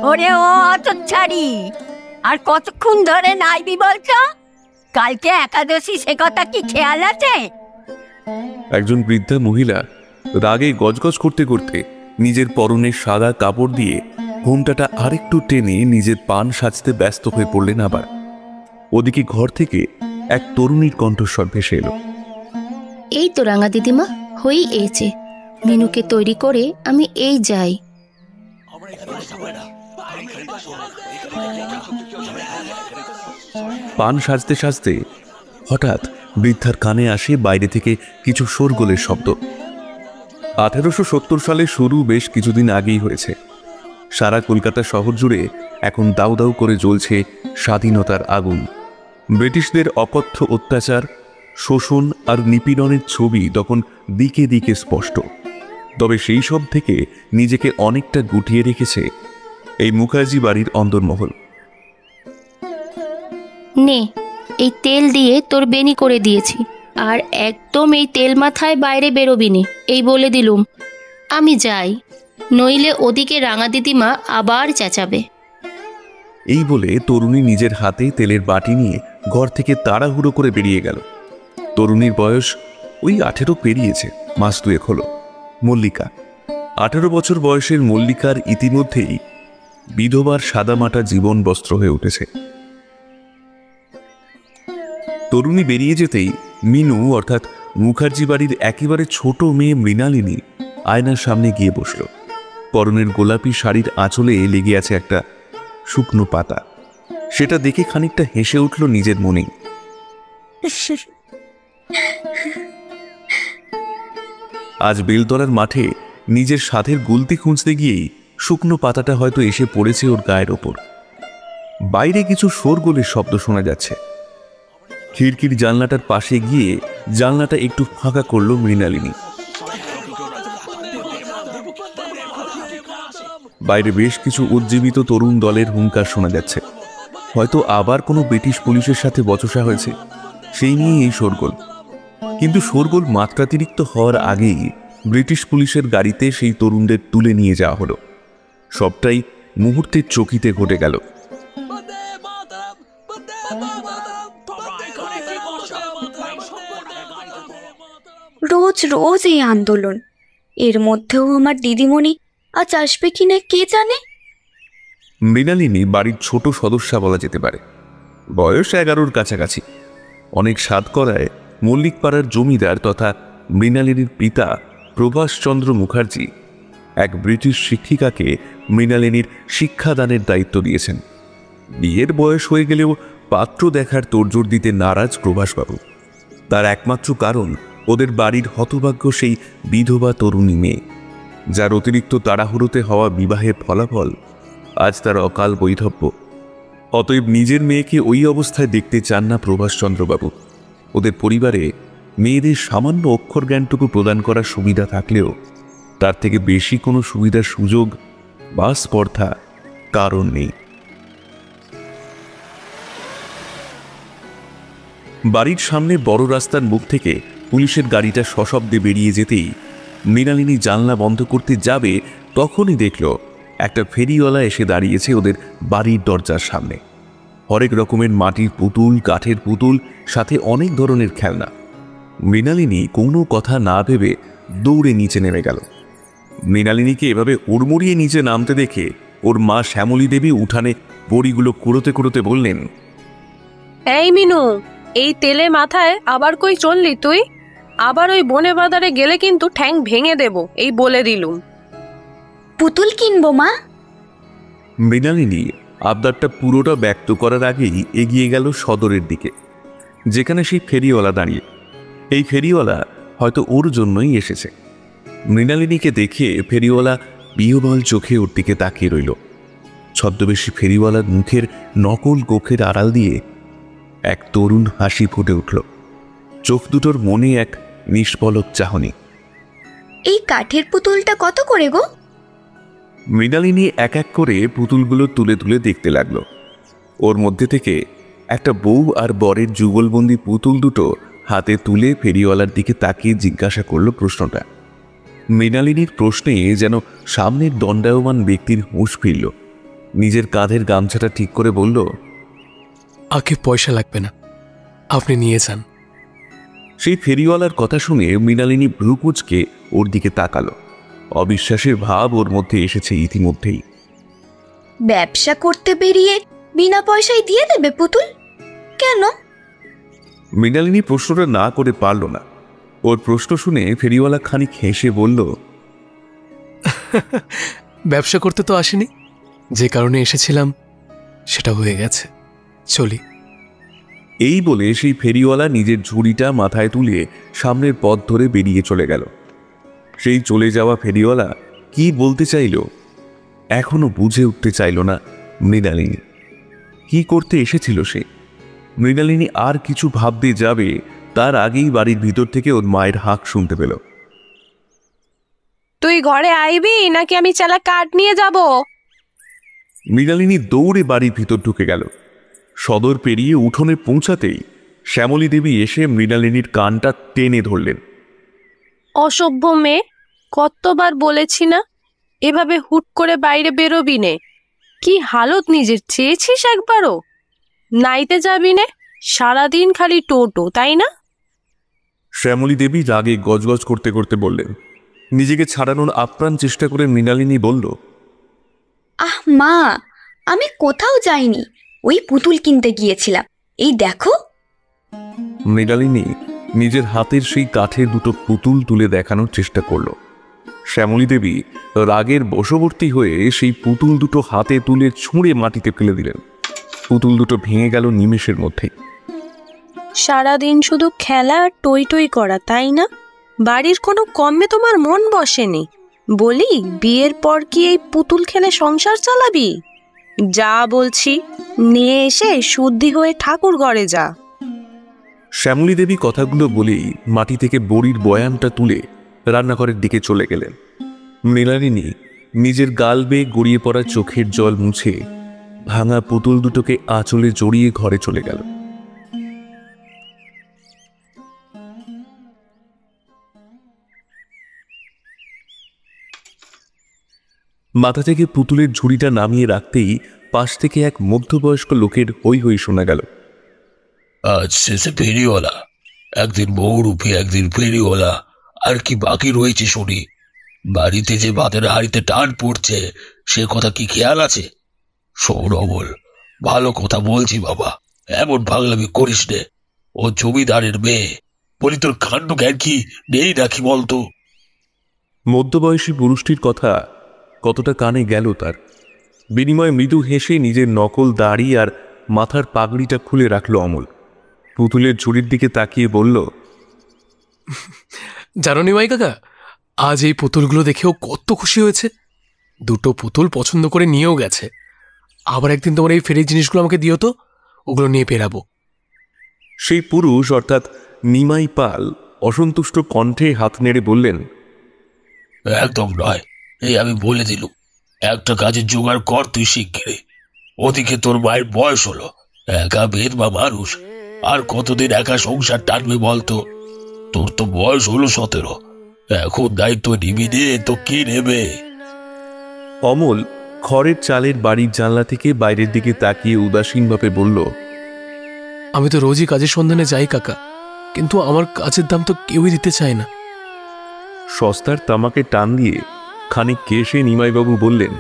ওরে ও হতচ্ছাড়ি, আর কতক্ষণ ধরে নাইবি বলছো? কালকে একাদশী, সে কথা কি খেয়াল আছে? একজন বৃদ্ধা মহিলা রাগে গজগজ করতে করতে নিজের পরনের সাদা কাপড় দিয়ে ঘোমটাটা আরেকটু টেনে নিজের পান সাজতে ব্যস্ত হয়ে পড়লেন। আবার ওদিকে ঘর থেকে এক তরুণীর কণ্ঠস্বর ভেসে এলো। এই তো রাঙা দিদিমা, হয়েই এসেছে। মিনুকে তৈরি করে আমি এই যাই। পান সাজতে সাজতে হঠাৎ বৃদ্ধার কানে আসে বাইরে থেকে কিছু শোরগোলের শব্দ। 1870 সালে শুরু বেশ কিছুদিন আগেই হয়েছে। সারা কলকাতা শহর জুড়ে এখন দাউ দাউ করে জ্বলছে স্বাধীনতার আগুন। ব্রিটিশদের অকথ্য অত্যাচার, শোষণ আর নিপীড়নের ছবি তখন দিকে দিকে স্পষ্ট। তবে সেই সব থেকে নিজেকে অনেকটা গুটিয়ে রেখেছে এই মুখার্জি বাড়ির অন্দরমহল। নে, এই তেল দিয়ে তোর বেনি করে দিয়েছি, আর একদম এই তেল মাথায় বাইরে বেরোবি নে, এই বলে দিলুম। আমি যাই, নইলে ওদিকে রাঙা দিদিমা আবার চেঁচাবে। এই বলে তরুণী নিজের হাতে তেলের বাটি নিয়ে ঘর থেকে তাড়াহুড়ো করে বেরিয়ে গেল। তরুণীর বয়স ওই 18 পেরিয়েছে, মাস দুয়েক হলো। মল্লিকা, 18 বছর বয়সের মল্লিকার ইতিমধ্যেই বিধবার সাদামাটা জীবন বস্ত্র হয়ে উঠেছে। তরুণী বেরিয়ে যেতেই মিনু অর্থাৎ মুখার্জি বাড়ির একেবারে ছোট মেয়ে মৃণালিনী আয়নার সামনে গিয়ে বসল। পরনের গোলাপি শাড়ির আঁচলে লেগে আছে একটা শুকনো পাতা। সেটা দেখে খানিকটা হেসে উঠল নিজের মনে। আজ বেলতলার মাঠে নিজের সাধের গুলতি খুঁজতে গিয়েই শুকনো পাতাটা হয়তো এসে পড়েছে ওর গায়ের ওপর। বাইরে কিছু শোরগোলের শব্দ শোনা যাচ্ছে। খিড়কির জানলাটার পাশে গিয়ে জানলাটা একটু ফাঁকা করল মৃণালিনী। বাইরে বেশ কিছু উজ্জীবিত তরুণ দলের হুঙ্কার শোনা যাচ্ছে। হয়তো আবার কোনো ব্রিটিশ পুলিশের সাথে বচসা হয়েছে, সেই নিয়ে এই শোরগোল। কিন্তু শোরগোল মাত্রাতিরিক্ত হওয়ার আগেই ব্রিটিশ পুলিশের গাড়িতে সেই তরুণদের তুলে নিয়ে যাওয়া হলো। সবটাই মুহূর্তের চকিতে ঘটে গেল। রোজ রোজ এই আন্দোলন, এর মধ্যেও আমার দিদিমণি আজ আসবে কিনা কে জানে। মৃণালিনী বাড়ির ছোট সদস্যা বলা যেতে পারে, বয়স 11-র কাছাকাছি। অনেক সাধ করায় মল্লিক পাড়ার জমিদার তথা মৃণালিনীর পিতা প্রভাষচন্দ্র মুখার্জি এক ব্রিটিশ শিক্ষিকাকে মৃণালিনীর শিক্ষাদানের দায়িত্ব দিয়েছেন। বিয়ের বয়স হয়ে গেলেও পাত্র দেখার তোড়জোড় দিতে নারাজ প্রভাসবাবু। তার একমাত্র কারণ ওদের বাড়ির হতভাগ্য সেই বিধবা তরুণী মেয়ে, যার অতিরিক্ত তাড়াহুড়োতে হওয়া বিবাহের ফলাফল আজ তার অকাল বৈধব্য। অতএব নিজের মেয়েকে ওই অবস্থায় দেখতে চান না প্রভাষচন্দ্রবাবু। ওদের পরিবারে মেয়েদের সামান্য অক্ষর জ্ঞানটুকু প্রদান করার সুবিধা থাকলেও তার থেকে বেশি কোনো সুবিধার সুযোগ বা স্পর্ধা কারণ নেই। বাড়ির সামনে বড় রাস্তার মুখ থেকে পুলিশের গাড়িটা সশব্দে বেরিয়ে যেতেই মৃণালিনী জানলা বন্ধ করতে যাবে, তখনই দেখল একটা ফেরিওয়ালা এসে দাঁড়িয়েছে ওদের বাড়ির দরজার সামনে। হরেক রকমের মাটির পুতুল, কাঠের পুতুল, সাথে অনেক ধরনের খেলনা। মৃণালিনী কোনো কথা না ভেবে দৌড়ে নিচে নেমে গেল। মৃণালিনীকে এভাবে উড়মুড়িয়ে নিচে নামতে দেখে ওর মা শ্যামলী দেবী উঠানে বড়িগুলো কুড়োতে কুড়োতে বললেন, এই মিনু, এই তেলে মাথায় আবার কই চললি তুই? আবার ওই বনে বাজারে গেলে কিন্তু ঠ্যাং ভেঙে দেব, এই বলে দিলুম। পুতুল কিনবো মা। মৃণালিনী আবদারটা পুরোটা ব্যক্ত করার আগেই এগিয়ে গেল সদরের দিকে, যেখানে সেই ফেরিওয়ালা দাঁড়িয়ে। এই ফেরিওয়ালা হয়তো ওর জন্যই এসেছে। মৃণালিনীকে দেখে ফেরিওয়ালা বিহ্বল চোখে ওর দিকে তাকিয়ে রইল। ছদ্মবেশী ফেরিওয়ালার মুখের নকল গোখের আড়াল দিয়ে এক তরুণ হাসি ফুটে উঠল। চোখ দুটোর মনে এক নিষ্পলক চাহনি। এই কাঠের পুতুলটা কত করে গো? মৃণালিনী এক এক করে পুতুলগুলো তুলে তুলে দেখতে লাগলো। ওর মধ্যে থেকে একটা বউ আর বরের যুগলবন্দি পুতুল দুটো হাতে তুলে ফেরিওয়ালার দিকে তাকিয়ে জিজ্ঞাসা করলো প্রশ্নটা। মৃণালিনীর প্রশ্নে যেন সামনের দণ্ডায়মান ব্যক্তির হুঁশ ফিরল। নিজের কাঁধের গামছাটা ঠিক করে বলল, আগে পয়সা লাগবে না, আপনি নিয়ে যান। সেই ফেরিওয়ালার কথা শুনে মৃণালিনী ভ্রুকুচকে ওর দিকে তাকালো। অবিশ্বাসের ভাব ওর মধ্যে এসেছে ইতিমধ্যেই। ব্যবসা করতে বেরিয়ে বিনা পয়সায় দিয়ে দেবে পুতুল? কেন? মৃণালিনী প্রশ্নটা না করে পারল না। ওর প্রশ্ন শুনে ফেরিওয়ালা খানিক হেসে বলল, ব্যবসা করতে তো আসেনি, যে কারণে এসেছিলাম সেটা হয়ে গেছে, চলি। এই বলে সেই ফেরিওয়ালা নিজের ঝুড়িটা মাথায় তুলে সামনের পথ ধরে বেরিয়ে চলে গেল। সেই চলে যাওয়া ফেরিওয়ালা কি বলতে চাইল এখনো বুঝে উঠতে চাইল না মৃণালিনী। কি করতে এসেছিল সে? মৃণালিনী আর কিছু ভাবতে যাবে তার আগেই বাড়ির ভিতর থেকে ওর মায়ের হাঁক শুনতে পেল। তুই ঘরে আইবি নাকি আমি চালা কাঠ নিয়ে যাব? মৃণালিনী দৌড়ে বাড়ির ভিতর ঢুকে গেল। সদর পেরিয়ে উঠোনে পৌঁছাতেই শ্যামলী দেবী এসে মৃণালিনীর কানটা টেনে ধরলেন। অসভ্য মেয়ে, কতবার বলেছি না এভাবে হুট করে বাইরে বেরোবি নে। কি হালত নিজের চেয়েছিস একবারও? নাইতে যাবি নে, সারাদিন খালি টোটো, তাই না? শ্যামলী দেবী রাগে গজগজ করতে করতে বললেন। নিজেকে ছাড়ানোর আপ্রাণ চেষ্টা করে মৃণালিনী বলল, আহ মা, আমি কোথাও যাইনি, ওই পুতুল কিনতে গিয়েছিলাম, এই দেখো। মৃণালিনী নিজের হাতের সেই কাঠের দুটো পুতুল তুলে দেখানোর চেষ্টা করল। শ্যামলী দেবী রাগের বশবর্তী হয়ে সেই পুতুল দুটো হাতে তুলে ছুঁড়ে মাটিতে ফেলে দিলেন। পুতুল দুটো ভেঙে গেল নিমেষের মধ্যেই। সারাদিন শুধু খেলা আর টই টই করা, তাই না? বাড়ির কোনো কমে তোমার মন বসেনি। বলি, বিয়ের পর কি এই পুতুল খেলে সংসার চালাবি? যা বলছি, নিয়ে এসে শুদ্ধি হয়ে ঠাকুর ঘরে যা। শ্যামলী দেবী কথাগুলো বলেই মাটি থেকে বড়ির বয়ামটা তুলে রান্নাঘরের দিকে চলে গেলেন। মৃণালিনী নিজের গাল বেয়ে গড়িয়ে পড়া চোখের জল মুছে ভাঙা পুতুল দুটোকে আঁচলে জড়িয়ে ঘরে চলে গেল। মাথা থেকে পুতুলের ঝুড়িটা নামিয়ে রাখতেই পাশ থেকে এক মধ্যবয়স্ক লোকের হই হই শোনা গেল। আজ শেষে ফেরিওয়ালা, একদিন বহুরূপী একদিন ফেরিওয়ালা, আর কি বাকি রয়েছে শুনি? বাড়িতে যে ভাতের হাড়িতে টান পড়ছে সে কথা কি খেয়াল আছে? শোন অমল, ভালো কথা বলছি বাবা, এমন পাগলামি করিস নে। ও জমিদারের মেয়ে, বলি তোর কাণ্ড জ্ঞান কি নেই নাকি বলতো? মধ্যবয়সী পুরুষটির কথা কতটা কানে গেল তার। বিনিময়ে মৃদু হেসে নিজের নকল দাড়ি আর মাথার পাগড়িটা খুলে রাখল অমল। পুতুলের ঝুড়ির দিকে তাকিয়ে বলল, জানো নিমাই কাকা, আজ এই পুতুলগুলো দেখেও কত খুশি হয়েছে। দুটো পুতুল পছন্দ করে নিয়েও গেছে। আবার একদিন তোমার এই ফেরির জিনিসগুলো আমাকে দিও তো, ওগুলো নিয়ে পেরাবো। সেই পুরুষ অর্থাৎ নিমাই পাল অসন্তুষ্ট কণ্ঠে হাত নেড়ে বললেন, একদম নয়, এই আমি বলে দিলুম, একটা কাজের জোগাড় কর তুই শিগগিরি। ওদিকে তোর মায়ের বয়স হলো, একা বেদ বা মানুষ, আর কতদিন একা সংসার টানবে বলতো? তোর তো বয়স হলো 17, এখন দায়িত্ব নিবি নে তো কি নেবে? অমল খড়ের চালের বাড়ির জানলা থেকে বাইরের দিকে তাকিয়ে উদাসীনভাবে বলল, আমি তো রোজই কাজের সন্ধানে যাই কাকা, কিন্তু আমার কাজের দাম তো কেউই দিতে চায় না। সস্তার তামাকে টান দিয়ে খানিক কেশে নিমাইবাবু বললেন,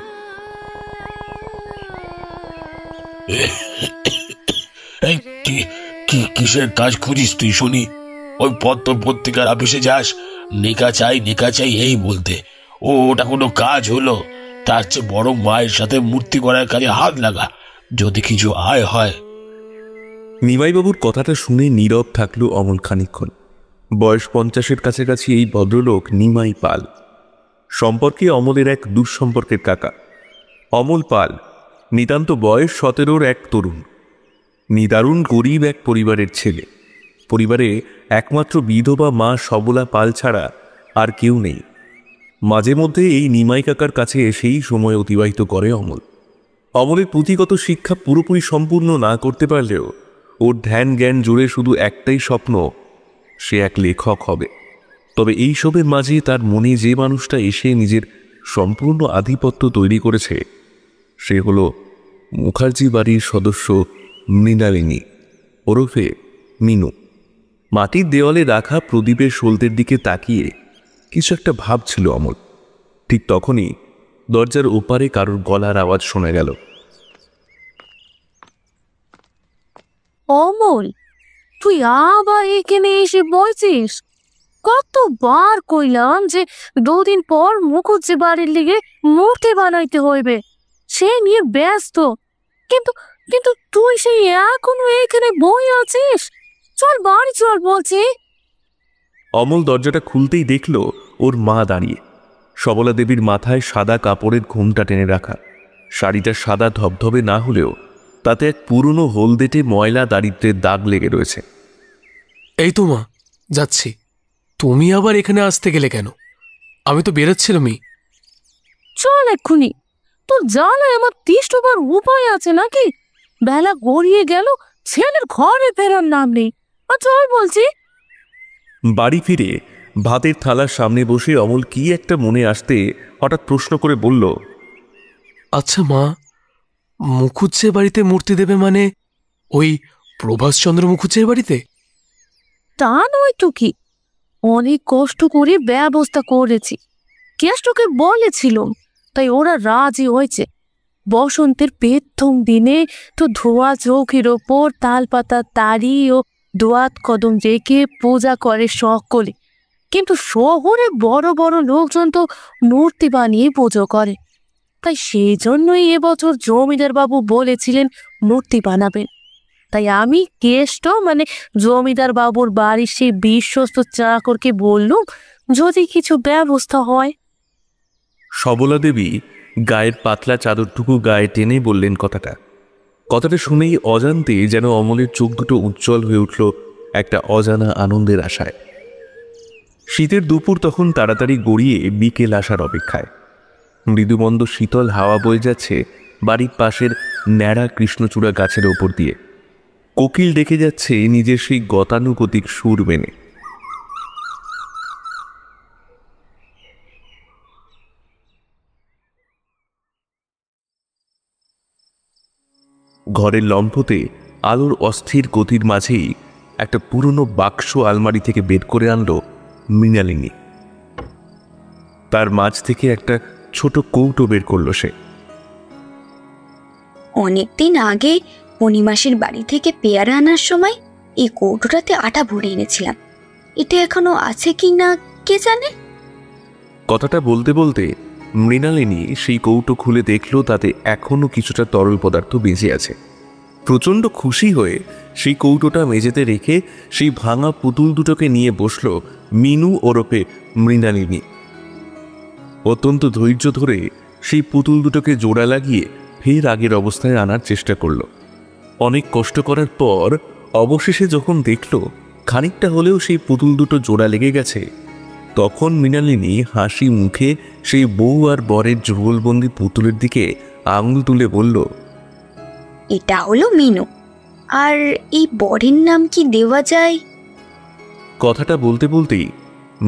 কিসের কাজ খুঁজিস তুই শুনি? ওই পত্র পত্রিকার অফিসে যাস, নিকা চাই এই বলতে। ওটা কোনো কাজ হলো? তার চেয়ে বড় মায়ের সাথে মূর্তি করার কাজে হাত লাগা, যদি কিছু আয় হয়। নিমাইবাবুর কথাটা শুনে নীরব থাকলো অমল খানিকক্ষণ। বয়স 50-এর কাছাকাছি এই ভদ্রলোক নিমাই পাল। সম্পর্কে অমলের এক দুঃসম্পর্কের কাকা। অমল পাল নিতান্ত বয়স 17-র এক তরুণ, নিদারুণ গরিব এক পরিবারের ছেলে। পরিবারে একমাত্র বিধবা মা সবলা পাল ছাড়া আর কেউ নেই। মাঝে মধ্যে এই নিমাই কাকার কাছে এসেই সময় অতিবাহিত করে অমল। অমলের পুঁথিগত শিক্ষা পুরোপুরি সম্পূর্ণ না করতে পারলেও ওর ধ্যান জ্ঞান জুড়ে শুধু একটাই স্বপ্ন, সে এক লেখক হবে। তবে এই সবের মাঝে তার মনে যে মানুষটা এসে নিজের সম্পূর্ণ আধিপত্য তৈরি করেছে সে হলো মুখার্জি বাড়ির সদস্য মৃণালিনী ওরফে মিনু মাটির দেওয়ালে রাখা প্রদীপের সলতের দিকে তাকিয়ে কিছু একটা ভাবছিল অমল। ঠিক তখনই দরজার ওপারে কারোর গলার আওয়াজ শোনা গেল। অমল, তুই আবার এখানে এসে বলছিস? কতবার কইলাম যে দুদিন পর মুখুজ্জি বাড়ির লিগে মূর্তি বানাইতে হইবে, সে নিয়ে ব্যস্ত। কিন্তু কিন্তু তুই সেই এখনো এখানে বই আছিস? চল বাড়ি চল বলছি। অমল দরজাটা খুলতেই দেখল ওর মা দাঁড়িয়ে। সবলা দেবীর মাথায় সাদা কাপড়ের ঘুমটা টেনে রাখা, শাড়িটা সাদা ধবধবে না হলেও তাতে এক পুরনো হলদেটে ময়লা দারিদ্রের দাগ লেগে রয়েছে। এই তো মা, যাচ্ছি। তুমি আবার এখানে আসতে গেলে কেন? আমি তো বেরোচ্ছিলামই। চল এক্ষুনি, তোর জ্বালায় আমার তিষ্ঠবার উপায় আছে নাকি? বেলা গড়িয়ে গেল, ছেলের ঘরে ফেরার নাম নেই। চল বলছি। বাড়ি ফিরে ভাতের থালার সামনে বসে অমল কি একটা মনে আসতে হঠাৎ প্রশ্ন করে বলল, আচ্ছা মা, মুখুজ্জের বাড়িতে মূর্তি দেবে মানে ওই প্রভাসচন্দ্র মুখুজ্জের বাড়িতে? তা নয় তো কি, অনেক কষ্ট করে ব্যবস্থা করেছি। কেষ্টকে বলেছিলাম, তাই ওরা রাজি হয়েছে। বসন্তের প্রথম দিনে তো ধোয়া চৌকির ওপর তালপাতা তাড়ি ও দোয়াত কদম রেখে পূজা করে সকলে। কিন্তু শহরে বড় বড় লোকজন তো মূর্তি বানিয়ে পুজো করে, তাই সেই জন্যই এবছর জমিদার বাবু বলেছিলেন মূর্তি বানাবেন। তাই আমি কেষ্ট মানে জমিদার বাবুর বাড়ির সেই বিশ্বস্ত চাকরকে বললুম যদি কিছু ব্যবস্থা হয়। সবলা দেবী গায়ের পাতলা চাদরটুকু গায়ে টেনে বললেন কথাটা শুনেই অজান্তে যেন অমলের চোখ দুটো উজ্জ্বল হয়ে উঠল একটা অজানা আনন্দের আশায়। শীতের দুপুর তখন তাড়াতাড়ি গড়িয়ে বিকেল আসার অপেক্ষায়। মৃদুমন্দ শীতল হাওয়া বয়ে যাচ্ছে বাড়ির পাশের ন্যাড়া কৃষ্ণচূড়া গাছের ওপর দিয়ে। কোকিল ডেকে যাচ্ছে নিজের সেই গতানুগতিক সুর মেনে। ঘরের লম্ফতে আলোর অস্থির গতির মাঝেই একটা পুরনো বাক্স আলমারি থেকে বের করে আনলো মৃণালিনী। তার মাঝ থেকে একটা ছোট কৌটো বের করলো সে। অনেকদিন আগে পূর্ণিমাসির বাড়ি থেকে পেয়ারা আনার সময় এই কৌটোটাতে আটা ভরে এনেছিলাম। এটা এখনো আছে কি না কে জানে। কথাটা বলতে বলতে মৃণালিনী সেই কৌটো খুলে দেখল তাতে এখনো কিছুটা তরল পদার্থ বেঁচে আছে। প্রচণ্ড খুশি হয়ে সেই কৌটোটা মেঝেতে রেখে সেই ভাঙা পুতুল দুটোকে নিয়ে বসল মিনু ওরফে মৃণালিনী। অত্যন্ত ধৈর্য ধরে সেই পুতুল দুটোকে জোড়া লাগিয়ে ফের আগের অবস্থায় আনার চেষ্টা করল। অনেক কষ্ট করার পর অবশেষে যখন দেখল খানিকটা হলেও সেই পুতুল দুটো জোড়া লেগে গেছে, তখন মৃণালিনী হাসি মুখে সেই বউ আর বরের যুগলবন্দি পুতুলের দিকে আঙুল তুলে বলল, এটা হলো মিনু। আর এই বরের নাম কি দেওয়া যায়? কথাটা বলতে বলতেই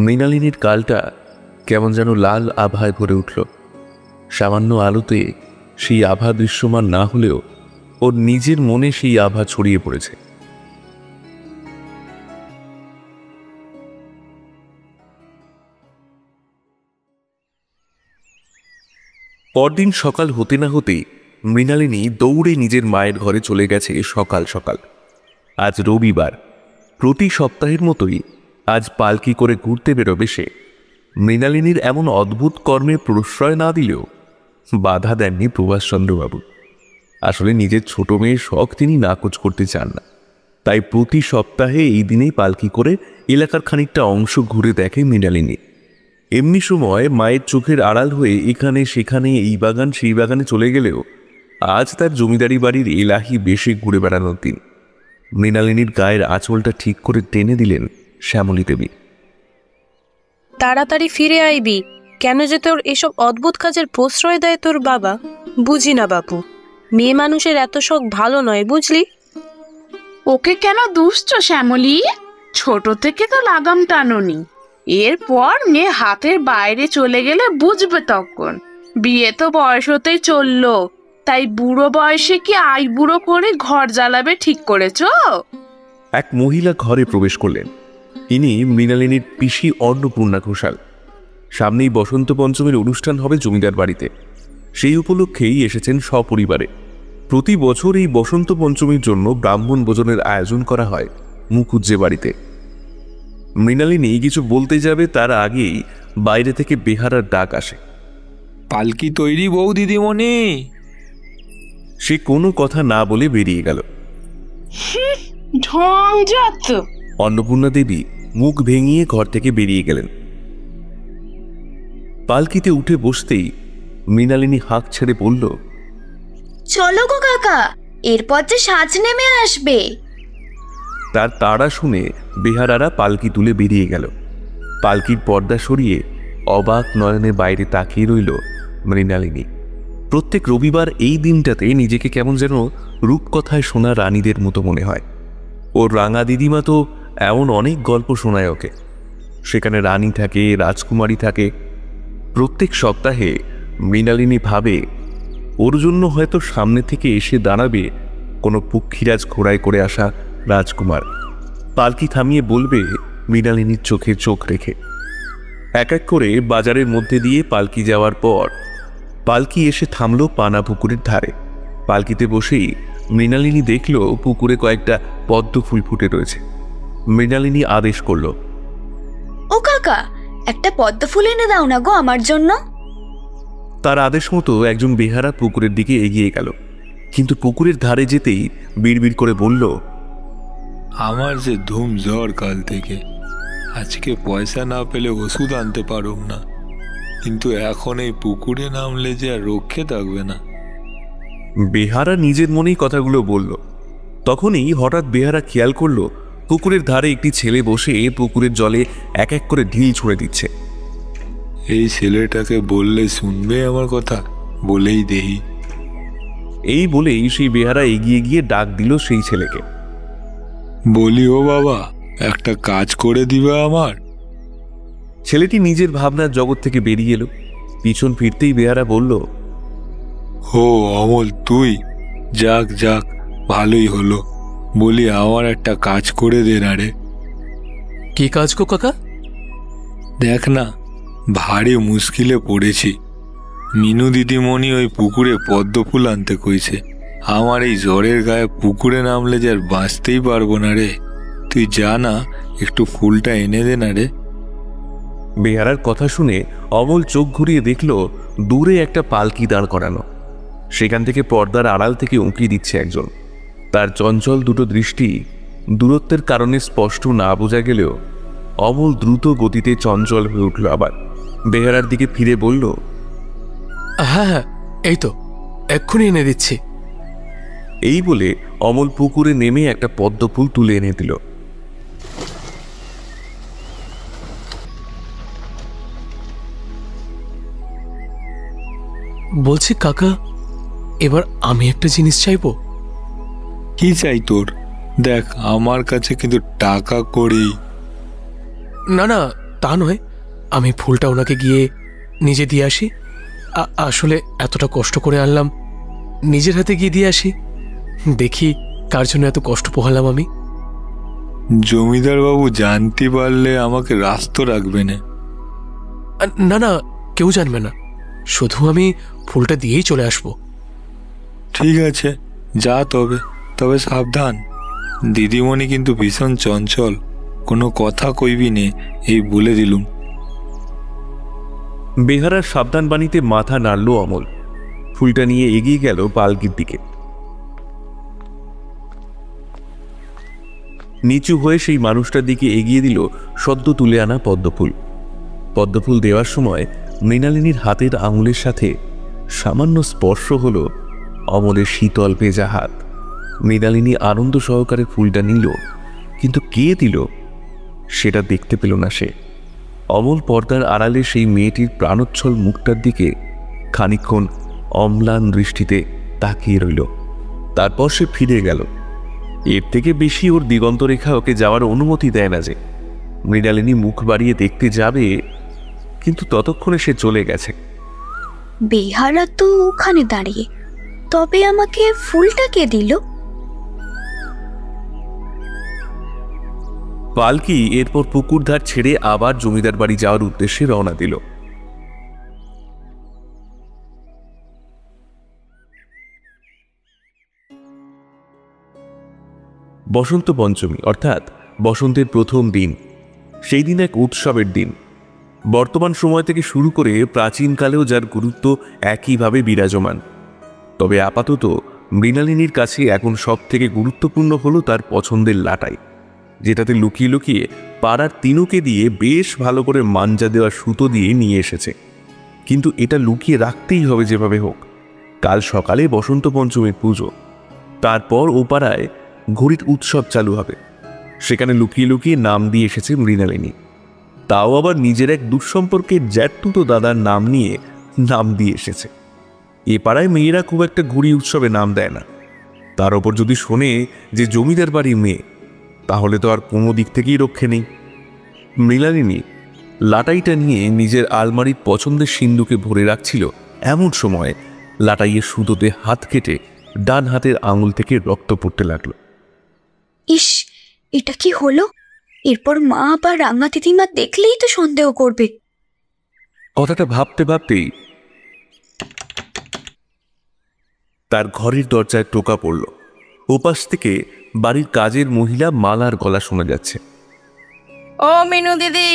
মৃণালিনীর গালটা কেমন যেন লাল আভায় ভরে উঠল। সামান্য আলোতে সেই আভা দৃশ্যমান না হলেও ওর নিজের মনে সেই আভা ছড়িয়ে পড়েছে। পরদিন সকাল হতে না হতেই মৃণালিনী দৌড়ে নিজের মায়ের ঘরে চলে গেছে সকাল সকাল। আজ রবিবার, প্রতি সপ্তাহের মতোই আজ পালকি করে ঘুরতে বেরোবে সে। মৃণালিনীর এমন অদ্ভুত কর্মে প্রশ্রয় না দিলেও বাধা দেননি প্রভাসচন্দ্রবাবু। আসলে নিজের ছোট মেয়ের শখ তিনি নাকচ করতে চান না, তাই প্রতি সপ্তাহে এই দিনেই পালকি করে এলাকার খানিকটা অংশ ঘুরে দেখে মৃণালিনী। এমনি সময় মায়ের চোখের আড়াল হয়ে এখানে সেখানে এই বাগান সেই বাগানে চলে গেলেও আজ তার জমিদারি বাড়ির এলাহি বেশি ঘুরে বেড়ানোর দিন। মৃণালিনীর গায়ের আঁচলটা ঠিক করে টেনে দিলেন শ্যামলী দেবী। তাড়াতাড়ি ফিরে আইবি। কেন যে তোর এসব অদ্ভুত কাজের প্রশ্রয় দেয় তোর বাবা বুঝি না বাপু। মেয়ে মানুষের এত শখ ভালো নয়, বুঝলি? ওকে কেন দুষ্ট শ্যামলী? ছোট থেকে তো লাগাম টানোনি। এরপর মেয়ে হাতের বাইরে চলে গেলে বুঝবে তখন। বিয়ে তো বয়স হতেই চললো, তাই বুড়ো বয়সে কি আইবুড়ো করে ঘর জ্বালাবে ঠিক করেছো? এক মহিলা ঘরে প্রবেশ করলেন। ইনি মৃণালিনীর পিসি অন্নপূর্ণা ঘোষাল। সামনেই বসন্ত পঞ্চমীর অনুষ্ঠান হবে জমিদার বাড়িতে। সেই উপলক্ষেই এসেছেন সপরিবারে। প্রতি বছর এই বসন্ত পঞ্চমীর জন্য ব্রাহ্মণ ভোজনের আয়োজন করা হয় মুখুজ্জে বাড়িতে। মৃণালিনী কিছু বলতে যাবে তার আগেই বাইরে থেকে বেহারার ডাক আসে। পালকি তৈরি বউ দিদিমণি। সে কোনো কথা না বলে বেরিয়ে গেল। ঢং যত। অন্নপূর্ণা দেবী মুখ ভেঙিয়ে ঘর থেকে বেরিয়ে গেলেন। পালকিতে উঠে বসতেই মৃণালিনী হাঁক ছেড়ে বলল, চলো গো কাকা, এরপর যে সাজ নেমে আসবে। তার তাড়া শুনে বেহারারা পালকি তুলে বেরিয়ে গেল। পালকির পর্দা সরিয়ে অবাক নয়নে বাইরে তাকিয়ে রইল মৃণালিনী। প্রত্যেক রবিবার এই দিনটাতে নিজেকে কেমন যেন রূপকথায় শোনা রানীদের মতো মনে হয়। ওর রাঙা দিদিমা তো এমন অনেক গল্প শোনায় ওকে। সেখানে রানী থাকে, রাজকুমারী থাকে। প্রত্যেক সপ্তাহে মৃণালিনী ভাবে ওর জন্য হয়তো সামনে থেকে এসে দাঁড়াবে কোনো পক্ষীরাজ ঘোড়ায় করে আসা রাজকুমার। পালকি থামিয়ে বলবে মৃণালিনীর চোখে চোখ রেখে। এক এক করে বাজারের মধ্যে দিয়ে পালকি যাওয়ার পর পালকি এসে থামল পানা পুকুরের ধারে। পালকিতে বসেই মৃণালিনী দেখল পুকুরে কয়েকটা পদ্ম ফুল ফুটে রয়েছে। মৃণালিনী আদেশ করল, ও কাকা, একটা পদ্ম ফুল এনে দাও না গো আমার জন্য। তার আদেশ মতো একজন বেহারা পুকুরের দিকে এগিয়ে গেল, কিন্তু পুকুরের ধারে যেতেই বিড়বিড় করে বলল, আমার যে ধুম জ্বর কাল থেকে, আজকে পয়সা না পেলে ওষুধ আনতে পারুম না, কিন্তু এখন এই পুকুরে নামলে যে আর রক্ষে থাকবে না। বেহারা নিজের মনেই কথাগুলো বলল। তখনই হঠাৎ বেহারা খেয়াল করলো পুকুরের ধারে একটি ছেলে বসে পুকুরের জলে এক এক করে ঢিল ছুঁড়ে দিচ্ছে। এই ছেলেটাকে বললে শুনবে আমার কথা, বলেই দেহি। এই বলেই সেই বেহারা এগিয়ে গিয়ে ডাক দিল সেই ছেলেকে। বলি, ও বাবা, একটা কাজ করে দিবে আমার? ছেলেটি নিজের ভাবনার জগৎ থেকে বেরিয়ে এলো। পিছন ফিরতেই বেহারা বলল, ও অমল, তুই? যাক যাক, ভালোই হলো। বলি, আমার একটা কাজ করে দে না রে। কি কাজ গো কাকা? দেখ না, ভারী মুশকিলে পড়েছি। মিনু দিদিমণি ওই পুকুরে পদ্ম ফুল আনতে কইছে। আমার এই জ্বরের গায়ে পুকুরে নামলে যে আর বাঁচতেই পারবো না রে। তুই যা না, একটু ফুলটা এনে দে না রে। বেহারার কথা শুনে অমল চোখ ঘুরিয়ে দেখল দূরে একটা পালকি দাঁড় করানো। সেখান থেকে পর্দার আড়াল থেকে উঁকি দিচ্ছে একজন। তার চঞ্চল দুটো দৃষ্টি দূরত্বের কারণে স্পষ্ট না বোঝা গেলেও অমল দ্রুত গতিতে চঞ্চল হয়ে উঠল। আবার বেহারার দিকে ফিরে বলল, হ্যাঁ হ্যাঁ, এই তো এক্ষুনি এনে দিচ্ছি। এই বলে অমল পুকুরে নেমে একটা পদ্ম ফুল তুলে এনে দিল। বলছি কাকা, এবার আমি একটা জিনিস চাইবো। কি চাই তোর? দেখ, আমার কাছে কিন্তু টাকা করি। না না, তা নয়, আমি ফুলটা ওনাকে গিয়ে নিজে দিয়ে আসি। আসলে এতটা কষ্ট করে আনলাম, নিজের হাতে গিয়ে দিয়ে আসি। দেখি কার জন্য এত কষ্ট পোহালাম আমি। জমিদার বাবু জানতে পারলে আমাকে রাস্ত রাখবে না। না না, কেউ জানবে না, শুধু আমি ফুলটা দিয়েই চলে আসব। ঠিক আছে, যা। তবে সাবধান, দিদিমণি কিন্তু ভীষণ চঞ্চল, কোনো কথা কইবি নে, এই বলে দিলুম। বেহারার সাবধান বাণীতে মাথা নাড়ল অমল। ফুলটা নিয়ে এগিয়ে গেল পালকির দিকে। নিচু হয়ে সেই মানুষটার দিকে এগিয়ে দিল সদ্য তুলে আনা পদ্মফুল। পদ্মফুল দেওয়ার সময় মৃণালিনীর হাতের আঙুলের সাথে সামান্য স্পর্শ হল অমলের শীতল ভেজা হাত। মৃণালিনী আনন্দ সহকারে ফুলটা নিল, কিন্তু কে দিল সেটা দেখতে পেল না সে। অমল পর্দার আড়ালে সেই মেয়েটির প্রাণোচ্ছল মুখটার দিকে খানিকক্ষণ অম্লান দৃষ্টিতে তাকিয়ে রইল। তারপর সে ফিরে গেল। এর থেকে বেশি ওর দিগন্তরেখা ওকে যাওয়ার অনুমতি দেয় না যে। মৃণালিনী মুখ বাড়িয়ে দেখতে যাবে, কিন্তু ততক্ষণে সে চলে গেছে। বেহারা তো ওখানে দাঁড়িয়ে, তবে আমাকে ফুলটা কে দিল? পালকি এরপর পুকুর ধার ছেড়ে আবার জমিদার বাড়ি যাওয়ার উদ্দেশ্যে রওনা দিল। বসন্ত পঞ্চমী অর্থাৎ বসন্তের প্রথম দিন। সেই দিন এক উৎসবের দিন। বর্তমান সময় থেকে শুরু করে প্রাচীনকালেও যার গুরুত্ব একইভাবে বিরাজমান। তবে আপাতত মৃণালিনীর কাছে এখন সব থেকে গুরুত্বপূর্ণ হলো তার পছন্দের লাটাই, যেটাতে লুকিয়ে লুকিয়ে পাড়ার তিনুকে দিয়ে বেশ ভালো করে মাঞ্জা দেওয়া সুতো দিয়ে নিয়ে এসেছে। কিন্তু এটা লুকিয়ে রাখতেই হবে যেভাবে হোক। কাল সকালে বসন্ত পঞ্চমীর পুজো, তারপর ও পাড়ায় ঘুড়ির উৎসব চালু হবে। সেখানে লুকিয়ে লুকিয়ে নাম দিয়ে এসেছে মৃণালিনী, তাও আবার নিজের এক দুঃসম্পর্কের জ্যাঠতুতো দাদার নাম নিয়ে নাম দিয়ে এসেছে। এ পাড়ায় মেয়েরা খুব একটা ঘুড়ি উৎসবে নাম দেয় না। তার ওপর যদি শোনে যে জমিদার বাড়ির মেয়ে, তাহলে তো আর কোনো দিক থেকেই রক্ষে নেই। মৃণালিনী লাটাইটা নিয়ে নিজের আলমারির পছন্দের সিন্ধুকে ভরে রাখছিল, এমন সময় লাটাইয়ের সুতোতে হাত কেটে ডান হাতের আঙুল থেকে রক্ত পড়তে লাগলো। ইস, এটা কি হলো? এরপর মা বা রাঙা দিদিমা দেখলেই তো সন্দেহ করবে। কথাটা ভাবতে ভাবতেই তার ঘরের দরজায় টোকা পড়ল। ওপাশ থেকে বাড়ির কাজের মহিলা মালার গলা শোনা যাচ্ছে। ও মিনু দিদি,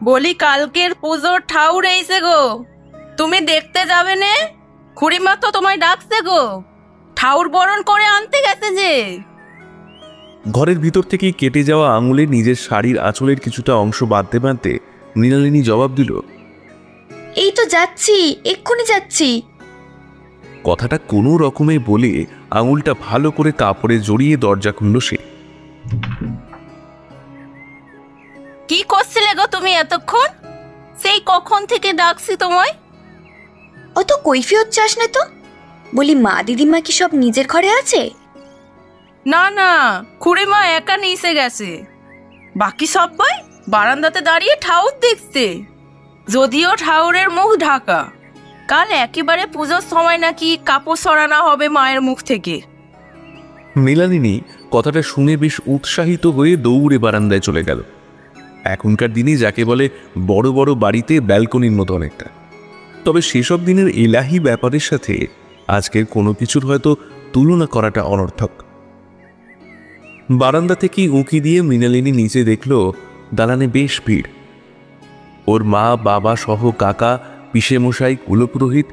বলি কালকের পুজোর ঠাউর এইছে গো, তুমি দেখতে যাবে নে? খুড়িমা তো তোমায় ডাকছে গো, ঠাউর বরণ করে আনতে গেছে যে। ঘরের ভিতর থেকেই কেটে যাওয়া আঙুলে নিজের শাড়ির আঁচলের কিছুটা অংশ বাঁধতে বাঁধতে মৃণালিনী জবাব দিল, এই তো যাচ্ছি, এক্ষুনি যাচ্ছি। কথাটা কোনো রকমে বলে আঙুলটা ভালো করে কাপড়ে জড়িয়ে দরজা খুলল সে। কি করছিলে গো তুমি এতক্ষণ? সেই কখন থেকে ডাকছি তোমায়। অত কৈফিয়ত চাস না তো। বলি মা দিদিমা কি সব নিজের ঘরে আছে? না না, খুড়িমা একা নিচে গেছে, বাকি সবাই বারান্দাতে দাঁড়িয়ে ঠাউর দেখছে। যদিও ঠাউরের মুখ ঢাকা, কাল একেবারে পুজোর সময় নাকি কাপড় সরানো হবে মায়ের মুখ থেকে। মৃণালিনী কথাটা শুনে বেশ উৎসাহিত হয়ে দৌড়ে বারান্দায় চলে গেল। এখনকার দিনে যাকে বলে বড় বড় বাড়িতে ব্যালকনির মতো অনেকটা। তবে সেসব দিনের এলাহি ব্যাপারের সাথে আজকের কোনো কিছুর হয়তো তুলনা করাটা অনর্থক। বারান্দা থেকেই উঁকি দিয়ে মৃণালিনী নিচে দেখল দালানে বেশ ভিড়। ওর মা বাবা সহ কাকা, পিসেমশাই, কুলপুরোহিত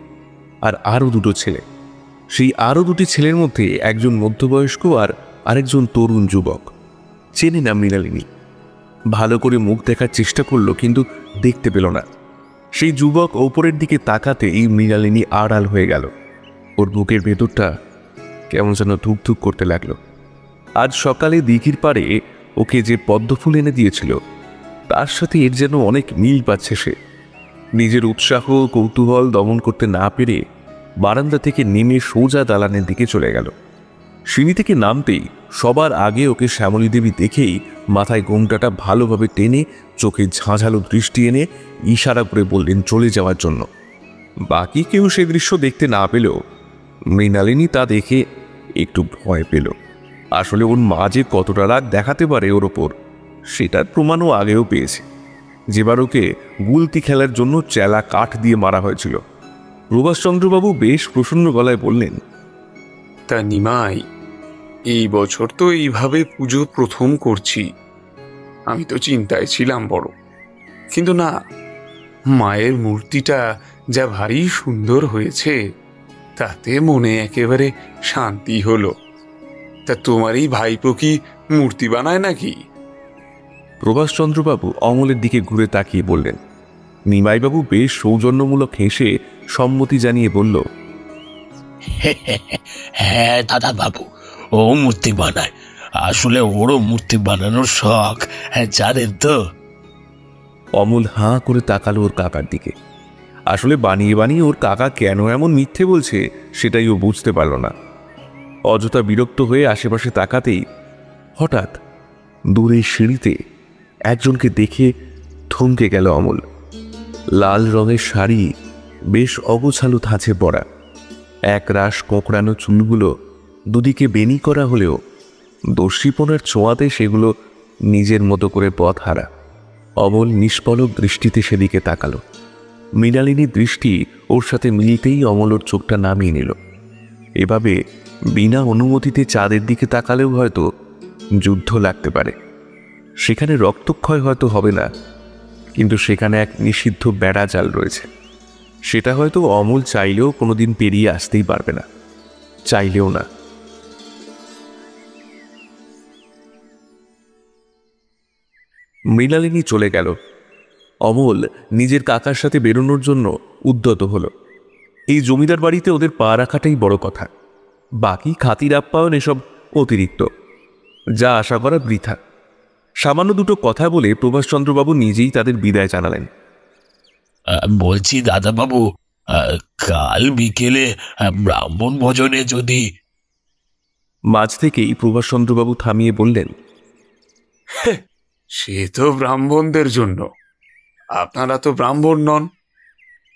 আর আরও দুটো ছেলে। সেই আরও দুটি ছেলের মধ্যে একজন মধ্যবয়স্ক আর আরেকজন তরুণ যুবক। চেনে না মৃণালিনী। ভালো করে মুখ দেখার চেষ্টা করলো, কিন্তু দেখতে পেল না। সেই যুবক ওপরের দিকে তাকাতেই মৃণালিনী আড়াল হয়ে গেল। ওর বুকের ভেতরটা কেমন যেন ধুকধুক করতে লাগলো। আজ সকালে দিঘির পাড়ে ওকে যে পদ্মফুল এনে দিয়েছিল, তার সাথে এর যেন অনেক মিল পাচ্ছে সে। নিজের উৎসাহ কৌতূহল দমন করতে না পেরে বারান্দা থেকে নেমে সোজা দালানের দিকে চলে গেল। সিঁড়ি থেকে নামতেই সবার আগে ওকে শ্যামলী দেবী দেখেই মাথায় ঘোমটাটা ভালোভাবে টেনে চোখে ঝাঁঝালো দৃষ্টি এনে ইশারা করে বললেন চলে যাওয়ার জন্য। বাকি কেউ সে দৃশ্য দেখতে না পেলেও মৃণালিনী তা দেখে একটু ভয় পেল। আসলে ওর মা যে কতটা রাগ দেখাতে পারে ওর ওপর, সেটার প্রমাণও আগেও পেয়েছে। যেবার ওকে গুলতি খেলার জন্য চেলা কাঠ দিয়ে মারা হয়েছিল। প্রভাষচন্দ্রবাবু বেশ প্রসন্ন গলায় বললেন, তা নিমাই, এই বছর তো এইভাবে পুজো প্রথম করছি। আমি তো চিন্তায় ছিলাম বড়, কিন্তু না, মায়ের মূর্তিটা যা ভারী সুন্দর হয়েছে, তাতে মনে একেবারে শান্তি হলো। তা তোমার এই ভাইপো কি মূর্তি বানায় নাকি? প্রভাষচন্দ্রবাবু অমলের দিকে ঘুরে তাকিয়ে বললেন। নিমাইবাবু বেশ সৌজন্যমূলক হেসে সম্মতি জানিয়ে বলল, হ্যাঁ দাদা বাবু, ও মূর্তি বানায়। আসলে ওরও মূর্তি বানানোর শখ, জানেন তো। অমল হাঁ করে তাকালো ওর কাকার দিকে। আসলে বানিয়ে বানিয়ে ওর কাকা কেন এমন মিথ্যে বলছে সেটাই ও বুঝতে পারল না। অযথা বিরক্ত হয়ে আশেপাশে তাকাতেই হঠাৎ দূরের সিঁড়িতে একজনকে দেখে থমকে গেল অমল। লাল রঙের শাড়ি, বেশ অগোছালো ধাঁচে পরা, এক রাশ কোঁকড়ানো চুলগুলো দুদিকে বেনি করা হলেও দস্যিপনার ছোঁয়াতে সেগুলো নিজের মতো করে পথ হারা। অমল নিষ্পলক দৃষ্টিতে সেদিকে তাকালো। মৃণালিনীর দৃষ্টি ওর সাথে মিলতেই অমল ওর চোখটা নামিয়ে নিল। এভাবে বিনা অনুমতিতে চাঁদের দিকে তাকালেও হয়তো যুদ্ধ লাগতে পারে। সেখানে রক্তক্ষয় হয়তো হবে না, কিন্তু সেখানে এক নিষিদ্ধ বেড়া জাল রয়েছে। সেটা হয়তো অমল চাইলেও কোনোদিন পেরিয়ে আসতেই পারবে না, চাইলেও না। মৃণালিনী চলে গেল। অমল নিজের কাকার সাথে বেরোনোর জন্য উদ্যত হলো। এই জমিদার বাড়িতে ওদের পা রাখাটাই বড় কথা, বাকি খাতির আপ্যায়ন এসব অতিরিক্ত, যা আশা করা বৃথা। সামান্য দুটো কথা বলে প্রভাসচন্দ্রবাবু নিজেই তাদের বিদায় জানালেন। বলছি দাদাবাবু, কাল বিকেলে ব্রাহ্মণ ভোজনে যদি। মাঝ থেকেই প্রভাসচন্দ্রবাবু থামিয়ে বললেন, সে তো ব্রাহ্মণদের জন্য, আপনারা তো ব্রাহ্মণ নন।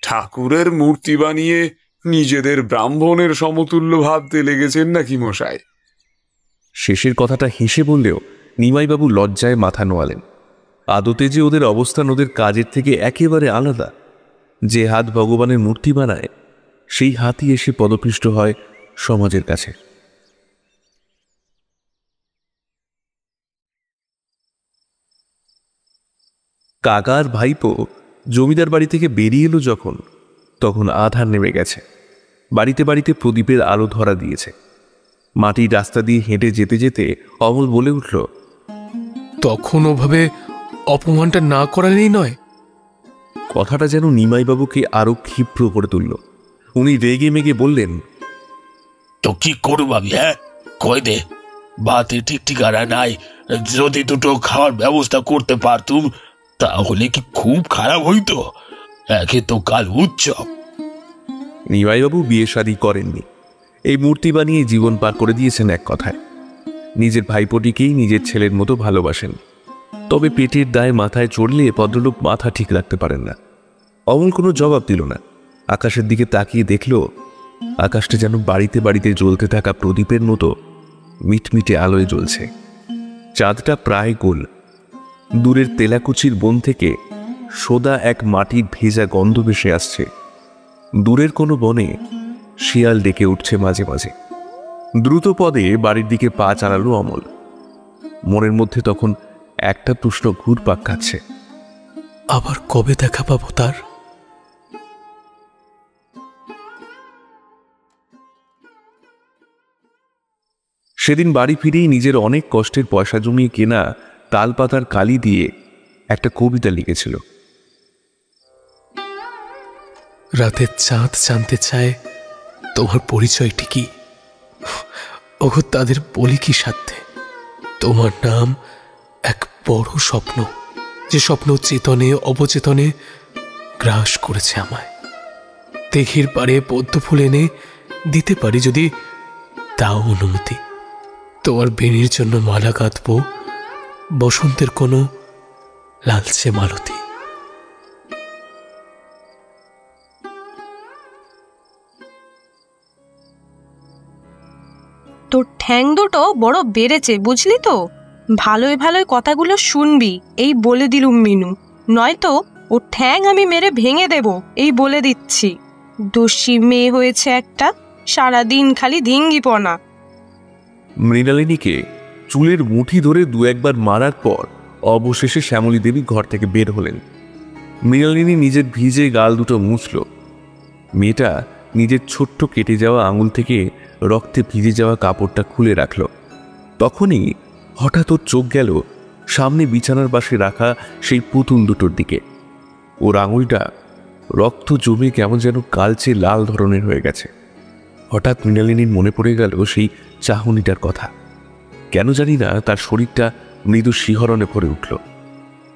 ঠাকুরের মূর্তি বানিয়ে নিজেদের ব্রাহ্মণের সমতুল্য ভাবতে লেগেছেন নাকি মশাই? শেষের কথাটা হেসে বললেও নিমাইবাবু লজ্জায় মাথা নোয়ালেন। আদতে যে ওদের অবস্থান ওদের কাজের থেকে একেবারে আলাদা। যে হাত ভগবানের মূর্তি বানায়, সেই হাতই এসে পদপিষ্ট হয় সমাজের কাছে। কাকার ভাইপো জমিদার বাড়ি থেকে বেরিয়ে এলো যখন, তখন আধার নেমে গেছে। বাড়িতে বাড়িতে প্রদীপের আলো ধরা দিয়েছে। মাটির রাস্তা দিয়ে হেঁটে যেতে যেতে অমল বলে উঠল, তখন ওভাবে অপমানটা না করালেই নয়। কথাটা যেন নিমাইবাবুকে আরো ক্ষিপ্র করে তুলল। উনি রেগে মেগে বললেন, তো কি করব আমি? কই দে, ভাতে ঠিক ঠিকানা নাই। যদি দুটো খাওয়ার ব্যবস্থা করতে পারতুম তাহলে কি খুব খারাপ হইতো? একে তো কাল উৎসব। নিমাইবাবু বিয়ে শাদী করেননি, এই মূর্তি বানিয়ে জীবন পার করে দিয়েছেন এক কথায়। নিজের ভাইপোটিকেই নিজের ছেলের মতো ভালোবাসেন। তবে পেটের দায়ে মাথায় চড়লে ভদ্রলোক মাথা ঠিক রাখতে পারেন না। অমল কোনো জবাব দিল না। আকাশের দিকে তাকিয়ে দেখল, আকাশটা যেন বাড়িতে বাড়িতে জ্বলতে থাকা প্রদীপের মতো মিটমিটে আলোয় জ্বলছে। চাঁদটা প্রায় গোল। দূরের তেলাকুচির বন থেকে সোদা এক মাটির ভেজা গন্ধ ভেসে আসছে। দূরের কোনো বনে শিয়াল ডেকে উঠছে মাঝে মাঝে। দ্রুত পদে বাড়ির দিকে পা চালালো অমল। মনের মধ্যে তখন একটা প্রশ্ন ঘুরপাক খাচ্ছে, আবার কবে দেখা পাবো তার? সেদিন বাড়ি ফিরেই নিজের অনেক কষ্টের পয়সা জমিয়ে কেনা তালপাতার কালি দিয়ে একটা কবিতা লিখেছিল। রাতের চাঁদ জানতে চায় তোমার পরিচয়টি কি, ওগো তাদের বলি কি সাধ্যে। তোমার নাম এক বড় স্বপ্ন, যে স্বপ্ন চেতনে অবচেতনে গ্রাস করেছে আমায়। তেঘির পারে পদ্ম ফুল এনে দিতে পারি যদি তাও অনুমতি। তোমার বেনির জন্য মালা গাঁথব বসন্তের কোনো লালচে মালতী। তোর ঠ্যাং দুটো বড় বেড়েছে, বুঝলি তো? ভালোই ভালোই কথাগুলো শুনবি, এই বলে দিলুম মিনু। নয়তো ও ঠ্যাং আমি মেরে ভেঙে দেব, এই বলে দিচ্ছি। দোষী মেয়ে হয়েছে একটা, সারাদিন খালি ধিঙ্গিপনা। মৃণালিনীকে চুলের মুঠি ধরে দু একবার মারার পর অবশেষে শ্যামলী দেবী ঘর থেকে বের হলেন। মৃণালিনী নিজের ভিজে গাল দুটো মুছল। মেয়েটা নিজের ছোট্ট কেটে যাওয়া আঙুল থেকে রক্তে ভিজে যাওয়া কাপড়টা খুলে রাখল। তখনই হঠাৎ ওর চোখ গেল সামনে বিছানার পাশে রাখা সেই পুতুল দুটোর দিকে। ওর আঙুলটা রক্ত জমে কেমন যেন কালচে লাল ধরনের হয়ে গেছে। হঠাৎ মৃণালিনীর মনে পড়ে গেল সেই চাহনিটার কথা। কেন জানি না তার শরীরটা মৃদু শিহরণে ভরে উঠল।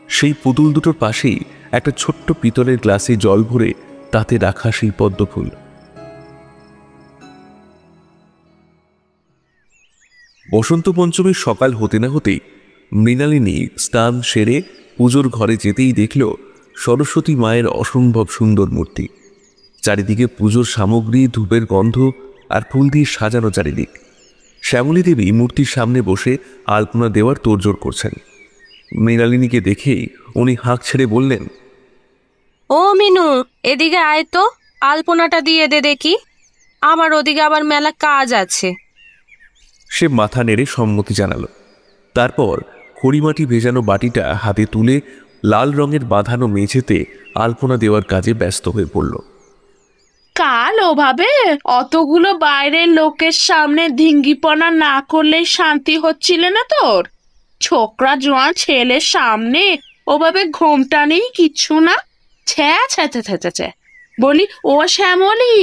সেই পুতুল দুটোর পাশেই একটা ছোট্ট পিতলের গ্লাসে জল ভরে তাতে রাখা সেই পদ্ম ফুল। বসন্ত পঞ্চমীর সকাল হতে না হতেই মৃণালিনী স্নান সেরে পুজোর ঘরে যেতেই দেখল সরস্বতী মায়ের অসম্ভব সুন্দর মূর্তি। চারিদিকে পুজোর সামগ্রী, ধূপের গন্ধ আর ফুল দিয়ে সাজানো চারিদিক। শ্যামলী দেবী মূর্তির সামনে বসে আলপনা দেওয়ার তোড়জোড় করছেন। মৃণালিনীকে দেখেই উনি হাঁক ছেড়ে বললেন, ও মিনু, এদিকে আয় তো, আলপনাটা দিয়ে দে দেখি, আমার ওদিকে আবার মেলা কাজ আছে। সে মাথা নেড়ে সম্মতি জানালো। তারপর খড়িমাটি ভেজানো বাটিটা হাতে তুলে লাল রঙের বাঁধানো মেঝেতে আলপনা দেওয়ার কাজে ব্যস্ত হয়ে পড়ল। কাল ওভাবে অতগুলো বাইরের লোকের সামনে ধিঙ্গিপনা না করলে শান্তি হচ্ছিল না তোর? ছোকরা জোয়ান ছেলের সামনে ওভাবে ঘোমটা নেই, কিচ্ছু না। ছ্যা ছ্যা ছ্যা ছ্যা ছ্যা। বলি, ও শ্যামলী,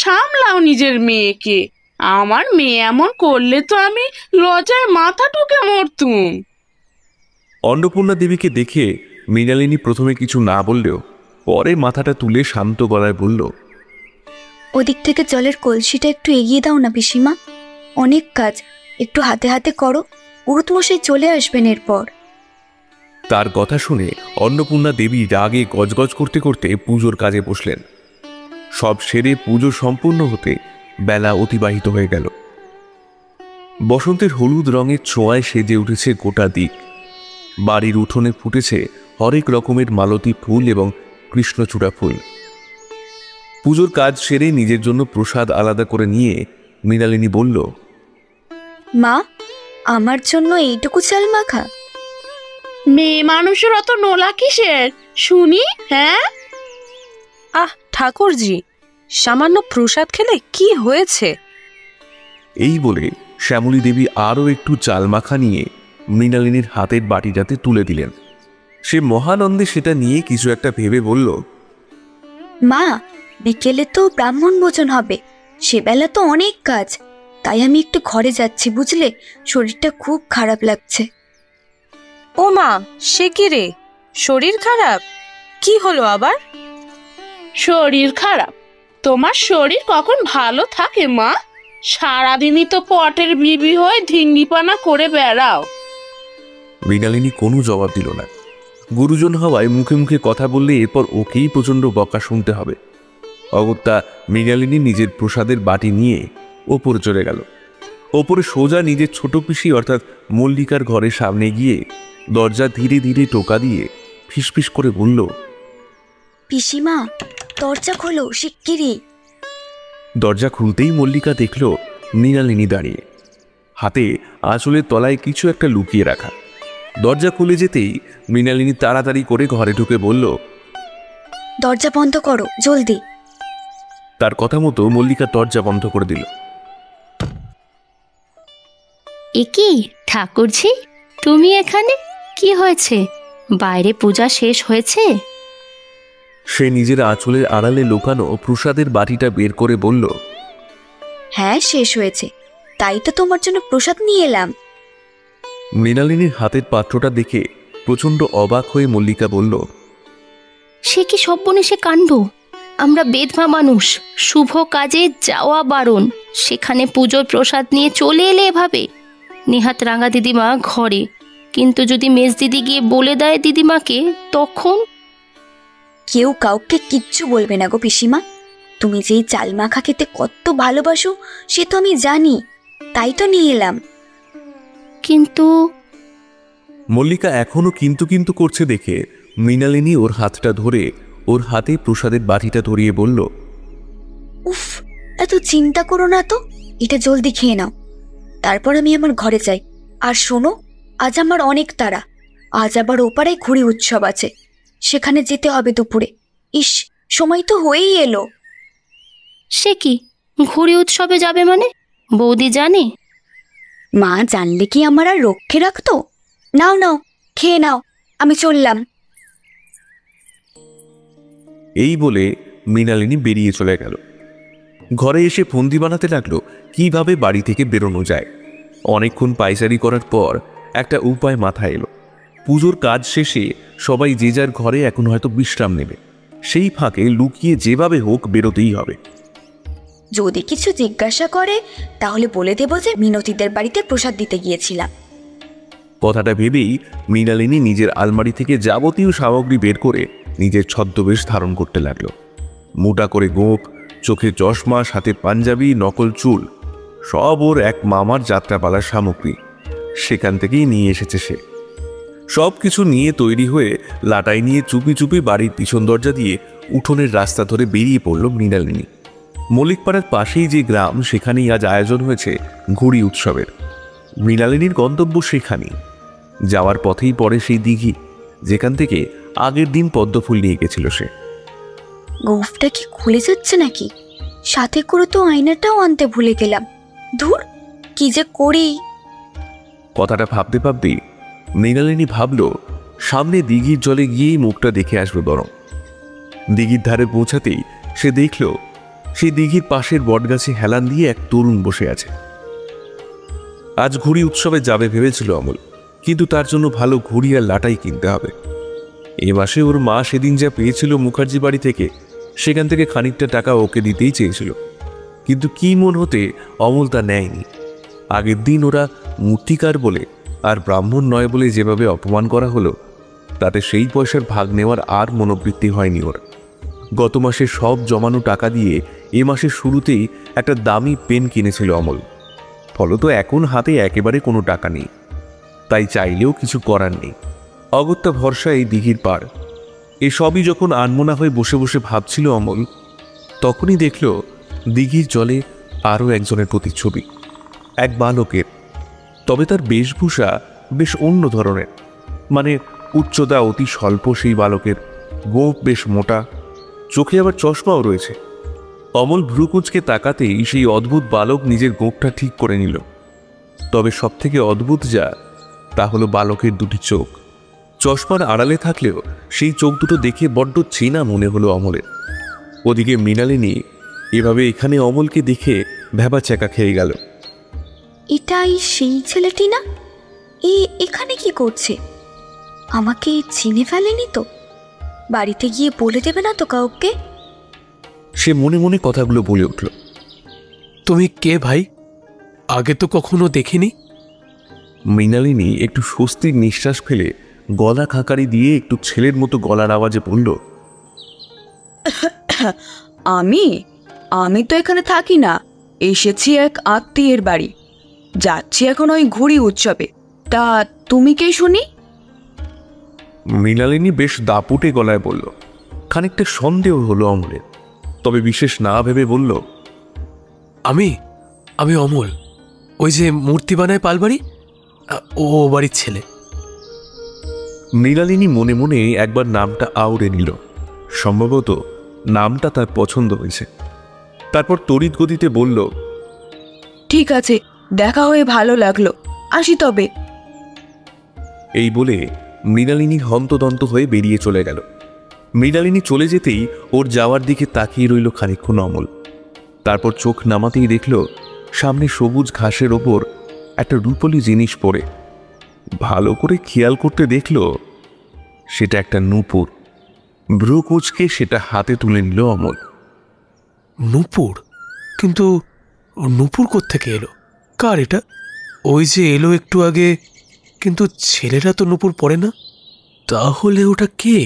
সামলাও নিজের মেয়েকে। আমার মেয়ে এমন করলে তো আমি লজ্জায় মাথা টুকে মরতুম। অন্নপূর্ণা দেবীকে দেখে মৃণালিনী প্রথমে কিছু না বললেও পরে মাথাটা তুলে শান্ত গলায় বলল, ওদিক থেকে জলের কলসিটা একটু এগিয়ে দাও না পিসিমা, অনেক কাজ, একটু হাতে হাতে করো, পুরোতমশাই চলে আসবেন এরপর। তার কথা শুনে অন্নপূর্ণা দেবী রাগে গজগজ করতে করতে পুজোর কাজে বসলেন। সব সেরে পুজো সম্পূর্ণ হতে বেলা অতিবাহিত হয়ে গেল। বসন্তের হলুদ রঙের ছোঁয়ায় সেজে উঠেছে গোটা দিক। বাড়ির উঠোনে ফুটেছে হরেক রকমের মালতী ফুল এবং কৃষ্ণচূড়া ফুল। পুজোর কাজ সেরে নিজের জন্য প্রসাদ আলাদা করে নিয়ে মৃণালিনী বলল, মা, আমার জন্য এইটুকু চাল মাখা? মেয়ে মানুষের অত নোলা কিসের শুনি? হ্যাঁ, আহ ঠাকুরজি, সামান্য প্রসাদ খেলে কি হয়েছে? এই বলে শ্যামলী দেবী আরও একটু চাল মাখা নিয়ে মৃণালিনীর হাতের বাটিটাতে তুলে দিলেন। সে মহানন্দে সেটা নিয়ে কিছু একটা ভেবে বলল, মা, বিকেলে তো ব্রাহ্মণ ভোজন হবে, সেবেলা তো অনেক কাজ, তাই আমি একটু ঘরে যাচ্ছি, বুঝলে? শরীরটা খুব খারাপ লাগছে। ও মা, সে কি রে, শরীর খারাপ? কি হলো আবার? শরীর খারাপ? তোমার শরীর কখন ভালো থাকে মা? সারাদিনই তো পটের বিবি হয়ে ধিঙ্গিপানা করে বেড়াও। মৃণালিনী কোনো জবাব দিল না। গুরুজন হওয়ায় মুখে মুখে কথা বললে এরপর ওকেই প্রচণ্ড বকা শুনতে হবে। অগত্যা মৃণালিনী নিজের প্রসাদের বাটি নিয়ে ওপরে চলে গেল। ওপরে সোজা নিজের ছোট পিসি অর্থাৎ মল্লিকার ঘরের সামনে গিয়ে দরজা ধীরে ধীরে টোকা দিয়ে ফিসফিস করে বলল, পিসিমা, দরজা খোলো শিগগিরই। দরজা খুলতেই মল্লিকা দেখল মৃণালিনী দাঁড়িয়ে, হাতে আঁচলের তলায় কিছু একটা লুকিয়ে রাখা। দরজা খুলে যেতেই মৃণালিনী তাড়াতাড়ি করে ঘরে ঢুকে বলল, দরজা বন্ধ করো জলদি। তার কথা মতো মল্লিকা দরজা বন্ধ করে দিল। এ কি ঠাকুরজি, তুমি এখানে? কি হয়েছে? বাইরে পূজা শেষ হয়েছে? সে নিজের আঁচলের আড়ালে লুকানো প্রসাদের বাটিটা বের করে বলল, হ্যাঁ, শেষ হয়েছে, তাই তো তোমার জন্য প্রসাদ নিয়ে এলাম। মৃণালিনীর হাতের পাত্রটা দেখে প্রচণ্ড অবাক হয়ে মল্লিকা বলল, সে কি সর্বনেশে কাণ্ড! আমরা বেধবা মানুষ, শুভ কাজে যাওয়া বারণ, সেখানে পুজোর প্রসাদ নিয়ে চলে এলে এভাবে? নেহাত রাঙা দিদিমা ঘরে, কিন্তু যদি মেজ দিদি গিয়ে বলে দেয় দিদিমাকে, তখন? কেউ কাউকে কিচ্ছু বলবে না গো পিসিমা, তুমি যেই চাল মাখা খেতে কত ভালোবাসো সে তো আমি জানি, তাই তো নিয়ে এলাম। কিন্তু মল্লিকা এখনো কিন্তু কিন্তু করছে দেখে মৃণালিনী ওর হাতটা ধরে ওর হাতে প্রসাদের বাটিটা ধরিয়ে বলল, উফ, এত চিন্তা করো না তো, এটা জলদি খেয়ে নাও, তারপর আমি আমার ঘরে যাই। আর শোনো, আজ আমার অনেক তাড়া, আজ আবার ওপারে ঘুড়ি উৎসব আছে, সেখানে যেতে হবে দুপুরে। ইস, সময় তো হয়েই এলো। সে কি, ঘুড়ি উৎসবে যাবে মানে? বৌদি জানে? মা জানলে কি আমার আর রক্ষে রাখতো? নাও নাও, খেয়ে নাও, আমি চললাম। এই বলে মৃণালিনী বেরিয়ে চলে গেল। ঘরে এসে ফন্দি বানাতে লাগলো কিভাবে বাড়ি থেকে বেরোনো যায়। অনেকক্ষণ পায়চারি করার পর একটা উপায় মাথায় এলো। পুজোর কাজ শেষে সবাই যে যার ঘরে এখন হয়তো বিশ্রাম নেবে, সেই ফাঁকে লুকিয়ে যেভাবে হোক বেরোতেই হবে। যদি কিছু জিজ্ঞাসা করে তাহলে বলে দেব যে মিনতিদের বাড়িতে প্রসাদ দিতে গিয়েছিলাম। কথাটা ভেবেই মৃণালিনী নিজের আলমারি থেকে যাবতীয় সামগ্রী বের করে নিজের ছদ্মবেশ ধারণ করতে লাগলো। মোটা করে গোঁফ, চোখে চশমা, হাতে পাঞ্জাবি, নকল চুল, সব ওর এক মামার যাত্রাপালার সামগ্রী। সেখান থেকেই নিয়ে এসেছে সে। সব কিছু নিয়ে তৈরি হয়ে লাটাই নিয়ে চুপি চুপি বাড়ির পিছন দরজা দিয়ে উঠোনের রাস্তা ধরে বেরিয়ে পড়ল মৃণালিনী। মল্লিকপাড়ার পাশেই যে গ্রাম, সেখানেই আজ আয়োজন হয়েছে ঘুড়ি উৎসবের। মৃণালিনীর গন্তব্য সেখানেই। যাওয়ার পথেই পড়ে সেই দিঘি, যেখান থেকে আগের দিন পদ্মফুল নিয়ে গেছিল সে। গোফটা কি খুলে যাচ্ছে নাকি? সাথে করে তো আয়নাটাও আনতে ভুলে গেলাম। ধুর, কি যে করি। কথাটা ভাবতে ভাবতেই মৃণালিনী ভাবল সামনে দিঘির জলে গিয়েই মুখটা দেখে আসবে বরং। দিঘির ধারে পৌঁছাতেই সে দেখল সেই দিঘির পাশের বটগাছে হেলান দিয়ে এক তরুণ বসে আছে। আজ ঘুড়ি উৎসবে যাবে ভেবেছিল অমল, কিন্তু তার জন্য ভালো ঘুড়ি আর লাটাই কিনতে হবে। এ মাসে ওর মা সেদিন যা পেয়েছিল মুখার্জি বাড়ি থেকে, সেখান থেকে খানিকটা টাকা ওকে দিতেই চেয়েছিল, কিন্তু কি মন হতে অমল তা নেয়নি। আগের দিন ওরা মূর্তিকার বলে আর ব্রাহ্মণ নয় বলে যেভাবে অপমান করা হলো, তাতে সেই পয়সার ভাগ নেওয়ার আর মনোবৃত্তি হয়নি ওর। গত মাসে সব জমানো টাকা দিয়ে এ মাসের শুরুতেই একটা দামি পেন কিনেছিল অমল। ফলত এখন হাতে একেবারে কোনো টাকা নেই, তাই চাইলেও কিছু করার নেই। অগত্যা ভরসা এই দিঘির পার। এসবই যখন আনমনা হয়ে বসে বসে ভাবছিল অমল, তখনই দেখল দিঘির জলে আরও একজনের প্রতিচ্ছবি, এক বালকের। তবে তার বেশভূষা বেশ অন্য ধরনের, মানে উচ্চতা অতি স্বল্প সেই বালকের, গোঁফ বেশ মোটা, চোখে আবার চশমাও রয়েছে। অমল ভ্রুকুঁচকে তাকাতেই সেই অদ্ভুত বালক নিজের গোঁফটা ঠিক করে নিল। তবে সব থেকে অদ্ভুত যা, তা হলো বালকের দুটি চোখ। চশমার আড়ালে থাকলেও সেই চোখ দুটো দেখে বড্ড চেনা মনে হলো অমলের। ওদিকে মৃণালিনী এভাবে এখানে অমলকে দেখে ভ্যাবাচ্যাকা খেয়ে গেল। এটাই সেই ছেলেটি না? এখানে কি করছে? আমাকে চিনে ফেলেনি তো? বাড়িতে গিয়ে বলে দেবে না তো কাউকে? সে মনে মনে কথাগুলো বলে উঠল। তুমি কে ভাই? আগে তো কখনো দেখিনি। মৃণালিনী একটু স্বস্তির নিঃশ্বাস ফেলে গলা খাঁকারি দিয়ে একটু ছেলের মতো গলার আওয়াজে বলল, আমি তো এখানে থাকি না, এসেছি এক আত্মীয়ের বাড়ি, যাচ্ছি এখন ওই ঘুড়ি উৎসবে। তা তুমি কে শুনি? মৃণালিনী বেশ দাপুটে গলায় বলল। খানিকটা সন্দেহ হলো অমলের, তবে বিশেষ না ভেবে বলল, আমি অমল, ওই যে মূর্তি বানায় পালবাড়ি, ও বাড়ির ছেলে। মৃণালিনী মনে মনে একবার নামটা আউড়ে নিল। সম্ভবত নামটা তার পছন্দ হয়েছে। তারপর তড়িৎ গতিতে বলল, ঠিক আছে, দেখা হয়ে ভালো লাগলো, আসি তবে। এই বলে মৃণালিনী হন্তদন্ত হয়ে বেরিয়ে চলে গেল। মৃণালিনী চলে যেতেই ওর যাওয়ার দিকে তাকিয়ে রইল খানিকক্ষণ অমল। তারপর চোখ নামাতেই দেখল সামনে সবুজ ঘাসের ওপর একটা রূপলি জিনিস পড়ে। ভালো করে খেয়াল করতে দেখল সেটা একটা নূপুর। ভ্রু কুঁচকে সেটা হাতে তুলে নিল অমল। নূপুর? কিন্তু নূপুর কোত্থেকে এলো? কার এটা? ওই যে এলো একটু আগে, কিন্তু ছেলেরা তো নূপুর পরে না। তাহলে ওটা কে?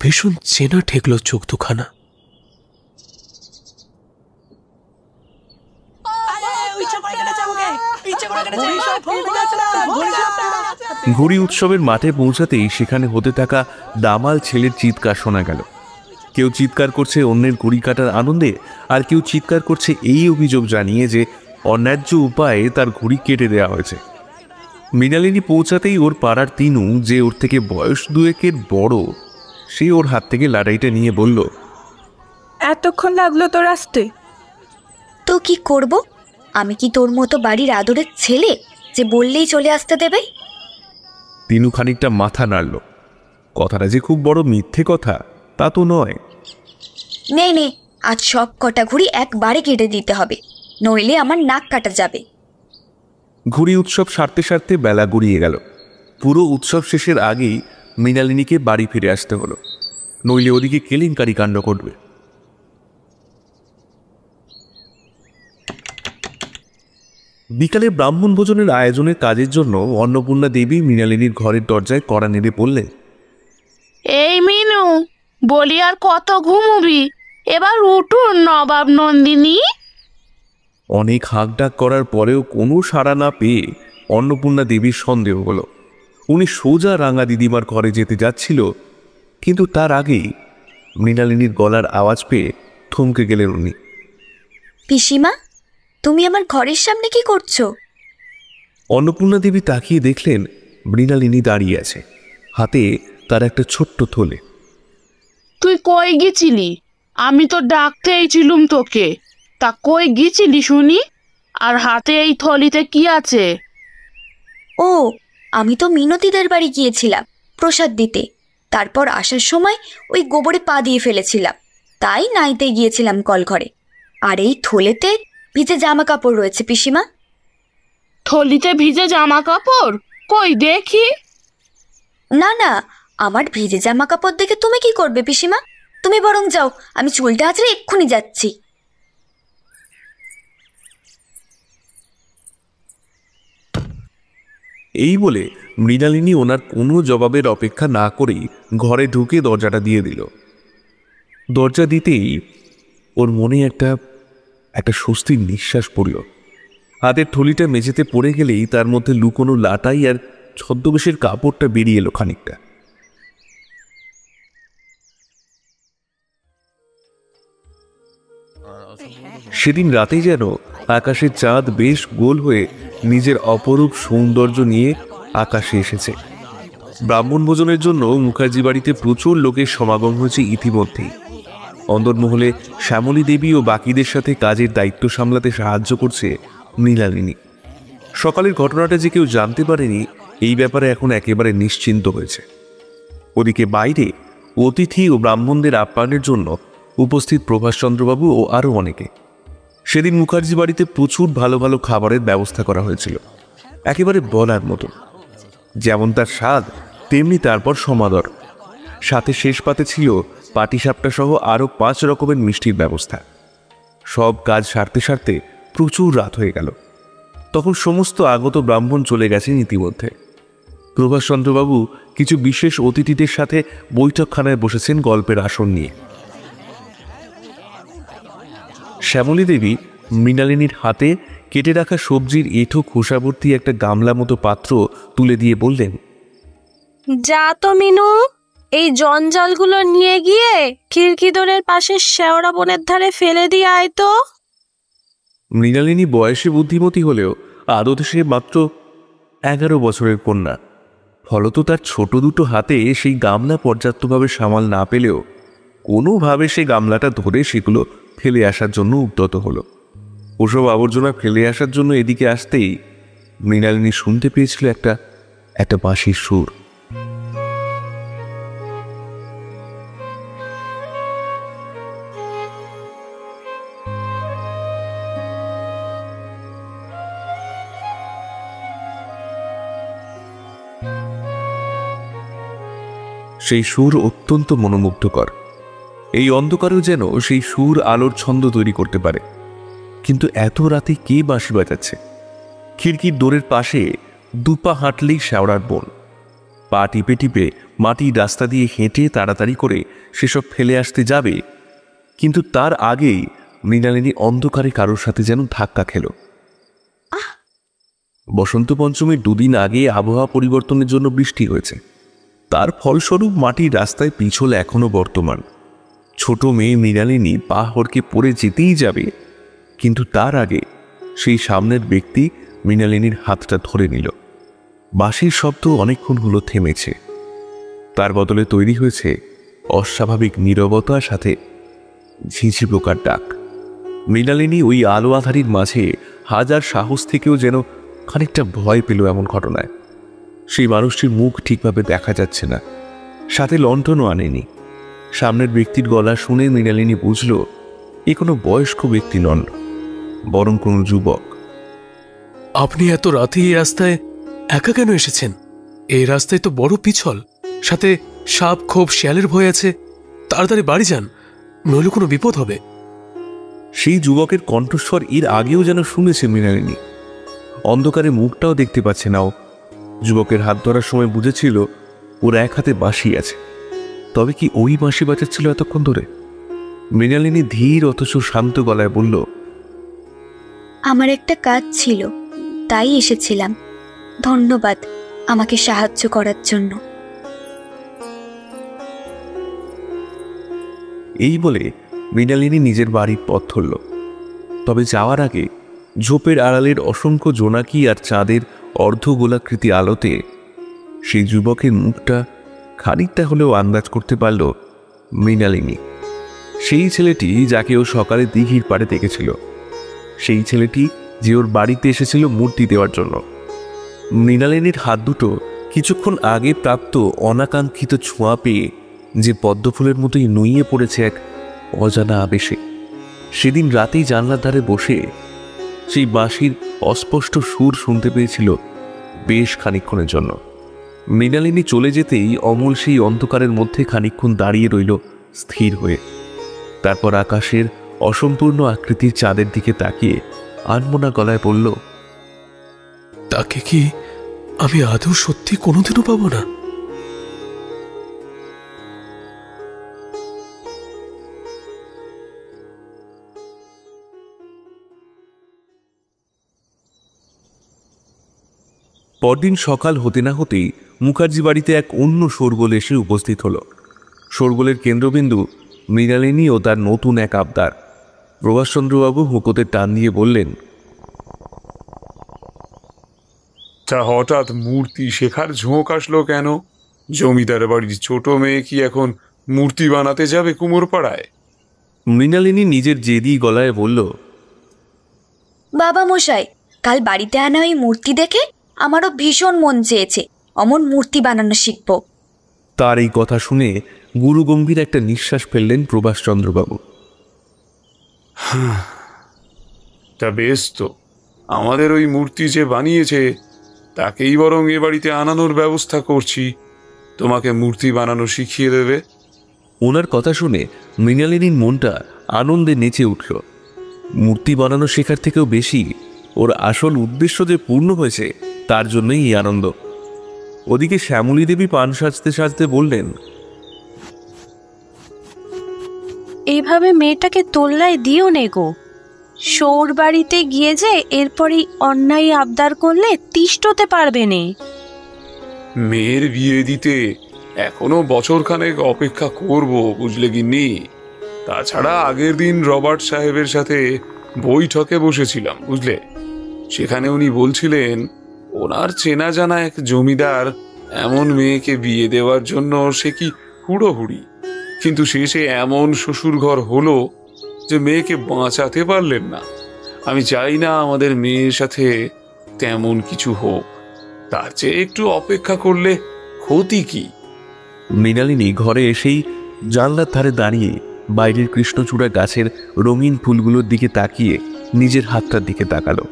ভীষণ চেনা ঠেকল চোখ দুখানা। ঘুড়ি উৎসবের মাঠে পৌঁছাতেই সেখানে হতে থাকা দামাল ছেলের চিৎকার শোনা গেল। কেউ চিৎকার করছে অন্যের ঘুড়ি কাটার আনন্দে, আর কেউ চিৎকার করছে এই অভিযোগ জানিয়ে যে অন্যায্য উপায়ে তার ঘুড়ি কেটে দেওয়া হয়েছে। মৃণালিনী পৌঁছাতেই ওর পাড়ার তিনু, যে ওর থেকে বয়স দুয়েকের বড়, সে ওর হাত থেকে লাটাইটা নিয়ে বলল, এতক্ষণ লাগলো তোর আসতে? তো কি করব? আমি কি তোর মতো বাড়ির আদরের ছেলে যে বললেই চলে আসতে দেবে? তিনু খানিকটা মাথা নাড়ল। কথাটা যে খুব বড় মিথ্যে কথা তা তো নয়। নে, আজ সব কটা ঘুড়ি একবারে কেটে দিতে হবে, নইলে আমার নাক কাটা যাবে। ঘুড়ি উৎসব সারতে সারতে বেলা গড়িয়ে গেল। পুরো উৎসব শেষের আগেই মৃণালিনীকে বাড়ি ফিরে আসতে হলো, নইলে ওদিকে কেলেঙ্কারি কাণ্ড করবে। বিকালে ব্রাহ্মণ ভোজনের আয়োজনের কাজের জন্য অন্নপূর্ণা দেবী মৃণালিনীর ঘরের দরজায় কড়া নেড়ে বললেন, এই মিনু, বলি আর কত ঘুমুবি? এবার উঠুন নবাব নন্দিনী। অনেক হাঁকডাক করার পরেও কোনো সাড়া না পেয়ে অন্নপূর্ণা দেবীর সন্দেহ হলো। উনি সোজা রাঙা দিদিমার ঘরে যেতে যাচ্ছিল, কিন্তু তার আগেই মৃণালিনীর গলার আওয়াজ পেয়ে থমকে গেলেন উনি। পিসিমা, তুমি আমার ঘরের সামনে কি করছো? অন্নপূর্ণা দেবী তাকিয়ে দেখলেন মৃণালিনী দাঁড়িয়ে আছে, হাতে তার একটা ছোট্ট থলে। তুই কই গেছিলি? আমি তো ডাকতেই ছিলুম তোকে। তা কই গেছিলি শুনি? আর হাতে এই থলিতে কি আছে? ও, আমি তো মিনতিদের বাড়ি গিয়েছিলাম প্রসাদ দিতে। তারপর আসার সময় ওই গোবরে পা দিয়ে ফেলেছিলাম, তাই নাইতে গিয়েছিলাম কলঘরে। আর এই থলেতে ভিজে জামা কাপড় রয়েছে পিসিমা। থলিতে ভিজে জামা কাপড়? কই দেখি। না না, আমার ভিজে জামা কাপড় দেখে তুমি কি করবে পিসিমা? তুমি বরং যাও, আমি চুলটা আঁচড়ে এক্ষুনি যাচ্ছি। এই বলে মৃণালিনী ওনার কোনো জবাবের অপেক্ষা না করেই ঘরে ঢুকে দরজাটা দিয়ে দিল। দরজা দিতেই ওর মনে একটা স্বস্তির নিঃশ্বাস পড়ল। হাতের থলিটা মেঝেতে পড়ে গেলেই তার মধ্যে লুকোনো লাটাই আর ছদ্মবেশের কাপড়টা বেরিয়ে এলো খানিকটা। সেদিন রাতে যেন আকাশের চাঁদ বেশ গোল হয়ে নিজের অপরূপ সৌন্দর্য নিয়ে আকাশে এসেছে। ব্রাহ্মণ ভোজনের জন্য মুখার্জি বাড়িতে প্রচুর লোকের সমাগম হয়েছে ইতিমধ্যেই। অন্দরমহলে শ্যামলী দেবী ও বাকিদের সাথে কাজের দায়িত্ব সামলাতে সাহায্য করছে মৃণালিনী। সকালের ঘটনাটা যে কেউ জানতে পারেনি এই ব্যাপারে এখন একেবারে নিশ্চিন্ত হয়েছে। ওদিকে বাইরে অতিথি ও ব্রাহ্মণদের আপ্যায়নের জন্য উপস্থিত প্রভাসচন্দ্রবাবু ও আরও অনেকে। সেদিন মুখার্জি বাড়িতে প্রচুর ভালো ভালো খাবারের ব্যবস্থা করা হয়েছিল, একেবারে বলার মতো। যেমন তার স্বাদ তেমনি তারপর সমাদর। সাথে শেষ পাতে ছিল পাটিসাপটা সহ আরও 5 রকমের মিষ্টির ব্যবস্থা। সব কাজ সারতে সারতে প্রচুর রাত হয়ে গেল। তখন সমস্ত আগত ব্রাহ্মণ চলে গেছেন ইতিমধ্যে। প্রভাসচন্দ্রবাবু কিছু বিশেষ অতিথিদের সাথে বৈঠকখানায় বসেছেন গল্পের আসন নিয়ে। শ্যামলী দেবী মৃণালিনীর হাতে কেটে রাখা সবজির এঁঠো খোসাভর্তি একটা গামলা মতো পাত্র তুলে দিয়ে বললেন, যা তো মিনু, এই জঞ্জালগুলো নিয়ে গিয়ে খিড়কিদোরের পাশে শেওড়া বনের ধারে ফেলে দিয়ে আয় তো। মৃণালিনী বয়সে বুদ্ধিমতী হলেও আদতে সে মাত্র 11 বছরের কন্যা। ফলত তার ছোট দুটো হাতে সেই গামলা পর্যাপ্তভাবে সামাল না পেলেও কোনোভাবে সে গামলাটা ধরে সেগুলো ফেলে আসার জন্য উদ্যত হলো। ওসব আবর্জনা ফেলে আসার জন্য এদিকে আসতেই মৃণালিনী শুনতে পেয়েছিল একটা বাঁশির সুর। সেই সুর অত্যন্ত মনোমুগ্ধকর। এই অন্ধকারেও যেন সেই সুর আলোর ছন্দ তৈরি করতে পারে। কিন্তু এত রাতে কে বাঁশি বাজাচ্ছে? খিড়কির দোরের পাশে 2 পা হাঁটলেই শেওড়ার বন। পা টিপে টিপে মাটির রাস্তা দিয়ে হেঁটে তাড়াতাড়ি করে সেসব ফেলে আসতে যাবে, কিন্তু তার আগেই মৃণালিনী অন্ধকারে কারোর সাথে যেন ধাক্কা খেল। বসন্ত পঞ্চমীর 2 দিন আগে আবহাওয়া পরিবর্তনের জন্য বৃষ্টি হয়েছে। তার ফলস্বরূপ মাটির রাস্তায় পিছল এখনো বর্তমান। ছোট মেয়ে মৃণালিনী পা হড়কে পড়ে যেতেই যাবে, কিন্তু তার আগে সেই সামনের ব্যক্তি মৃণালিনীর হাতটা ধরে নিল। বাঁশির শব্দ অনেকক্ষণ হলো থেমেছে। তার বদলে তৈরি হয়েছে অস্বাভাবিক নীরবতার সাথে ঝিঁঝি পোকার ডাক। মৃণালিনী ওই আলো আধারির মাঝে হাজার সাহস থেকেও যেন খানিকটা ভয় পেল এমন ঘটনায়। সেই মানুষটির মুখ ঠিকভাবে দেখা যাচ্ছে না, সাথে লণ্ঠনও আনেনি। সামনের ব্যক্তির গলা শুনে মৃণালিনী বুঝল এ কোনো বয়স্ক ব্যক্তি নন, বরং কোনো যুবক। আপনি এত রাতে এই রাস্তায় একা কেন এসেছেন? এই রাস্তায় তো বড় পিছল, সাথে সাপ খোপ শিয়ালের ভয় আছে। তাড়াতাড়ি বাড়ি যান, নইলে কোনো বিপদ হবে। সেই যুবকের কণ্ঠস্বর এর আগেও যেন শুনেছে মৃণালিনী। অন্ধকারে মুখটাও দেখতে পাচ্ছে না ও। যুবকের হাত ধরার সময় বুঝেছিল ওর এক হাতে বাঁশি আছে। তবে কি ওই বাঁশি বাজাচ্ছিল এতক্ষণ ধরে? মৃণালিনী ধীর অথচ শান্ত গলায় বলল, আমার একটা কাজ ছিল, তাই এসেছিলাম। ধন্যবাদ আমাকে সাহায্য করার জন্য। এই বলে মৃণালিনী নিজের বাড়ির পথ ধরল। তবে যাওয়ার আগে ঝোপের আড়ালের অসংখ্য জোনাকি আর চাঁদের অর্ধগোলাকৃতি আলোতে সেই যুবকের মুখটা খানিকটা হলেও আন্দাজ করতে পারল মৃণালিনী। সেই ছেলেটি যাকে ও সকালে দিঘির পাড়ে দেখেছিল, সেই ছেলেটি যে ওর বাড়িতে এসেছিল মূর্তি দেওয়ার জন্য। মৃণালিনীর হাত দুটো কিছুক্ষণ আগে প্রাপ্ত অনাকাঙ্ক্ষিত ছোঁয়া পেয়ে যে পদ্মফুলের মতোই নুইয়ে পড়েছে এক অজানা আবেশে। সেদিন রাতেই জানলার ধারে বসে সেই বাঁশির অস্পষ্ট সুর শুনতে পেয়েছিল বেশ খানিকক্ষণের জন্য। মৃণালিনী চলে যেতেই অমল সেই অন্ধকারের মধ্যে খানিকক্ষণ দাঁড়িয়ে রইল স্থির হয়ে। তারপর আকাশের অসম্পূর্ণ আকৃতির চাঁদের দিকে তাকিয়ে আনমনা গলায় বলল, তাকে কি আমি আদৌ সত্যি কোনোদিনও পাবো না? পরদিন সকাল হতে না হতেই মুখার্জি বাড়িতে এক অন্য শোরগোল এসে উপস্থিত হল। শোরগোলের কেন্দ্রবিন্দু মৃণালিনী ও তার নতুন এক আবদার। প্রভাষচন্দ্রবাবু হুঁকোতে টান দিয়ে বললেন, তা হঠাৎ মূর্তি শেখার ঝোঁক আসলো কেন? জমিদার বাড়ির ছোট মেয়ে কি এখন মূর্তি বানাতে যাবে কুমোরপাড়ায়? মৃণালিনী নিজের জেদি গলায় বলল, বাবা মশাই, কাল বাড়িতে আনা ওই মূর্তি দেখে আমারও ভীষণ মন চেয়েছে অমন মূর্তি বানানো শিখব। তার এই কথা শুনে গুরুগম্ভীর একটা নিঃশ্বাস ফেললেন প্রভাষচন্দ্রবাবু। তা বেশ তো, আমাদের ওই মূর্তি যে বানিয়েছে তাকেই বরং এ বাড়িতে আনানোর ব্যবস্থা করছি। তোমাকে মূর্তি বানানো শিখিয়ে দেবে। ওনার কথা শুনে মৃণালিনীর মনটা আনন্দে নেচে উঠল। মূর্তি বানানো শেখার থেকেও বেশি ওর আসল উদ্দেশ্য যে পূর্ণ হয়েছে তার জন্যই এই আনন্দ। ওদিকে শ্যামলী দেবী পান সাজতে সাজতে বললেন, এইভাবে মেয়েটাকে তোল্লায় দিও নে গো। শোর বাড়িতে গিয়ে যে এরপরই অন্যায় আবদার করলে তিষ্ঠতে পারবে নে। মেয়ের বিয়ে দিতে এখনো বছরখানেক অপেক্ষা করব, বুঝলে গিন্নি। তাছাড়া আগের দিন রবার্ট সাহেবের সাথে বৈঠকে বসেছিলাম, বুঝলে। সেখানে উনি বলছিলেন ওনার চেনা জানা এক জমিদার এমন মেয়েকে বিয়ে দেওয়ার জন্য সে কি হুড়োহুড়ি, কিন্তু শেষে এমন শ্বশুর ঘর হলো যে মেয়েকে বাঁচাতে পারলেন না। আমি চাই না আমাদের মেয়ের সাথে তেমন কিছু হোক, তার চেয়ে একটু অপেক্ষা করলে ক্ষতি কি? মৃণালিনী ঘরে এসেই জানলার ধারে দাঁড়িয়ে বাইরের কৃষ্ণচূড়া গাছের রঙিন ফুলগুলোর দিকে তাকিয়ে নিজের হাতটার দিকে তাকালো।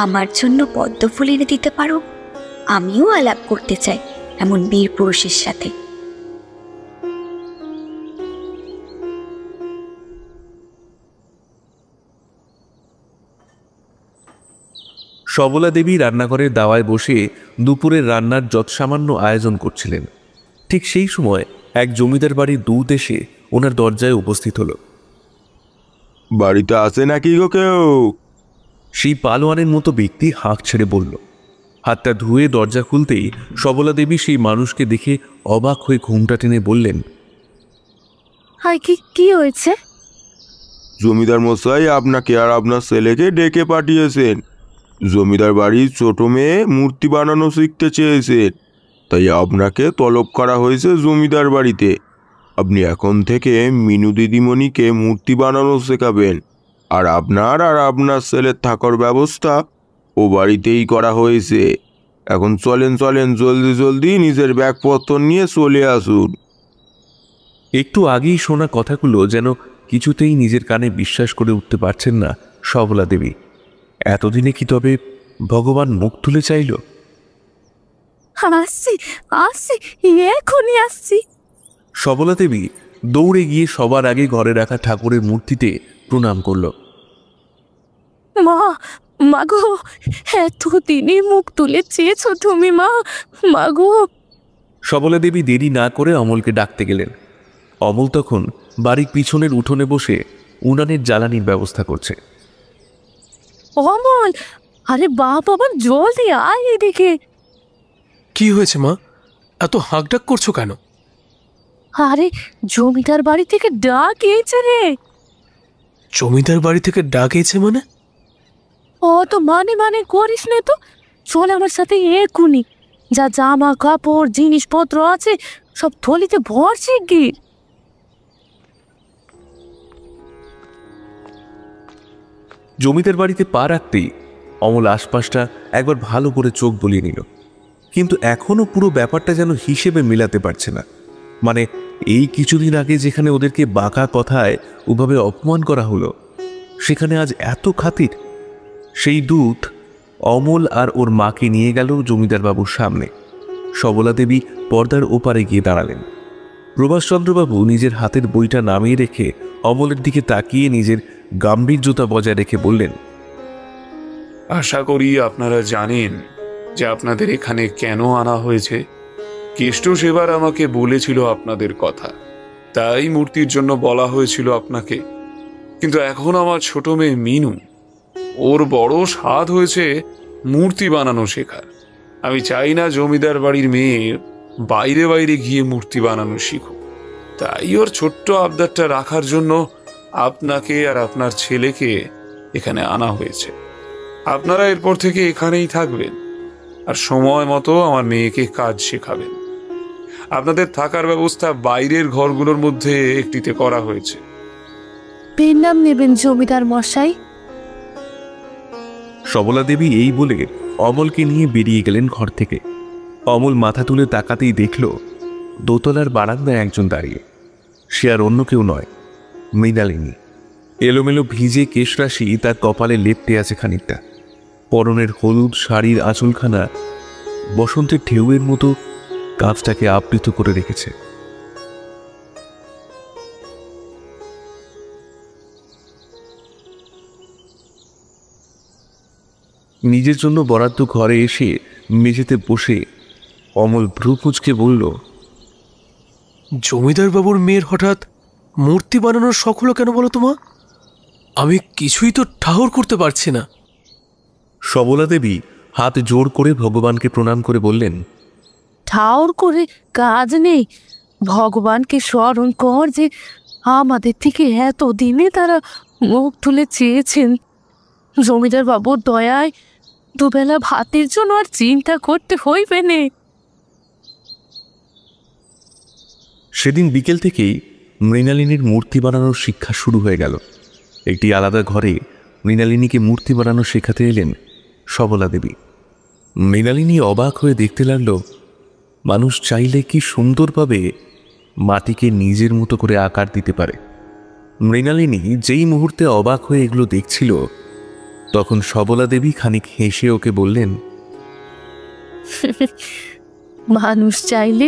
আমার জন্য পদ্ম ফুল এনে দিতে পারো? আমিও আলাপ করতে চাই এমন বীর পুরুষের সাথে। সবলা দেবী রান্নাঘরের দাওয়ায় বসে দুপুরের রান্নার যৎসামান্য আয়োজন করছিলেন। ঠিক সেই সময় এক জমিদার বাড়ির দূত এসে ওনার দরজায় উপস্থিত হলো। বাড়িতে আসে নাকি গো কেউ? সেই পালোয়ানের মতো ব্যক্তি হাঁক ছেড়ে বলল। হাতটা ধুয়ে দরজা খুলতেই সবলা দেবী সেই মানুষকে দেখে অবাক হয়ে ঘুমটা টেনে বললেন, হাই, কি হয়েছে? জমিদার মশাই আপনাকে আর আপনার ছেলেকে ডেকে পাঠিয়েছেন। জমিদার বাড়ির ছোট মেয়ে মূর্তি বানানো শিখতে চেয়েছেন, তাই আপনাকে তলব করা হয়েছে জমিদার বাড়িতে। আপনি এখন থেকে মিনু দিদিমণিকে মূর্তি বানানো শেখাবেন, আর আপনার ছেলের থাকার ব্যবস্থা ও বাড়িতেই করা হয়েছে। এখন চলেন জলদি নিজের ব্যাগপত্র নিয়ে চলে আসুন। একটু আগেই শোনা কথাগুলো যেন কিছুতেই নিজের কানে বিশ্বাস করে উঠতে পারছেন না সবলা দেবী। এতদিনে কি তবে ভগবান মুখ তুলে চাইল? আসছি, এখনই আসছি। সবলা দেবী দৌড়ে গিয়ে সবার আগে ঘরে রাখা ঠাকুরের মূর্তিতে প্রণাম করল। মা গো, এতদিনে মুখ তুলে চেয়েছ তুমি মা গো। সবলা দেবী দেরি না করে অমলকে ডাকতে গেলেন। অমল তখন বাড়ির পিছনের উঠোনে বসে উনানের জ্বালানির ব্যবস্থা করছে। অমল, আরে বাপ, আবার জলদি আয় এদিকে। কি হয়েছে মা, এত হাঁকডাক করছো কেন? আরে জমিদার বাড়ি থেকে ডাক এসেছে রে। জমিদার বাড়ি থেকে ডাক এসেছে মানে? ও তো মানে করিস না তো, চল আমার সাথে এক্ষুনি। যা জামা কাপড় জিনিসপত্র আছে সব থলিতে ভর শিগগির। জমিদার বাড়িতে পা রাখতেই অমল আশপাশটা একবার ভালো করে চোখ বুলিয়ে নিল, কিন্তু এখনো পুরো ব্যাপারটা যেন হিসেবে মেলাতে পারছে না। মানে এই কিছুদিন আগে যেখানে ওদেরকে বাঁকা কথায় ওভাবে অপমান করা হলো, সেখানে আজ এত খাতির। সেই দূত অমল আর ওর মাকে নিয়ে গেল জমিদার বাবুর সামনে। সবলা দেবী পর্দার ওপারে গিয়ে দাঁড়ালেন। প্রভাষচন্দ্রবাবু নিজের হাতের বইটা নামিয়ে রেখে অমলের দিকে তাকিয়ে নিজের গাম্ভীর্যতা বজায় রেখে বললেন, আশা করি আপনারা জানেন যে আপনাদের এখানে কেন আনা হয়েছে। কেষ্ট সেবার আমাকে বলেছিল আপনাদের কথা, তাই মূর্তির জন্য বলা হয়েছিল আপনাকে। কিন্তু এখন আমার ছোট মেয়ে মিনু, ওর বড় স্বাদ হয়েছে মূর্তি বানানো শেখার। আমি চাই না জমিদার বাড়ির মেয়ে বাইরে বাইরে গিয়ে মূর্তি বানানো শিখুক। তাই ওর ছোট্ট আবদারটা রাখার জন্য আপনাকে আর আপনার ছেলেকে এখানে আনা হয়েছে। আপনারা এরপর থেকে এখানেই থাকবেন আর সময় মতো আমার মেয়েকে কাজ শেখাবেন। আপনাদের থাকার ব্যবস্থা বাইরের ঘরগুলোর মধ্যে একটিতে করা হয়েছে। পেন নাম নেবেন জমিদার মশাই? সবলা দেবী এই বলে অমলকে নিয়ে বেরিয়ে গেলেন ঘর থেকে। অমল মাথা তুলে তাকাতেই দেখল দোতলার বারান্দায় একজন দাঁড়িয়ে। সে আর অন্য কেউ নয়, মৃণালিনী। এলোমেলো ভিজে কেশরাশি তার কপালে লেপ্টে আছে খানিকটা। পরনের হলুদ শাড়ির আঁচলখানা বসন্তের ঢেউয়ের মতো কাঁচটাকে আবৃত করে রেখেছে। নিজের জন্য বরাদ্দ ঘরে এসে মেঝেতে বসে অমল ভ্রু কুঁচকে বলল, জমিদার বাবুর মেয়ের হঠাৎ মূর্তি বানানোর শখ হলো কেন বলো তো মা? আমি কিছুই তো ঠাহর করতে পারছি না। সবলা দেবী হাত জোর করে ভগবানকে প্রণাম করে বললেন, ঠাউর করে কাজ নেই, ভগবানকে স্মরণ কর যে আমাদের থেকে এত দিনে তারা মুখ তুলে চেয়েছেন। জমিদার বাবুর দয়ায় দুবেলা ভাতের জন্য আর চিন্তা করতে হইবে না। সেদিন বিকেল থেকেই মৃণালিনীর মূর্তি বানানোর শিক্ষা শুরু হয়ে গেল। একটি আলাদা ঘরে মৃণালিনীকে মূর্তি বানানো শেখাতে এলেন সবলা দেবী। মৃণালিনী অবাক হয়ে দেখতে লাগল মানুষ চাইলে কি সুন্দরভাবে মাটিকে নিজের মতো করে আকার দিতে পারে। মৃণালিনী যেই মুহূর্তে অবাক হয়ে এগুলো দেখছিল, তখন সবলা দেবী খানিক হেসে ওকে বললেন, মানুষ চাইলে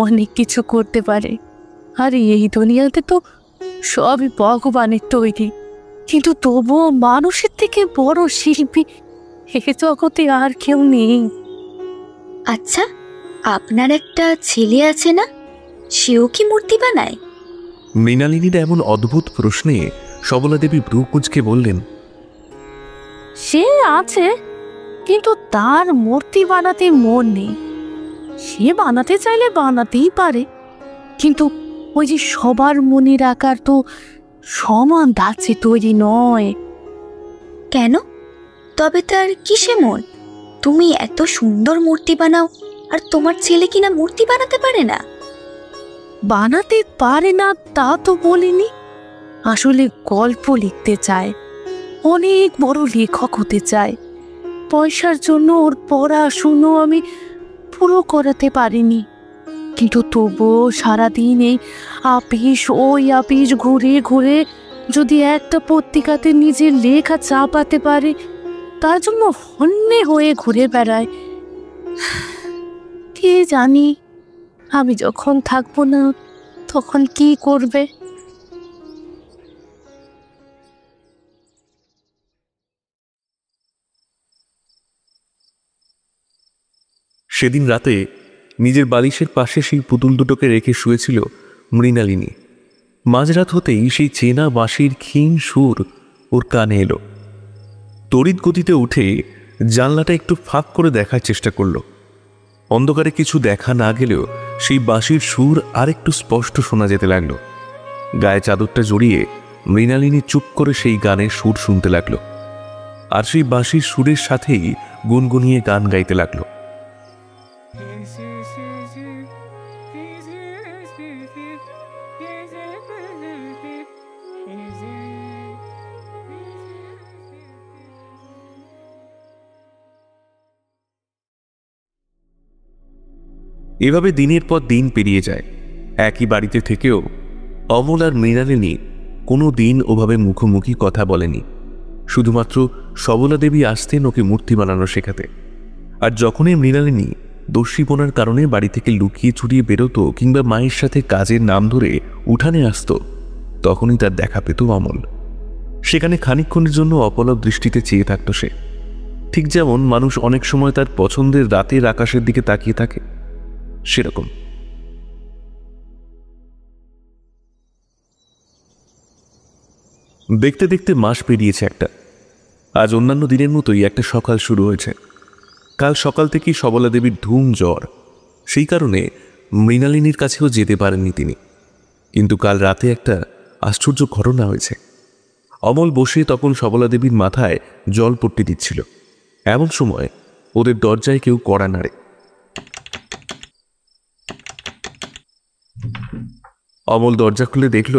অনেক কিছু করতে পারে, আর এই দুনিয়াতে তো সবই ভগবানের তৈরি। কিন্তু তবুও মানুষের থেকে বড় শিল্পী এ জগতে আর কেউ নেই। আচ্ছা, আপনার একটা ছেলে আছে না, সেও কি মূর্তি বানায়? মৃণালিনীর এমন অদ্ভুত প্রশ্নে সবলা দেবী ভ্রু কুঁচকে বললেন, সে আছে, কিন্তু তার মূর্তি বানাতে মন নেই। সে বানাতে চাইলে বানাতেই পারে, কিন্তু ওই যে সবার মনের আকার তো সমান ধাঁচে তৈরি নয়। কেন? তবে তার কিসে মন? তুমি এত সুন্দর মূর্তি বানাও, আর তোমার ছেলে কিনা মূর্তি বানাতে পারে না? বানাতে পারে না তা তো বলিনি, আসলে গল্প লিখতে চায়, অনেক বড় লেখক হতে চায়। পয়সার জন্য ওর পড়াশুনো আমি পুরো করাতে পারিনি, কিন্তু তবুও সারাদিন এই আপিস ওই আপিস ঘুরে ঘুরে যদি একটা পত্রিকাতে নিজের লেখা চাপাতে পারে, তার জন্য হন্যে হয়ে ঘুরে বেড়ায়। কে জানি আমি যখন থাকবো না তখন কি করবে। সেদিন রাতে নিজের বালিশের পাশে সেই পুতুল দুটোকে রেখে শুয়েছিল মৃণালিনী। মাঝরাত হতেই সেই চেনা বাঁশির ক্ষীণ সুর ওর কানে এলো। তড়িৎ গতিতে উঠে জানলাটা একটু ফাঁক করে দেখার চেষ্টা করল। অন্ধকারে কিছু দেখা না গেলেও সেই বাঁশির সুর আর একটু স্পষ্ট শোনা যেতে লাগলো। গায়ে চাদরটা জড়িয়ে মৃণালিনী চুপ করে সেই গানের সুর শুনতে লাগলো, আর সেই বাঁশির সুরের সাথেই গুনগুনিয়ে গান গাইতে লাগলো। এভাবে দিনের পর দিন পেরিয়ে যায়। একই বাড়িতে থেকেও অমল আর মৃণালিনী কোনো দিন ওভাবে মুখোমুখি কথা বলেনি। শুধুমাত্র সবলা দেবী আসতেন ওকে মূর্তি বানানো শেখাতে। আর যখনই মৃণালিনী দস্যিপনার কারণে বাড়ি থেকে লুকিয়ে চুরিয়ে বেরোতো কিংবা মায়ের সাথে কাজের নাম ধরে উঠানে আসত, তখনই তার দেখা পেত অমল। সেখানে খানিকক্ষণের জন্য অপলক দৃষ্টিতে চেয়ে থাকত সে, ঠিক যেমন মানুষ অনেক সময় তার পছন্দের রাতের আকাশের দিকে তাকিয়ে থাকে, সেরকম। দেখতে দেখতে মাস পেরিয়েছে একটা। আজ অন্যান্য দিনের মতোই একটা সকাল শুরু হয়েছে। কাল সকাল থেকেই সবলা দেবীর ধুম জ্বর, সেই কারণে মৃণালিনীর কাছেও যেতে পারেননি তিনি। কিন্তু কাল রাতে একটা আশ্চর্য ঘটনা হয়েছে। অমল বসে তখন সবলা দেবীর মাথায় জল পট্টি দিচ্ছিল। এমন সময় ওদের দরজায় কেউ কড়া নাড়ে। অমল দরজা খুলে দেখল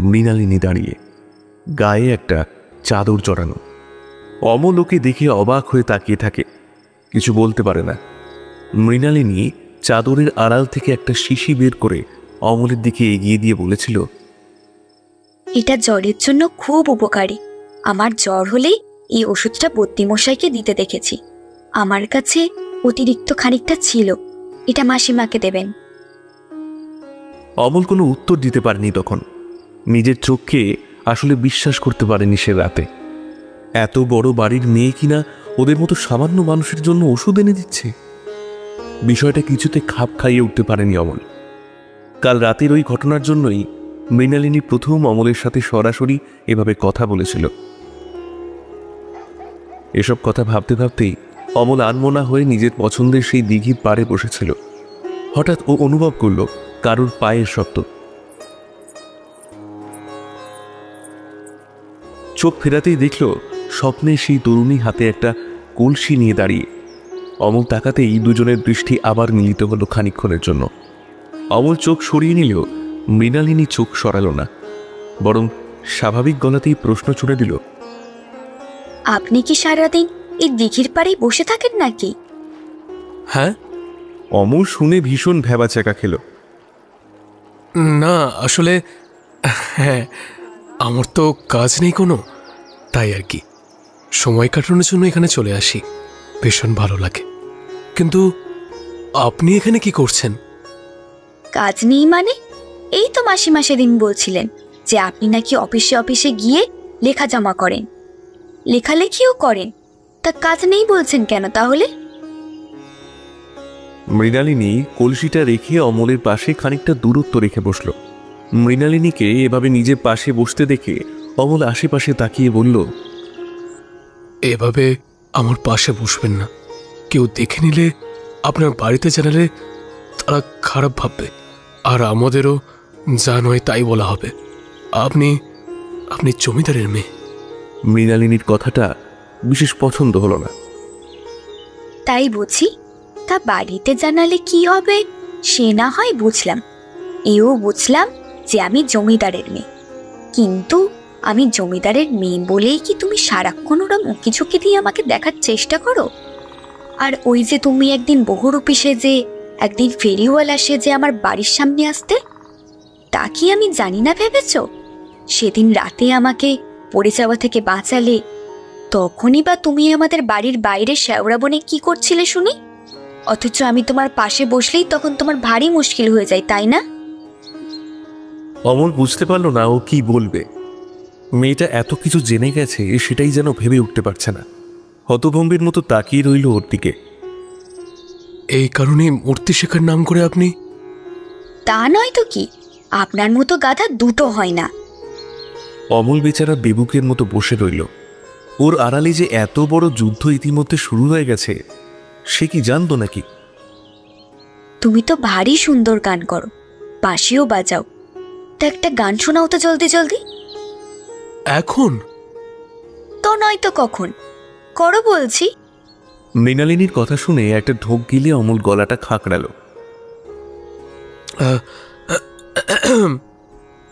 মৃণালিনী দাঁড়িয়ে, গায়ে একটা চাদর জড়ানো। অমল ওকে দেখে অবাক হয়ে তাকিয়ে থাকে, কিছু বলতে পারে না। মৃণালিনী চাদরের আড়াল থেকে একটা শিশি বের করে অমলের দিকে এগিয়ে দিয়ে বলেছিল, এটা জ্বরের জন্য খুব উপকারী। আমার জ্বর হলেই এই ওষুধটা বদ্যিমশাইকে দিতে দেখেছি। আমার কাছে অতিরিক্ত খানিকটা ছিল, এটা মাসিমাকে দেবেন। অমল কোনো উত্তর দিতে পারেনি তখন। নিজের চোখকে আসলে বিশ্বাস করতে পারেনি সে রাতে। এত বড় বাড়ির মেয়ে কিনা ওদের মতো সামান্য মানুষের জন্য ওষুধ এনে দিচ্ছে। বিষয়টা কিছুতে খাপ খাইয়ে উঠতে পারেনি অমল। কাল রাতের ওই ঘটনার জন্যই মৃণালিনী প্রথম অমলের সাথে সরাসরি এভাবে কথা বলেছিল। এসব কথা ভাবতে ভাবতেই অমল আনমনা হয়ে নিজের পছন্দের সেই দিঘির পাড়ে বসেছিল। হঠাৎ ও অনুভব করল কারোর পায়ের শব্দ। চোখ ফেরাতেই দেখল স্বপ্নে সেই তরুণী হাতে একটা কলসি নিয়ে দাঁড়িয়ে। অমল তাকাতেই দুজনের দৃষ্টি আবার মিলিত হলো খানিকক্ষণের জন্য। অমল চোখ সরিয়ে নিলেও মৃণালিনী চোখ সরাল না, বরং স্বাভাবিক গলাতেই প্রশ্ন ছুড়ে দিল, আপনি কি সারাদিন এই দিঘির পাড়েই বসে থাকেন নাকি? হ্যাঁ। অমল শুনে ভীষণ ভ্যাবাচ্যাকা খেল। না, আসলে হ্যাঁ, আমার তো কাজ নেই কোনো, তাই আর কি সময় কাটানোর জন্য এখানে চলে আসি। ভীষণ ভালো লাগে। কিন্তু আপনি এখানে কি করছেন? কাজ নেই মানে? এই তো মাসিমা সেদিন বলছিলেন যে আপনি নাকি অফিসে গিয়ে লেখা জমা করেন, লেখালেখিও করেন, তা কাজ নেই বলছেন কেন তাহলে? মৃণালিনী কলসিটা রেখে অমলের পাশে খানিকটা দূরত্ব রেখে বসল। মৃণালিনীকে এভাবে নিজের পাশে বসতে দেখে অমল আশেপাশে তাকিয়ে বলল, এভাবে আমার পাশে বসবেন না। কেউ দেখে নিলে, আপনার বাড়িতে জানালে তারা খারাপ ভাববে, আর আমাদেরও যা নয় তাই বলা হবে। আপনি জমিদারের মেয়ে। মৃণালিনীর কথাটা বিশেষ পছন্দ হলো না। তাই বুঝি? তা বাড়িতে জানালে কি হবে সে না হয় বুঝলাম, এও বুঝলাম যে আমি জমিদারের মেয়ে। কিন্তু আমি জমিদারের মেয়ে বলেই কি তুমি সারাক্ষণ ওরা মুখি ঝুঁকি দিয়ে আমাকে দেখার চেষ্টা করো? আর ওই যে তুমি একদিন বহুরূপী সেজে, একদিন ফেরিওয়ালা সেজে আমার বাড়ির সামনে আসতে, তা কি আমি জানি না ভেবেছ? সেদিন রাতে আমাকে পড়ে যাওয়া থেকে বাঁচালে, তখনই বা তুমি আমাদের বাড়ির বাইরে শেওড়া বনে কি করছিলে শুনি? অথচ আমি তোমার পাশে বসলেই তখন তোমার ভারী মুশকিল হয়ে যায়, তাই না? অমল বুঝতে পারল না ও কি বলবে। মেয়েটা এত কিছু জেনে গেছে সেটাই যেন ভেবে উঠতে পারছে না। হতভম্বের মতো তাকিয়ে রইল ওর দিকে। এই কারণে মূর্তি শেখার নাম করে আপনি? তা নয় তো কি, আপনার মতো গাধা দুটো হয় না। অমল বেচারা বেবুকের মতো বসে রইল। ওর আড়ালে যে এত বড় যুদ্ধ ইতিমধ্যে শুরু হয়ে গেছে সে কি জানতো নাকি? তুমি তো ভারী সুন্দর গান করো, বাঁশিও বাজাও, তা একটা গান শোনাও তো জলদি জলদি। এখন তো নয়তো কখন, করো বলছি। মৃণালিনীর কথা শুনে একটা ঢোক গিলে অমল গলাটা খাঁকড়াল।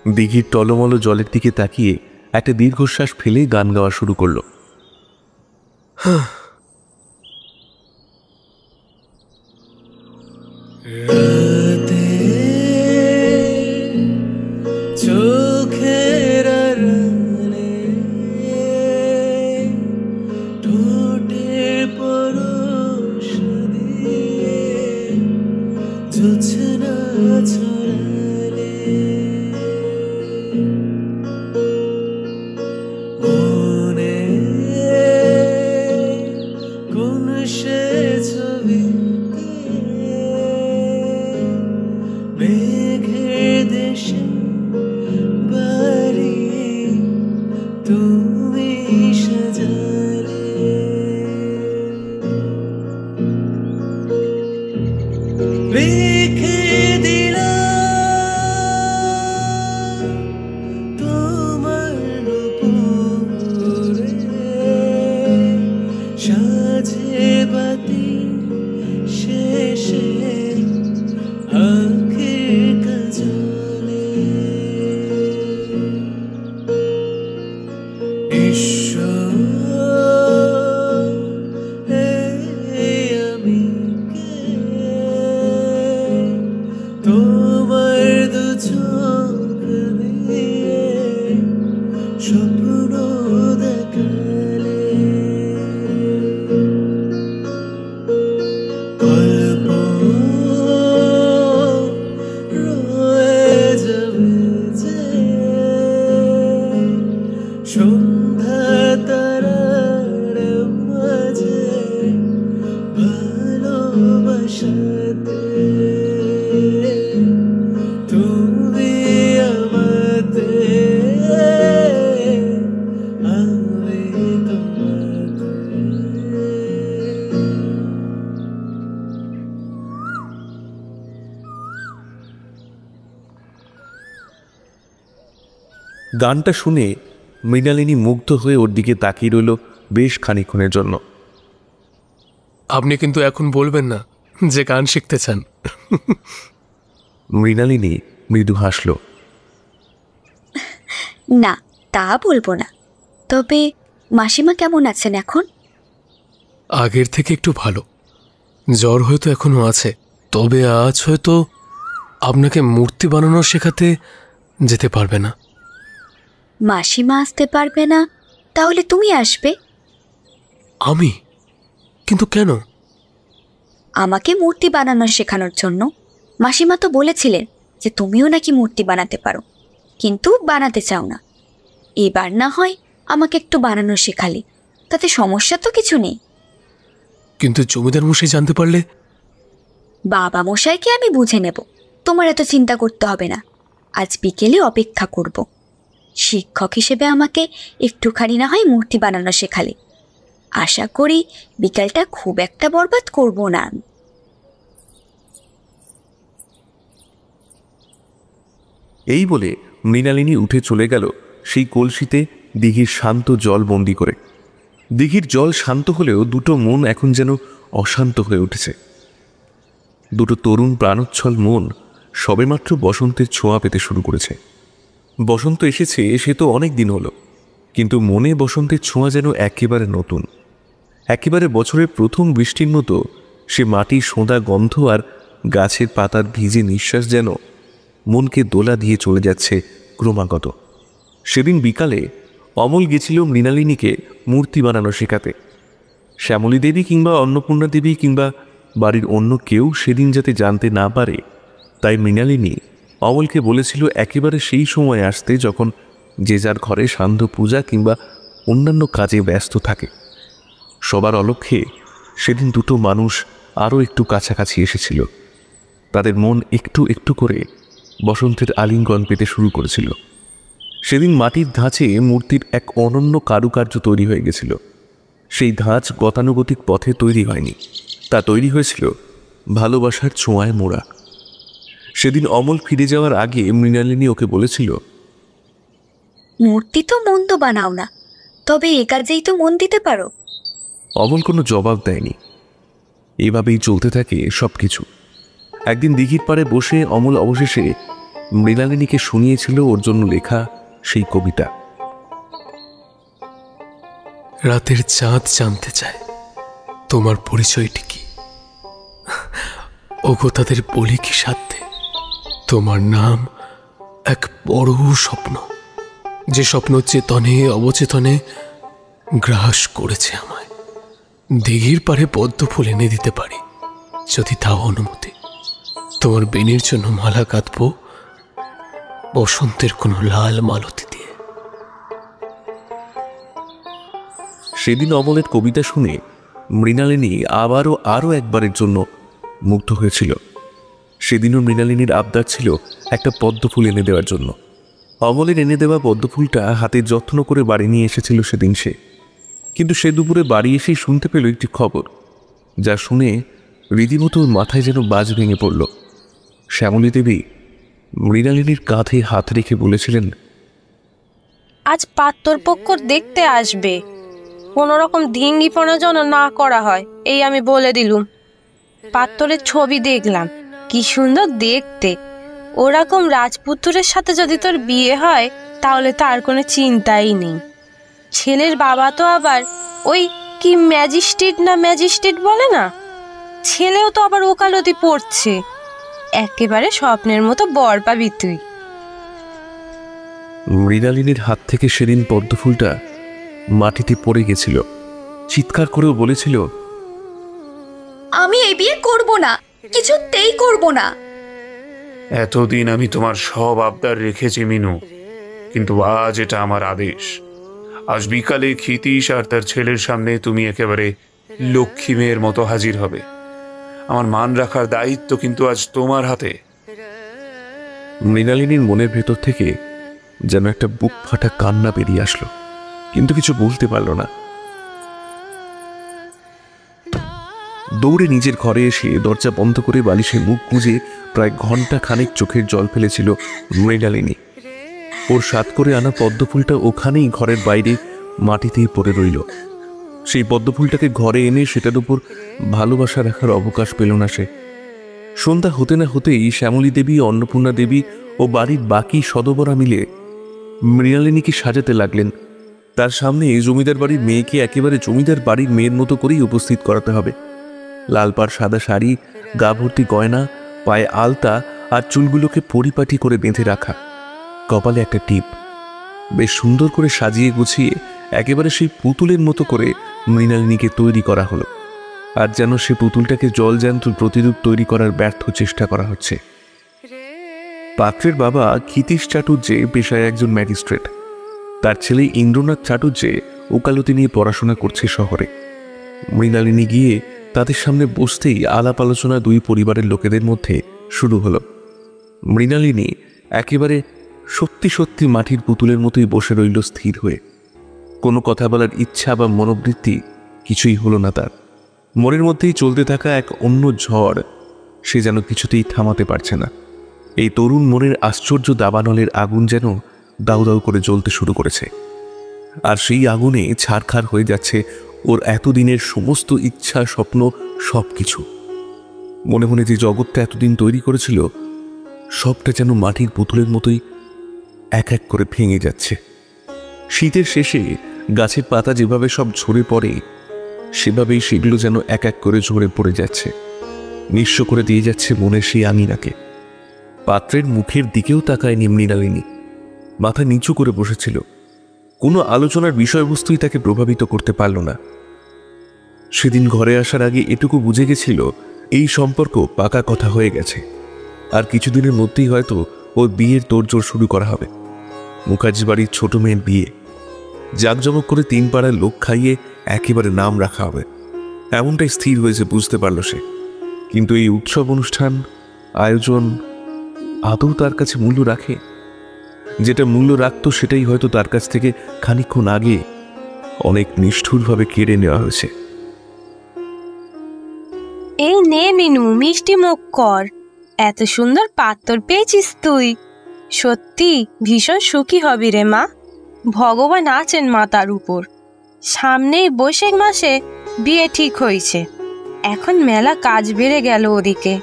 দিঘির টলমল জলের দিকে তাকিয়ে একটা দীর্ঘশ্বাস ফেলে গান গাওয়া শুরু করলো। গানটা শুনে মৃণালিনী মুগ্ধ হয়ে ওর দিকে তাকিয়ে রইল বেশ খানিক্ষণের জন্য। আপনি কিন্তু এখন বলবেন না যে গান শিখতে চান। মৃণালিনী মৃদু হাসল। না, তা বলবো না। তবে মাসিমা কেমন আছেন এখন? আগের থেকে একটু ভালো। জ্বর হয়তো এখনো আছে, তবে আজ হয়তো আপনাকে মূর্তি বানানো শেখাতে যেতে পারবে না। মাসিমা আসতে পারবে না, তাহলে তুমি আসবে? আমি? কিন্তু কেন? আমাকে মূর্তি বানানো শেখানোর জন্য। মাসিমা তো বলেছিলেন যে তুমিও নাকি মূর্তি বানাতে পারো, কিন্তু বানাতে চাও না। এবার না হয় আমাকে একটু বানানো শেখালে, তাতে সমস্যা তো কিছু নেই। কিন্তু জমিদার মশাই জানতে পারলে? বাবা মশাইকে আমি বুঝে নেব, তোমার এত চিন্তা করতে হবে না। আজ বিকেলে অপেক্ষা করব। শিক্ষক হিসেবে আমাকে একটুখানি না হয় মূর্তি বানানো শেখালে, আশা করি বিকালটা খুব একটা বরবাদ করব না। এই বলে মৃণালিনী উঠে চলে গেল সেই কলসিতে দিঘির শান্ত জল বন্দি করে। দিঘির জল শান্ত হলেও দুটো মন এখন যেন অশান্ত হয়ে উঠেছে। দুটো তরুণ প্রাণোচ্ছল মন সবেমাত্র বসন্তের ছোঁয়া পেতে শুরু করেছে। বসন্ত এসেছে সে তো অনেক দিন হলো, কিন্তু মনে বসন্তের ছোঁয়া যেন একেবারে নতুন। একেবারে বছরের প্রথম বৃষ্টির মতো সে মাটির সোঁদা গন্ধ আর গাছের পাতার ভিজে নিঃশ্বাস যেন মনকে দোলা দিয়ে চলে যাচ্ছে ক্রমাগত। সেদিন বিকালে অমল গেছিল মৃণালিনীকে মূর্তি বানানো শেখাতে। শ্যামলী দেবী কিংবা অন্নপূর্ণা দেবী কিংবা বাড়ির অন্য কেউ সেদিন যাতে জানতে না পারে, তাই মৃণালিনী অমলকে বলেছিল একেবারে সেই সময় আসতে যখন যে যার ঘরে সান্ধ্য পূজা কিংবা অন্যান্য কাজে ব্যস্ত থাকে। সবার অলক্ষ্যে সেদিন দুটো মানুষ আরও একটু কাছাকাছি এসেছিল। তাদের মন একটু একটু করে বসন্তের আলিঙ্গন পেতে শুরু করেছিল। সেদিন মাটির ধাঁচে মূর্তির এক অনন্য কারুকার্য তৈরি হয়ে গেছিল। সেই ধাঁচ গতানুগতিক পথে তৈরি হয়নি, তা তৈরি হয়েছিল ভালোবাসার ছোঁয়ায় মোড়া। সেদিন অমল ফিরে যাওয়ার আগে মৃণালিনী ওকে বলেছিল, মূর্তি তো মন্দ বানাও না, তবে এ কাজেই তো মন দিতে পারো। অমল কোনো জবাব দেয়নি। এভাবেই চলতে থাকে সবকিছু। একদিন দিঘির পাড়ে বসে অমল অবশেষে মৃণালিনীকে শুনিয়েছিল ওর জন্য লেখা সেই কবিতা। রাতের চাঁদ জানতে চায় তোমার পরিচয়টি কি, ওগো তাদের বলি কি সাধ্যে, তোমার নাম এক বড় স্বপ্ন, যে স্বপ্ন চেতনে অবচেতনে গ্রাস করেছে আমায়। দিঘির পাড়ে পদ্ম ফুল এনে দিতে পারি যদি তাও অনুমতি। তোমার বেনির জন্য মালা কাঁদবো বসন্তের কোনো লাল মালতি দিয়ে। সেদিন অমলের কবিতা শুনে মৃণালিনী আরও একবারের জন্য মুগ্ধ হয়েছিল। সেদিনও মৃণালিনীর আবদার ছিল একটা পদ্ম ফুল এনে দেওয়ার জন্য। অমলের এনে দেওয়া পদ্ম ফুলটা হাতে যত্ন করে বাড়ি নিয়ে এসেছিল সেদিন সে। কিন্তু সে দুপুরে বাড়ি এসেই শুনতে পেল একটি খবর, যা শুনে রীতিমতো মাথায় যেন বাজ ভেঙে পড়ল। শ্যামলী দেবী মৃণালিনীর কাঁধে হাত রেখে বলেছিলেন, আজ পাত্রপক্ষ দেখতে আসবে, কোনো রকম ধিঙ্গিপনা যেন না করা হয়, এই আমি বলে দিলুম। পাত্রের ছবি দেখলাম, কি সুন্দর দেখতে। ওরকম রাজপুত্রের সাথে যদি তোর বিয়ে হয় তাহলে তার কোনো চিন্তাই নেই। ছেলের বাবা তো আবার ওই কি ম্যাজিস্ট্রেট বলে না, ছেলেও তো আবার ওকালতি পড়ছে। একেবারে স্বপ্নের মতো বর পাবি তুই। মৃণালিনীর হাত থেকে সেদিন পদ্মফুলটা মাটিতে পড়ে গেছিল। চিৎকার করেও বলেছিল, আমি এই বিয়ে করব না, কিছুতেই করব না। এতদিন আমি তোমার সব আবদার রেখেছি মিনু, কিন্তু আজ এটা আমার আদেশ। আজ বিকালে ক্ষিতীশ আর তার ছেলের সামনে তুমি একেবারে লক্ষ্মী মেয়ের মতো হাজির হবে। আমার মান রাখার দায়িত্ব কিন্তু আজ তোমার হাতে। মৃণালিনীর মনের ভেতর থেকে যেন একটা বুক ফাটা কান্না বেরিয়ে আসলো, কিন্তু কিছু বলতে পারল না। দৌড়ে নিজের ঘরে এসে দরজা বন্ধ করে বালিশে মুখ গুঁজে প্রায় ঘন্টা খানেক চোখের জল ফেলেছিল মৃণালিনী। ওর সাত করে আনা পদ্মফুলটা ওখানেই ঘরের বাইরে মাটিতেই পড়ে রইল। সেই পদ্মফুলটাকে ঘরে এনে সেটার উপর ভালোবাসা রাখার অবকাশ পেল না সে। সন্ধ্যা হতে না হতেই শ্যামলী দেবী, অন্নপূর্ণা দেবী ও বাড়ির বাকি সদবরা মিলে মৃণালিনীকে সাজাতে লাগলেন। তার সামনে জমিদার বাড়ির মেয়েকে একেবারে জমিদার বাড়ির মেয়ের মতো করেই উপস্থিত করাতে হবে। লাল পাড় সাদা শাড়ি, গা ভর্তি গয়না, পায়ে আলতা আর চুলগুলোকে পরিপাটি করে বেঁধে রাখা, কপালে একটা টিপ। বেশ সুন্দর করে সাজিয়ে গুছিয়ে একেবারে সেই পুতুলের মতো করে মৃণালিনীকে তৈরি করা হলো। আর যেন সে পুতুলটাকে জলজ্যান্ত প্রতিরূপ তৈরি করার ব্যর্থ চেষ্টা করা হচ্ছে। পাত্রের বাবা ক্ষিতীশ চাটুর্যে পেশায় একজন ম্যাজিস্ট্রেট। তার ছেলে ইন্দ্রনাথ চাটুর্যে ওকালতি নিয়ে পড়াশোনা করছে শহরে। মৃণালিনী গিয়ে তাদের সামনে বসতেই আলাপ আলোচনা দুই পরিবারের লোকেদের মধ্যে শুরু হলো। মৃণালিনী একেবারে সত্যি সত্যি মাটির পুতুলের মতোই বসে রইল স্থির হয়ে। কোনো কথা বলার ইচ্ছা বা মনোবৃত্তি কিছুই হলো না তার। মনের মধ্যেই চলতে থাকা এক অন্য ঝড় সে যেন কিছুতেই থামাতে পারছে না। এই তরুণ মনের আশ্চর্য দাবানলের আগুন যেন দাউ দাউ করে জ্বলতে শুরু করেছে। আর সেই আগুনে ছারখার হয়ে যাচ্ছে ওর এতদিনের সমস্ত ইচ্ছা, স্বপ্ন, সব কিছু। মনে মনে যে জগৎটা এতদিন তৈরি করেছিল সবটা যেন মাটির পুতুলের মতোই এক এক করে ভেঙে যাচ্ছে। শীতের শেষে গাছের পাতা যেভাবে সব ঝরে পড়ে সেভাবেই সেগুলো যেন এক এক করে ঝরে পড়ে যাচ্ছে, নিঃস্ব করে দিয়ে যাচ্ছে মনের সেই আঙিনাকে। পাত্রের মুখের দিকেও তাকায়নি মৃণালিনী, মাথা নিচু করে বসেছিল। কোনো আলোচনার বিষয়বস্তুই তাকে প্রভাবিত করতে পারল না। সেদিন ঘরে আসার আগে এটুকু বুঝে গেছিল এই সম্পর্ক পাকা কথা হয়ে গেছে। আর কিছুদিনের মধ্যেই হয়তো ওর বিয়ের তোড়জোড় শুরু করা হবে। মুখার্জি বাড়ির ছোট মেয়ের বিয়ে, জাঁকজমক করে 3 পাড়ার লোক খাইয়ে একেবারে নাম রাখা হবে, এমনটাই স্থির হয়েছে বুঝতে পারল সে। কিন্তু এই উৎসব অনুষ্ঠান, আয়োজন, আদৌ তার কাছে মূল্য রাখে? যেটা মূল্য রাখত সেটাই হয়তো তার কাছ থেকে খানিকক্ষণ আগে অনেক নিষ্ঠুরভাবে কেড়ে নেওয়া হয়েছে। এই নে মিনু, মিষ্টি মুখ কর। এত সুন্দর পাত্তর পেয়েছিস তুই, সত্যি ভীষণ সুখী হবি রে মা। ভগবান আছেন মাতার উপর। সামনেই বৈশাখ মাসে বিয়ে ঠিক হয়েছে, এখন মেলা কাজ বেড়ে গেল ওদিকে।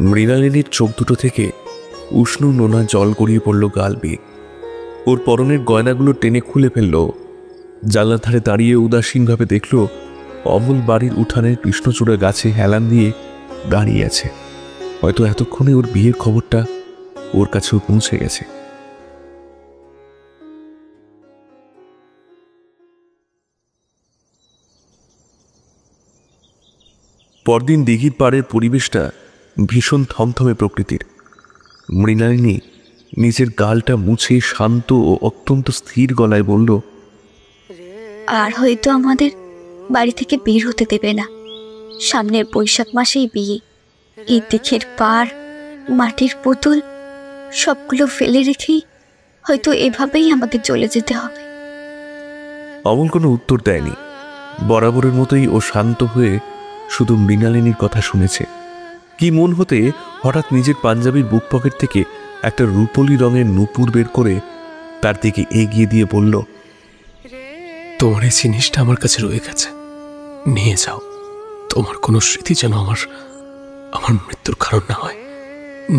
মৃণালিনীর চোখ দুটো থেকে উষ্ণ নোনা জল গড়িয়ে পড়ল গাল বেয়ে। ওর পরনের গয়নাগুলো টেনে খুলে ফেলল। জানলার ধারে দাঁড়িয়ে উদাসীনভাবে দেখল অমল বাড়ির উঠানের কৃষ্ণচূড়া গাছে হেলান দিয়ে দাঁড়িয়ে আছে। হয়তো এতক্ষণে ওর বিয়ের খবরটা ওর কাছেও পৌঁছে গেছে। পরদিন দিঘির পাড়ের পরিবেশটা ভীষণ থমথমে প্রকৃতির। মৃণালিনী নিজের গালটা মুছে শান্ত ও অত্যন্ত স্থির গলায় বলল, আর হয়তো আমাদের বাড়ি থেকে বের হতে দেবে না। সামনের বৈশাখ মাসেই বিয়ে। এই দিঘির পাড়, মাটির পুতুল সবগুলো ফেলে রেখেই হয়তো এভাবেই আমাদের চলে যেতে হবে। অমল কোনো উত্তর দেয়নি। বরাবরের মতোই ও শান্ত হয়ে শুধু মৃণালিনীর কথা শুনেছে। কি মন হতে হঠাৎ নিজের পাঞ্জাবির বুক পকেট থেকে একটা রূপলি রঙের নূপুর বের করে তার দিকে এগিয়ে দিয়ে বলল, তোমার এই জিনিসটা আমার কাছে রয়ে গেছে, নিয়ে যাও। তোমার কোনো স্মৃতি যেন আমার মৃত্যুর কারণ না হয়,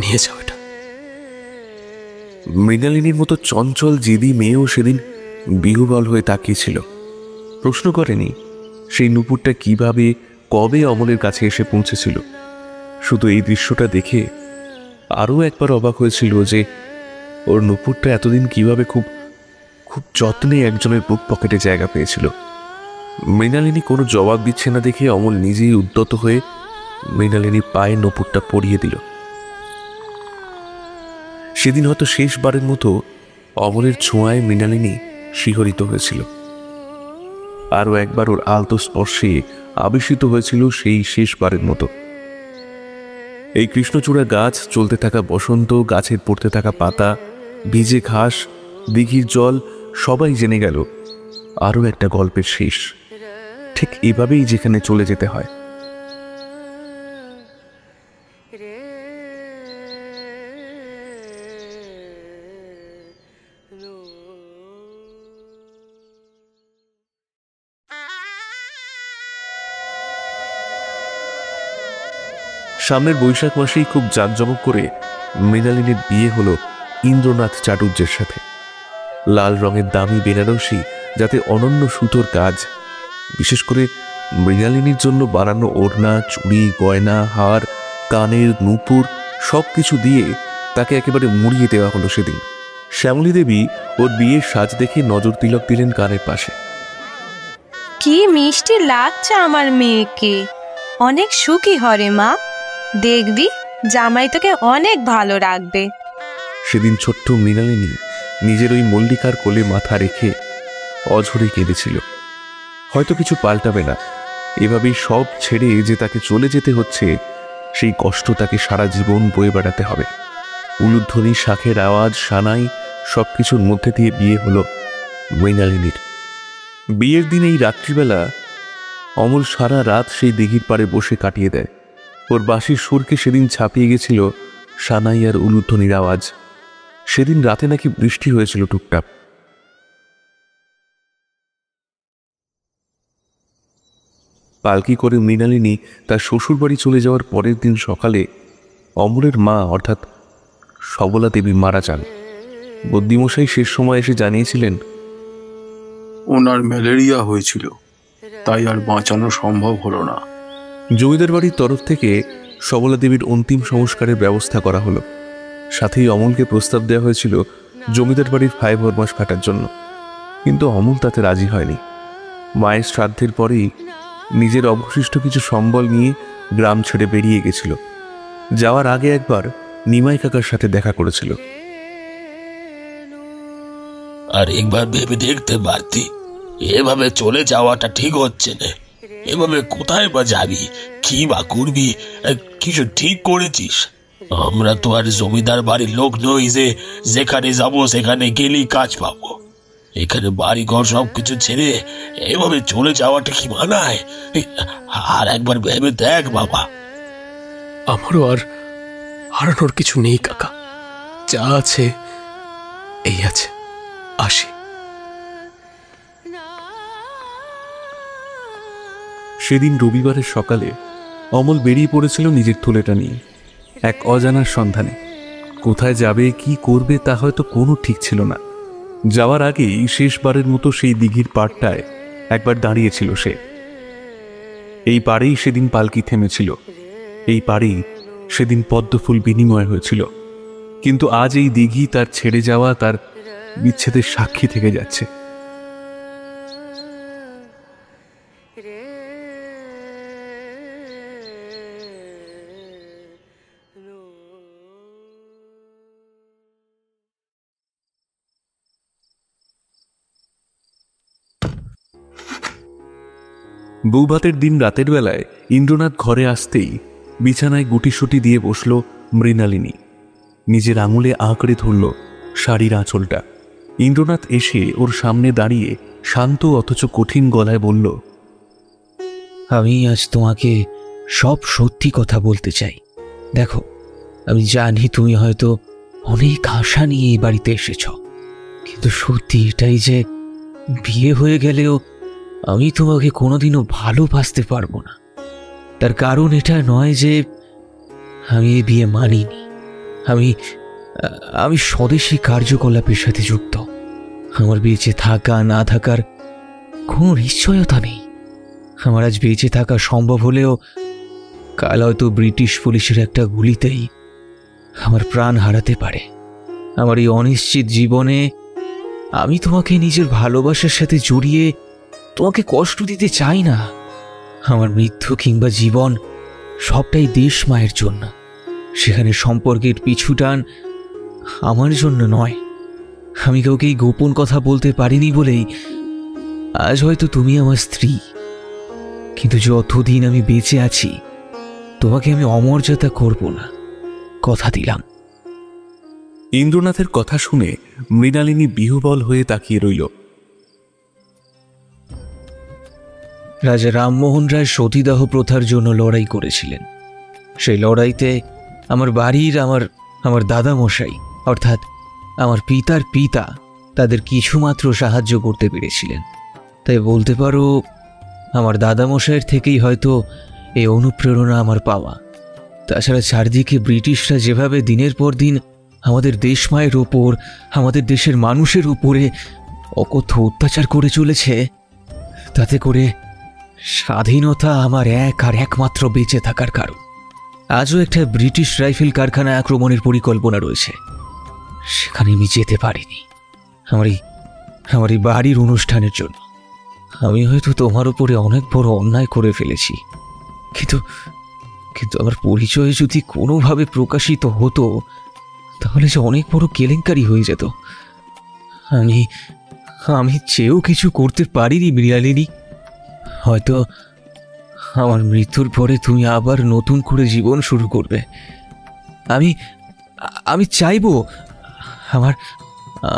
নিয়ে যাও এটা। মৃণালিনীর মতো চঞ্চল জেদি মেয়েও সেদিন বিহ্বল হয়ে তাকিয়েছিল। প্রশ্ন করেনি সেই নূপুরটা কিভাবে কবে অমলের কাছে এসে পৌঁছেছিল। শুধু এই দৃশ্যটা দেখে আরও একবার অবাক হয়েছিল যে ওর নূপুরটা এতদিন কিভাবে খুব খুব যত্নে একজনের বুক পকেটে জায়গা পেয়েছিল। মৃণালিনী কোনো জবাব দিচ্ছে না দেখে অমল নিজেই উদ্যত হয়ে মৃণালিনীর পায়ে নূপুরটা পরিয়ে দিল। সেদিন হয়তো শেষবারের মতো অমলের ছোঁয়ায় মৃণালিনী শিহরিত হয়েছিল। আরও একবার ওর আলতো স্পর্শে আবেশিত হয়েছিল সেই শেষবারের মতো। এই কৃষ্ণচূড়া গাছ, চলতে থাকা বসন্ত, গাছের পড়তে থাকা পাতা, ভিজে ঘাস, দিঘির জল সবাই জেনে গেল আরও একটা গল্পের শেষ ঠিক এভাবেই যেখানে চলে যেতে হয়। সামনের বৈশাখ মাসেই খুব জাঁকজমক করে মৃণালিনীর বিয়ে হলো ইন্দ্রনাথ চাটুর্যের সাথে। লাল রঙের দামি বেনারসি, যাতে অনন্য সুতোর কাজ, বিশেষ করে মৃণালিনীর জন্য বানানো ওড়না, চুড়ি, গয়না, হার, কানের নূপুর সবকিছু দিয়ে তাকে একেবারে মুড়িয়ে দেওয়া হলো সেদিন। শ্যামলী দেবী ওর বিয়ের সাজ দেখে নজর তিলক দিলেন কানের পাশে। কি মিষ্টি লাগছে আমার মেয়েকে, অনেক সুখী হরে মা। দেখবি জামাই তোকে অনেক ভালো রাখবে। সেদিন ছোট্ট মৃণালিনী নিজের ওই মল্লিকার কোলে মাথা রেখে অঝরে কেঁদেছিল। হয়তো কিছু পাল্টাবে না, এভাবেই সব ছেড়ে যে তাকে চলে যেতে হচ্ছে, সেই কষ্ট তাকে সারা জীবন বয়ে বেড়াতে হবে। উলুধ্বনি, শাঁখের আওয়াজ, সানাই সবকিছুর মধ্যে দিয়ে বিয়ে হলো মৃণালিনীর। বিয়ের দিন এই রাত্রিবেলা অমল সারা রাত সেই দিঘির পাড়ে বসে কাটিয়ে দেয়। ওর বাঁশির সুরকে সেদিন ছাপিয়ে গেছিল সানাই আর উলুধ্বনির আওয়াজ। সেদিন রাতে নাকি বৃষ্টি হয়েছিল টুকটাক। পালকি করে মৃণালিনী তার শ্বশুরবাড়ি চলে যাওয়ার পরের দিন সকালে অমলের মা অর্থাৎ সবলা দেবী মারা যান। বদ্যিমশাই শেষ সময় এসে জানিয়েছিলেন, ওনার ম্যালেরিয়া হয়েছিল, তাই আর বাঁচানো সম্ভব হলো না। জমিদার বাড়ির তরফ থেকে সবলা দেবীর অন্তিম সংস্কারের ব্যবস্থা করা হলো। সাথেই অমলকে প্রস্তাব দেওয়া হয়েছিল জমিদার বাড়ির 5 মাস কাটার জন্য, কিন্তু অমল তাতে রাজি হয়নি। মায়ের শ্রাদ্ধের পরেই নিজের অবশিষ্ট কিছু সম্বল নিয়ে গ্রাম ছেড়ে বেরিয়ে গেছিল। যাওয়ার আগে একবার নিমাই কাকার সাথে দেখা করেছিল। আর একবার ভেবে দেখতে পারতি, এভাবে চলে যাওয়াটা ঠিক হচ্ছে না। এভাবে কোথায় বা যাবি, কি বা করবি, কিছু ঠিক করেছিস? আমরা তো আর জমিদার বাড়ির লোক নই যে যেখানে যাবো সেখানে গেলেই কাজ পাবো। এখানে বাড়ি ঘর সবকিছু ছেড়ে এভাবে চলে যাওয়াটা কি মানায়? আর একবার ভেবে দেখ বাবা। আমারও আর হারানোর কিছু নেই কাকা, যা আছে এই আছে, আসি। সেদিন রবিবারের সকালে অমল বেরিয়ে পড়েছিল নিজের থলেটা নিয়ে এক অজানার সন্ধানে। কোথায় যাবে, কি করবে তা হয়তো কোনো ঠিক ছিল না। যাওয়ার আগেই শেষবারের মতো সেই দিঘির পাড়টায় একবার দাঁড়িয়েছিল সে। এই পাড়েই সেদিন পালকি থেমেছিল, এই পাড়েই সেদিন পদ্মফুল বিনিময় হয়েছিল। কিন্তু আজ এই দিঘি তার ছেড়ে যাওয়া, তার বিচ্ছেদের সাক্ষী থেকে যাচ্ছে। বৌভাতের দিন রাতের বেলায় ইন্দ্রনাথ ঘরে আসতেই বিছানায় গুটিসুটি দিয়ে বসল মৃণালিনী। নিজের আঙুলে আঁকড়ে ধরল শাড়ির আঁচলটা। ইন্দ্রনাথ এসে ওর সামনে দাঁড়িয়ে শান্ত অথচ কঠিন গলায় বলল, আমি আজ তোমাকে সব সত্যি কথা বলতে চাই। দেখো, আমি জানি তুমি হয়তো অনেক আশা নিয়ে এই বাড়িতে এসেছ, কিন্তু সত্যি এটাই যে বিয়ে হয়ে গেলেও আমি তোমাকে কোনোদিনও ভালোবাসতে পারবো না। তার কারণ এটা নয় যে আমি এই বিয়ে মানিনি। আমি স্বদেশী কার্যকলাপের সাথে যুক্ত। আমার বেঁচে থাকা না থাকার কোনো নিশ্চয়তা নেই। আমার আজ বেঁচে থাকা সম্ভব হলেও কাল হয়তো ব্রিটিশ পুলিশের একটা গুলিতেই আমার প্রাণ হারাতে পারে। আমার এই অনিশ্চিত জীবনে আমি তোমাকে নিজের ভালোবাসার সাথে জড়িয়ে তোমাকে কষ্ট দিতে চাই না। আমার মৃত্যু কিংবা জীবন সবটাই দেশ মায়ের জন্য। সেখানে সম্পর্কের পিছু টান আমার জন্য নয়। আমি কাউকে এই গোপন কথা বলতে পারিনি বলেই আজ হয়তো তুমি আমার স্ত্রী, কিন্তু যতদিন আমি বেঁচে আছি তোমাকে আমি অমর্যাদা করব না, কথা দিলাম। ইন্দ্রনাথের কথা শুনে মৃণালিনী বিহ্বল হয়ে তাকিয়ে রইল। রাজা রামমোহন রায় সতীদাহ প্রথার জন্য লড়াই করেছিলেন। সেই লড়াইতে আমার বাড়ির আমার দাদামশাই অর্থাৎ আমার পিতার পিতা তাদের কিছুমাত্র সাহায্য করতে পেরেছিলেন। তাই বলতে পারো আমার দাদামশাইয়ের থেকেই হয়তো এই অনুপ্রেরণা আমার পাওয়া। তাছাড়া চারদিকে ব্রিটিশরা যেভাবে দিনের পর দিন আমাদের দেশমায়ের ওপর, আমাদের দেশের মানুষের উপরে অকথ্য অত্যাচার করে চলেছে, তাতে করে স্বাধীনতা আমার এক আর একমাত্র বেঁচে থাকার কারণ। আজও একটা ব্রিটিশ রাইফেল কারখানা আক্রমণের পরিকল্পনা রয়েছে, সেখানে আমি যেতে পারিনি আমার এই বাড়ির অনুষ্ঠানের জন্য। আমি হয়তো তোমার উপরে অনেক বড় অন্যায় করে ফেলেছি, কিন্তু আমার পরিচয় যদি কোনোভাবে প্রকাশিত হতো তাহলে যে অনেক বড় কেলেঙ্কারি হয়ে যেত। আমি চেয়েও কিছু করতে পারিনি মৃণালিনী। হয়তো আমার মৃত্যুর পরে তুমি আবার নতুন করে জীবন শুরু করবে। আমি চাইবো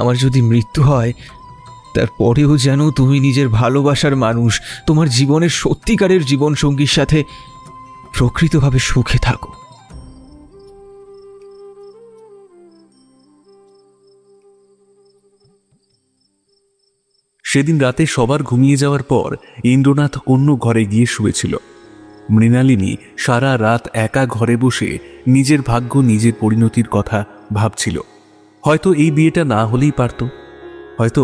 আমার যদি মৃত্যু হয় তারপরেও যেন তুমি নিজের ভালোবাসার মানুষ, তোমার জীবনের সত্যিকারের জীবনসঙ্গীর সাথে প্রকৃতভাবে সুখে থাকো। সেদিন রাতে সবার ঘুমিয়ে যাওয়ার পর ইন্দ্রনাথ অন্য ঘরে গিয়ে শুয়েছিল। মৃণালিনী সারা রাত একা ঘরে বসে নিজের ভাগ্য, নিজের পরিণতির কথা ভাবছিল। হয়তো এই বিয়েটা না হলেই পারত, হয়তো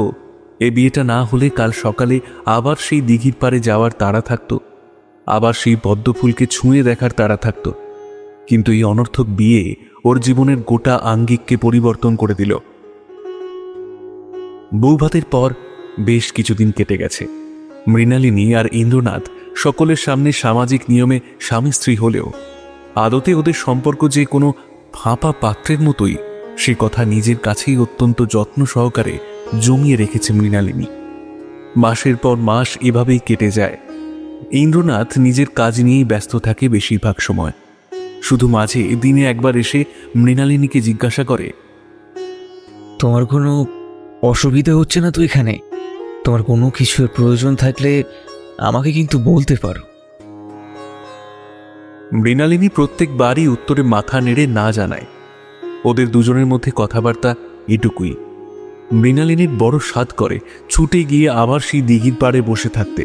এই বিয়েটা না হলে কাল সকালে আবার সেই দিঘির পাড়ে যাওয়ার তাড়া থাকত, আবার সেই পদ্মফুলকে ছুঁয়ে দেখার তাড়া থাকত। কিন্তু এই অনর্থক বিয়ে ওর জীবনের গোটা আঙ্গিককে পরিবর্তন করে দিল। বৌভাতের পর বেশ কিছুদিন কেটে গেছে। মৃণালিনী আর ইন্দ্রনাথ সকলের সামনে সামাজিক নিয়মে স্বামী স্ত্রী হলেও আদতে ওদের সম্পর্ক যে কোনো ফাঁপা পাত্রের মতোই, সে কথা নিজের কাছেই অত্যন্ত যত্ন সহকারে জমিয়ে রেখেছে মৃণালিনী। মাসের পর মাস এভাবেই কেটে যায়। ইন্দ্রনাথ নিজের কাজ নিয়েই ব্যস্ত থাকে বেশিরভাগ সময়। শুধু মাঝে দিনে একবার এসে মৃণালিনীকে জিজ্ঞাসা করে, তোমার কোনো অসুবিধা হচ্ছে না তো এখানে? তোমার কোনো কিছুর প্রয়োজন থাকলে আমাকে কিন্তু বলতে পারো। মৃণালিনী প্রত্যেকবারই উত্তরে মাথা নেড়ে না জানায়। ওদের দুজনের মধ্যে কথাবার্তা এটুকুই। মৃণালিনীর বড় স্বাদ করে ছুটে গিয়ে আবার সেই দিঘির পাড়ে বসে থাকতে,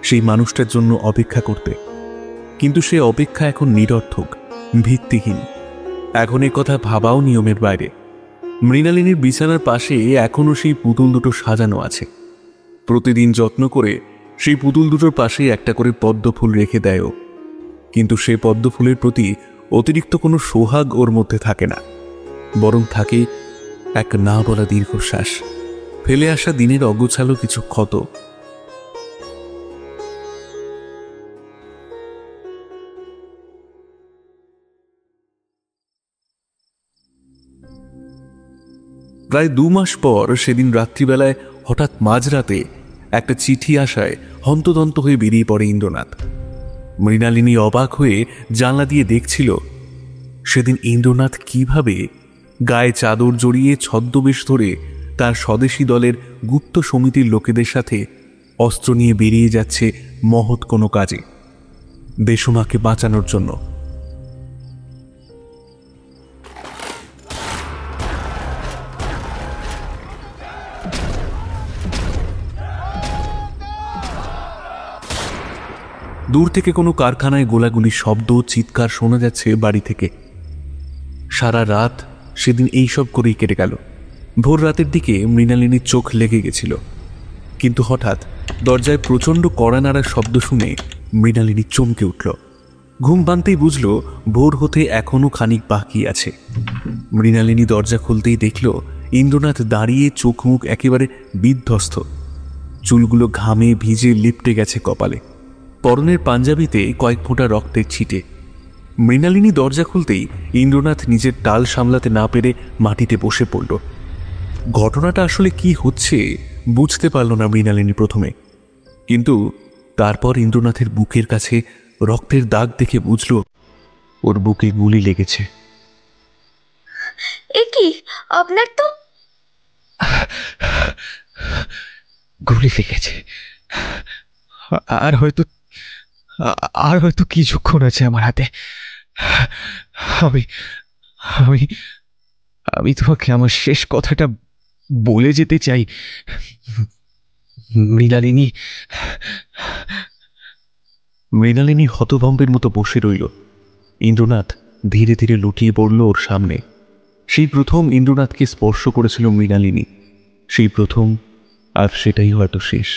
সেই মানুষটার জন্য অপেক্ষা করতে। কিন্তু সে অপেক্ষা এখন নিরর্থক, ভিত্তিহীন। এখন এ কথা ভাবাও নিয়মের বাইরে। মৃণালিনীর বিছানার পাশে এখনও সেই পুতুল দুটো সাজানো আছে। প্রতিদিন যত্ন করে সেই পুতুল দুটোর পাশে একটা করে পদ্ম ফুল রেখে দেয়ও, কিন্তু সে পদ্ম ফুলের প্রতি অতিরিক্ত কোনো সোহাগ ওর মধ্যে থাকে না, বরং থাকে এক না বলা দীর্ঘশ্বাস, ফেলে আসা দিনের অগোছালো কিছু ক্ষত। প্রায় 2 মাস পর সেদিন রাত্রিবেলায় হঠাৎ মাঝরাতে একটা চিঠি আসায় হন্তদন্ত হয়ে বেরিয়ে পড়ে ইন্দ্রনাথ। মৃণালিনী অবাক হয়ে জানলা দিয়ে দেখছিল সেদিন ইন্দ্রনাথ কিভাবে গায়ে চাদর জড়িয়ে ছদ্মবেশ ধরে তার স্বদেশী দলের গুপ্ত সমিতির লোকেদের সাথে অস্ত্র নিয়ে বেরিয়ে যাচ্ছে মহৎ কোনো কাজে, দেশমাকে বাঁচানোর জন্য। দূর থেকে কোনো কারখানায় গোলাগুলির শব্দ, চিৎকার শোনা যাচ্ছে বাড়ি থেকে। সারা রাত সেদিন এইসব করেই কেটে গেল। ভোর রাতের দিকে মৃণালিনীর চোখ লেগে গেছিল, কিন্তু হঠাৎ দরজায় প্রচণ্ড কড়া নাড়ার শব্দ শুনে মৃণালিনী চমকে উঠল। ঘুম ভাঙতেই বুঝল ভোর হতে এখনো খানিক বাকি আছে। মৃণালিনী দরজা খুলতেই দেখল ইন্দ্রনাথ দাঁড়িয়ে, চোখ মুখ একেবারে বিধ্বস্ত, চুলগুলো ঘামে ভিজে লিপটে গেছে কপালে, পরনের পাঞ্জাবিতে কয়েক ফোঁটা রক্তের ছিটে। মৃণালিনী দরজা খুলতেই ইন্দ্রনাথ নিজের টাল সামলাতে না পেরে মাটিতে বসে পড়ল। ঘটনাটা আসলে কি হচ্ছে বুঝতে পারল না মৃণালিনী প্রথমে, কিন্তু তারপর ইন্দ্রনাথের বুকের কাছে রক্তের দাগ দেখে বুঝল ওর বুকে গুলি লেগেছে। এ কি, আপনার তো গুলি লেগেছে। আর হয়তো কিছুক্ষণ আছে আমার হাতে। আমি তোমাকে আমার শেষ কথাটা বলে যেতে চাই মৃণালিনী হতভম্বের মতো বসে রইল। ইন্দ্রনাথ ধীরে ধীরে লুটিয়ে পড়ল ওর সামনে। সেই প্রথম ইন্দ্রনাথকে স্পর্শ করেছিল মৃণালিনী, সেই প্রথম, আর সেটাই হয়তো শেষ।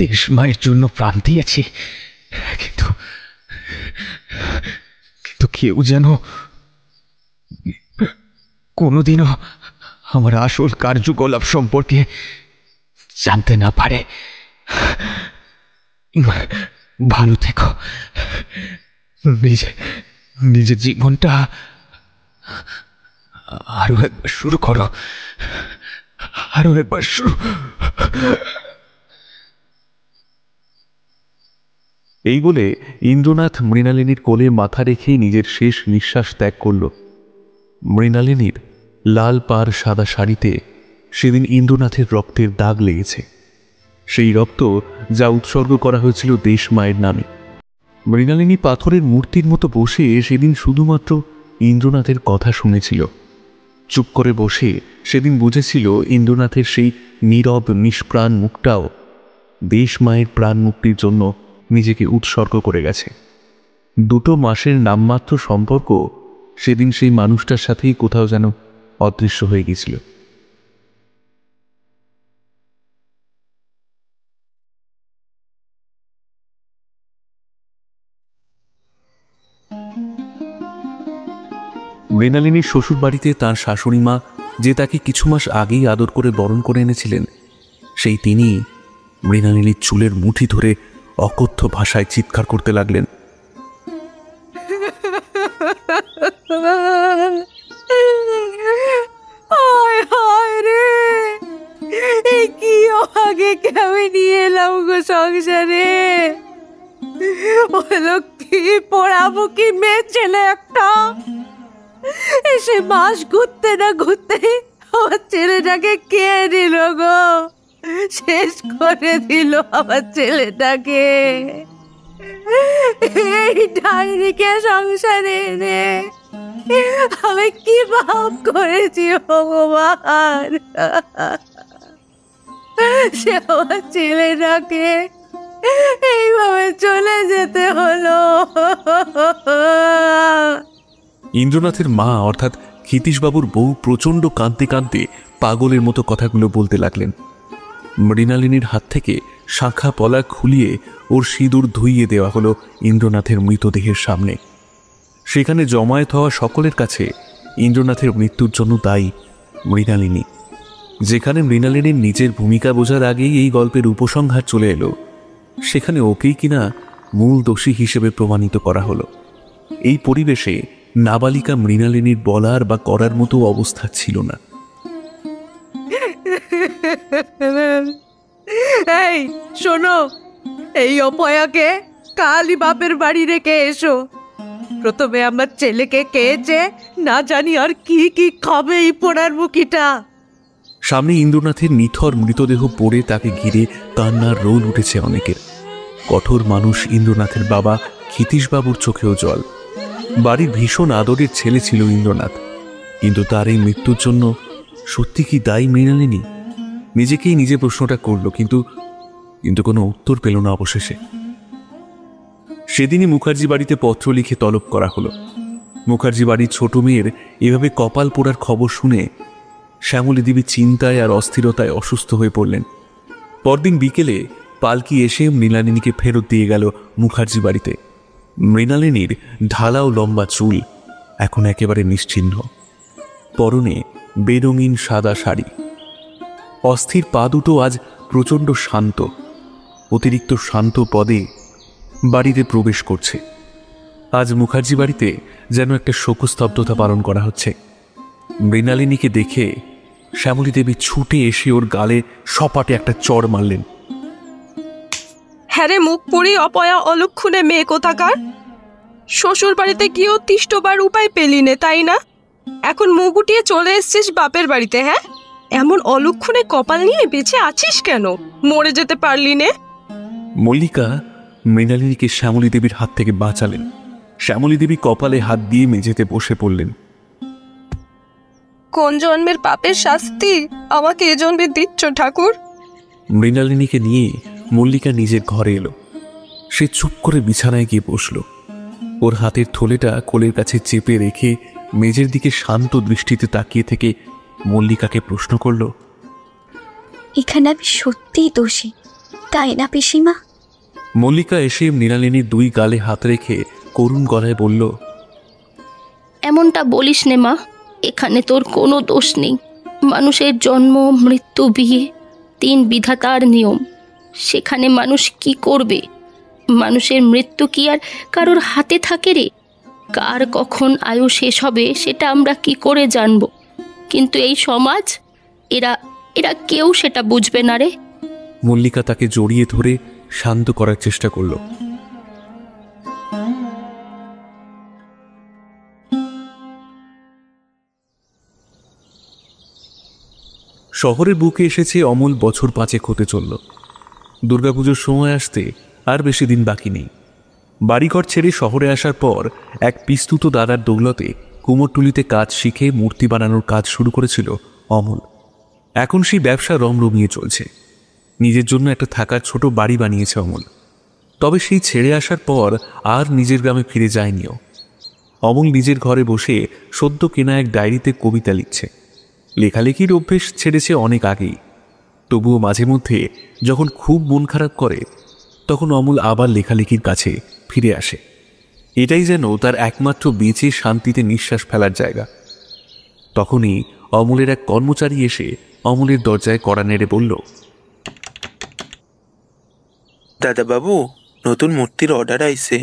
দেশ মায়ের জন্য প্রাণ দিয়েছি, কিন্তু কেউ যেন কোনোদিনও আমার আসল কার্যকলাপ সম্পর্কে জানতে না পারে। ভালো থেকো, নিজের জীবনটা আরো একবার শুরু করো, আরো একবার শুরু। এই বলে ইন্দ্রনাথ মৃণালিনীর কোলে মাথা রেখেই নিজের শেষ নিঃশ্বাস ত্যাগ করল। মৃণালিনীর লাল পাড় সাদা শাড়িতে সেদিন ইন্দ্রনাথের রক্তের দাগ লেগেছে, সেই রক্ত যা উৎসর্গ করা হয়েছিল দেশ মায়ের নামে। মৃণালিনী পাথরের মূর্তির মতো বসে সেদিন শুধুমাত্র ইন্দ্রনাথের কথা শুনেছিল। চুপ করে বসে সেদিন বুঝেছিল ইন্দ্রনাথের সেই নীরব নিষ্প্রাণ মুখটাও দেশ মায়ের প্রাণ মুক্তির জন্য নিজেকে উৎসর্গ করে গেছে। 2 মাসের নামমাত্র সম্পর্ক সেদিন সেই মানুষটার সাথেই কোথাও যেন অদৃশ্য হয়ে গেছিল। মৃণালিনীর শ্বশুর বাড়িতে তাঁর শাশুড়ি মা, যে তাকে কিছু মাস আগেই আদর করে বরণ করে এনেছিলেন, সেই তিনি মৃণালিনীর চুলের মুঠি ধরে অকথ্য ভাষায় চিৎকার করতে লাগলেন। কি আগে আমি নিয়ে এলাম গো সংসারে, বলো কি পড়াবো কি মেয়ে ছেলে একটা এসে মাস ঘুরতে না ঘুরতে আমার ছেলেটাকে কে দিল গো, শেষ করে দিল আমার ছেলেটাকে। এই ডাইনিকে সংসারে এনে আমি কি পাপ করেছি ভগবান, সে আমার ছেলেটাকে এইভাবে চলে যেতে হলো। ইন্দ্রনাথের মা অর্থাৎ ক্ষিতীশবাবুর বউ প্রচণ্ড কাঁদতে কাঁদতে পাগলের মতো কথাগুলো বলতে লাগলেন। মৃণালিনীর হাত থেকে শাঁখা পলা খুলিয়ে ওর সিঁদুর ধুইয়ে দেওয়া হলো ইন্দ্রনাথের মৃতদেহের সামনে। সেখানে জমায়েত হওয়া সকলের কাছে ইন্দ্রনাথের মৃত্যুর জন্য দায়ী মৃণালিনী। যেখানে মৃণালিনীর নিজের ভূমিকা বোঝার আগেই এই গল্পের উপসংহার চলে এলো, সেখানে ওকেই কিনা মূল দোষী হিসেবে প্রমাণিত করা হলো। এই পরিবেশে নাবালিকা মৃণালিনীর বলার বা করার মতো অবস্থা ছিল না। এই শোনো, এই অপয়াকে কালই বাপের বাড়ি রেখে এসো। প্রথমে আমার ছেলেকে খেয়েছে, না জানি আর কি কি খাবে এই পোড়ার মুখিটা। সামনে ইন্দ্রনাথের নিথর মৃতদেহ পড়ে তাকে ঘিরে কান্নার রোল উঠেছে অনেকের। কঠোর মানুষ ইন্দ্রনাথের বাবা ক্ষিতীশবাবুর চোখেও জল। বাড়ির ভীষণ আদরের ছেলে ছিল ইন্দ্রনাথ, কিন্তু তার এই মৃত্যুর জন্য সত্যি কি দায়ী মৃণালিনী? নিজেকেই নিজে প্রশ্নটা করল, কিন্তু কোনো উত্তর পেল না অবশেষে। সেদিনই মুখার্জি বাড়িতে পত্র লিখে তলব করা হলো। মুখার্জি বাড়ির ছোট মেয়ের এভাবে কপাল পোড়ার খবর শুনে শ্যামলী দেবী চিন্তায় আর অস্থিরতায় অসুস্থ হয়ে পড়লেন। পরদিন বিকেলে পালকি এসে মৃণালিনীকে ফেরত দিয়ে গেল মুখার্জি বাড়িতে। মৃণালিনীর ঢালাও লম্বা চুল এখন একেবারে নিশ্চিহ্ন, পরনে বেরঙিন সাদা শাড়ি। অস্থির পা দুটো আজ প্রচণ্ড শান্ত, অতিরিক্ত শান্ত পদে বাড়িতে প্রবেশ করছে। আজ মুখার্জি বাড়িতে যেন একটা শোকস্তব্ধতা পালন করা হচ্ছে। মৃণালিনীকে দেখে শ্যামলী দেবী ছুটে এসে ওর গালে সপাটে একটা চড় মারলেন। হ্যাঁ রে মুখ পুরি অপয়া অলক্ষণে মেয়ে কোথাকার, শ্বশুর বাড়িতে গিয়েও তিষ্টবার উপায় পেলি নে, তাই না? এখন মুখ উঠিয়ে চলে এসছিস বাপের বাড়িতে। হ্যাঁ, এমন অলক্ষণে কপাল নিয়ে বেঁচে আছিস কেন? মরে যেতে পারলি নে। মল্লিকা মৃণালিনীকে শ্যামলী দেবীর হাত থেকে বাঁচালেন। শ্যামলী দেবী কপালে হাত দিয়ে মেঝেতে বসে পড়লেন। কোন জন্মের পাপের শাস্তি আমাকে এ জন্মে দিচ্ছ ঠাকুর? মৃণালিনীকে নিয়ে মল্লিকা নিজের ঘরে এলো। সে চুপ করে বিছানায় গিয়ে বসল। ওর হাতের থলেটা কোলের কাছে চেপে রেখে মেঝের দিকে শান্ত দৃষ্টিতে তাকিয়ে থেকে মল্লিকাকে প্রশ্ন করল, এখানে আমি সত্যিই দোষী, তাই না পিসিমা? মল্লিকা এসে মৃণালিনীর দুই গালে হাত রেখে করুণ গলায় বলল, এমনটা বলিস নে মা, এখানে তোর কোনো দোষ নেই। মানুষের জন্ম, মৃত্যু, বিয়ে 3 বিধাতার নিয়ম। সেখানে মানুষ কি করবে? মানুষের মৃত্যু কি আর কারোর হাতে থাকে রে? কার কখন আয়ু শেষ হবে সেটা আমরা কি করে জানব? কিন্তু এই সমাজ, এরা কেউ সেটা বুঝবে না রে। মল্লিকা তাকে জড়িয়ে ধরে শান্ত করার চেষ্টা করল। শহরের বুকে এসেছে অমল বছর 5 হতে চলল। দুর্গাপুজোর সময় আসতে আর বেশি দিন বাকি নেই। বাড়িঘর ছেড়ে শহরে আসার পর এক পিস্তুত দাদার দৌলতে কুমোরটুলিতে কাজ শিখে মূর্তি বানানোর কাজ শুরু করেছিল অমল। এখন সেই ব্যবসা রমরমিয়ে চলছে। নিজের জন্য একটা থাকার ছোট বাড়ি বানিয়েছে অমল। তবে সেই ছেড়ে আসার পর আর নিজের গ্রামে ফিরে যায়নিও। অমল নিজের ঘরে বসে সদ্য কেনা এক ডায়েরিতে কবিতা লিখছে। লেখালেখির অভ্যেস ছেড়েছে অনেক আগেই, তবুও মাঝে মধ্যে যখন খুব মন খারাপ করে তখন অমল আবার লেখালেখির কাছে ফিরে আসে। এটাই যেন তার একমাত্র বেঁচে শান্তিতে নিঃশ্বাস ফেলার জায়গা। তখনই অমলের এক কর্মচারী এসে অমলের দরজায় কড়া নেড়ে বলল, দাদাবাবু, নতুন মূর্তির অর্ডার আইছে।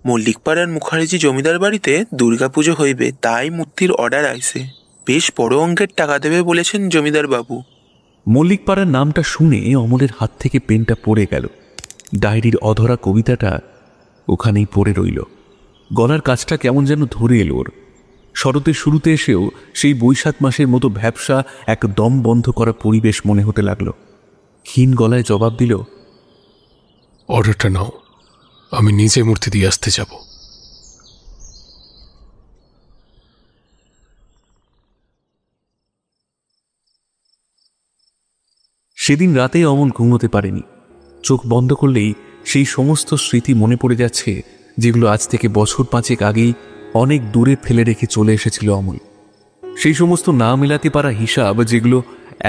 মল্লিকপাড়ার মুখার্জি জমিদার বাড়িতে দুর্গাপুজো হইবে, তাই মূর্তির অর্ডার আইছে। বেশ বড় অঙ্কের টাকা দেবে বলেছেন জমিদার বাবু। মল্লিকপাড়ার নামটা শুনে অমলের হাত থেকে পেনটা পড়ে গেল। ডায়েরির অধরা কবিতাটা ওখানেই পড়ে রইল। গলার কাছটা কেমন যেন ধরে এলো ওর। শরতের শুরুতে এসেও সেই বৈশাখ মাসের মতো ভ্যাবসা এক দম বন্ধ করা পরিবেশ মনে হতে লাগলো। ক্ষীণ গলায় জবাব দিল, অর্ডারটা নাও, আমি নিজে মূর্তি দিয়ে আসতে যাব। সেদিন রাতে অমল ঘুমোতে পারেনি। চোখ বন্ধ করলেই সেই সমস্ত স্মৃতি মনে পড়ে যাচ্ছে যেগুলো আজ থেকে বছর 5 আগেই অনেক দূরে ফেলে রেখে চলে এসেছিল অমল। সেই সমস্ত না মেলাতে পারা হিসাব যেগুলো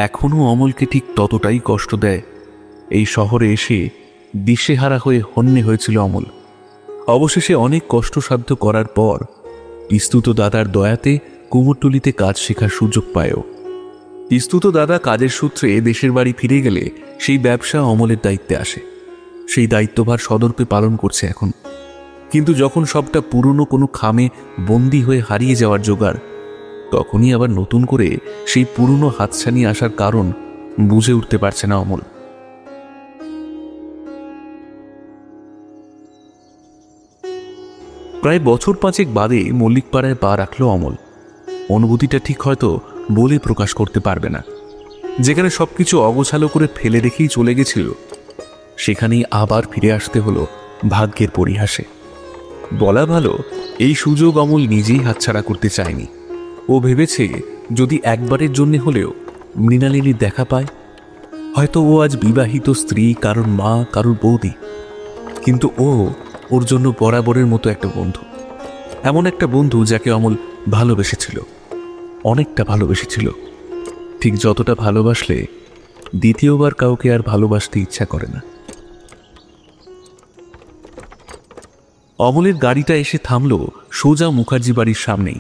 এখনও অমলকে ঠিক ততটাই কষ্ট দেয়। এই শহরে এসে দিশেহারা হয়ে হন্যে হয়েছিল অমল। অবশেষে অনেক কষ্টসাধ্য করার পর পিস্তুত দাদার দয়াতে কুমোরটুলিতে কাজ শেখার সুযোগ পায়ও। পিস্তুত দাদা কাজের সূত্রে দেশের বাড়ি ফিরে গেলে সেই ব্যবসা অমলের দায়িত্বে আসে। সেই দায়িত্বভার সদর্পে পালন করছে এখন। কিন্তু যখন সবটা পুরনো কোনো খামে বন্দী হয়ে হারিয়ে যাওয়ার জোগাড়, তখনই আবার নতুন করে সেই পুরনো হাতছানি আসার কারণ বুঝে উঠতে পারছে না অমল। প্রায় বছর 5 বাদে মল্লিকপাড়ায় পা রাখল অমল। অনুভূতিটা ঠিক হয়তো বলে প্রকাশ করতে পারবে না। যেখানে সবকিছু অগোছালো করে ফেলে রেখেই চলে গেছিল, সেখানেই আবার ফিরে আসতে হলো ভাগ্যের পরিহাসে। বলা ভালো, এই সুযোগ অমল নিজেই হাতছাড়া করতে চায়নি। ও ভেবেছে যদি একবারের জন্য হলেও মৃণালিনীর দেখা পায়, হয়তো ও আজ বিবাহিত স্ত্রী, কারোর মা, কারোর বৌদি। কিন্তু ওর জন্য বরাবরের মতো একটা বন্ধু, এমন একটা বন্ধু যাকে অমল ভালোবেসেছিল, অনেকটা ভালোবেসেছিল। ঠিক যতটা ভালোবাসলে দ্বিতীয়বার কাউকে আর ভালোবাসতে ইচ্ছা করে না। অমলের গাড়িটা এসে থামল সোজা মুখার্জি বাড়ির সামনেই।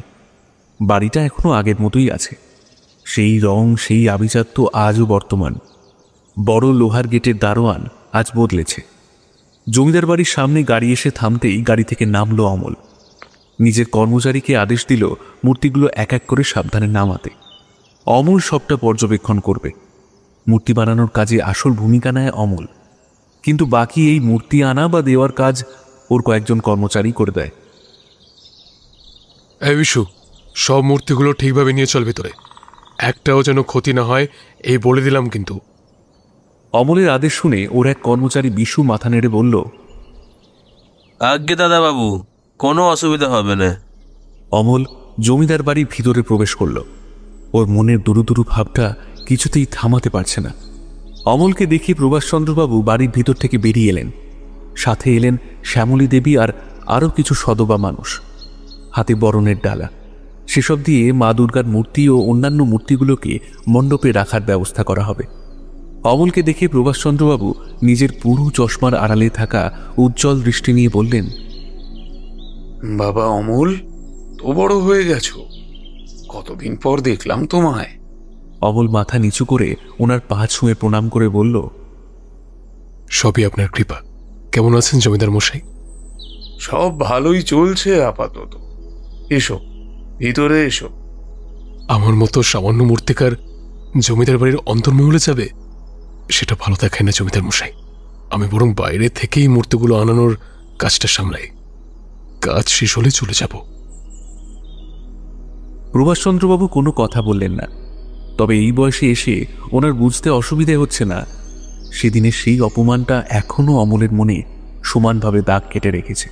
বাড়িটা এখনো আগের মতোই আছে। সেই রং, সেই আভিজাত্য আজও বর্তমান। বড় লোহার গেটের দারোয়ান আজ বদলেছে। জমিদার বাড়ির সামনে গাড়ি এসে থামতেই গাড়ি থেকে নামল অমল। নিজের কর্মচারীকে আদেশ দিল মূর্তিগুলো এক এক করে সাবধানে নামাতে। অমল সবটা পর্যবেক্ষণ করবে। মূর্তি বানানোর কাজে আসল ভূমিকা নেয় অমল, কিন্তু বাকি এই মূর্তি আনা বা দেওয়ার কাজ ওর কয়েকজন কর্মচারী করে দেয়। এই বিশু, সব মূর্তিগুলো ঠিকভাবে নিয়ে চল ভেতরে, একটাও যেন ক্ষতি না হয়, এই বলে দিলাম কিন্তু। অমলের আদেশ শুনে ওর এক কর্মচারী বিশু মাথা নেড়ে বলল, আজ্ঞে দাদা বাবু, কোনো অসুবিধা হবে না। অমল জমিদার বাড়ির ভিতরে প্রবেশ করল। ওর মনের দুরু দুরু ভাবটা কিছুতেই থামাতে পারছে না। অমলকে দেখে প্রভাষচন্দ্রবাবু বাড়ির ভিতর থেকে বেরিয়ে এলেন। সাথে এলেন শ্যামলী দেবী আর আরও কিছু সদবা মানুষ, হাতে বরণের ডালা। সেসব দিয়ে মা দুর্গার মূর্তি ও অন্যান্য মূর্তিগুলোকে মণ্ডপে রাখার ব্যবস্থা করা হবে। অমলকে দেখে প্রভাষচন্দ্রবাবু নিজের পুরো চশমার আড়ালে থাকা উজ্জ্বল দৃষ্টি নিয়ে বললেন, বাবা অমল, তো বড় হয়ে গেছো, কতদিন পর দেখলাম তোমায়। অমল মাথা নিচু করে ওনার পা ছুঁয়ে প্রণাম করে বলল, সবই আপনার কৃপা। কেমন আছেন জমিদার মশাই? সব ভালোই চলছে আপাতত। এসো, ভিতরে এসো। আমার মতো সামান্য মূর্তিকার জমিদার বাড়ির অন্তর্মহলে যাবে, সেটা ভালো দেখায় না জমিদার মশাই। আমি বরং বাইরে থেকেই মূর্তিগুলো আনানোর কাজটা সামলাই। কাজ শেষ হলে চলে যাব। প্রভাষচন্দ্রবাবু কোনো কথা বললেন না। তবে এই বয়সে এসে ওনার বুঝতে অসুবিধে হচ্ছে না, সেদিনের সেই অপমানটা এখনও অমলের মনে সমানভাবে দাগ কেটে রেখেছে।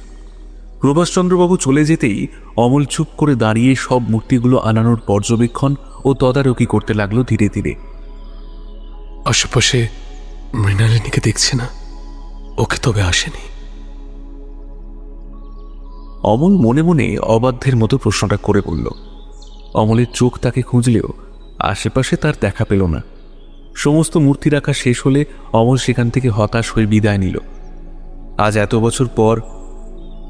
প্রভাষচন্দ্রবাবু চলে যেতেই অমল চুপ করে দাঁড়িয়ে সব মূর্তিগুলো আনানোর পর্যবেক্ষণ ও তদারকি করতে লাগলো ধীরে ধীরে। আশেপাশে মৃণালিনীকে দেখছে না, ওকে তবে আসেনি। অমল মনে মনে অবাধ্যের মতো প্রশ্নটা করে বলল। অমলের চোখ তাকে খুঁজলেও আশেপাশে তার দেখা পেল না। সমস্ত মূর্তি রাখা শেষ হলে অমল সেখান থেকে হতাশ হয়ে বিদায় নিল। আজ এত বছর পর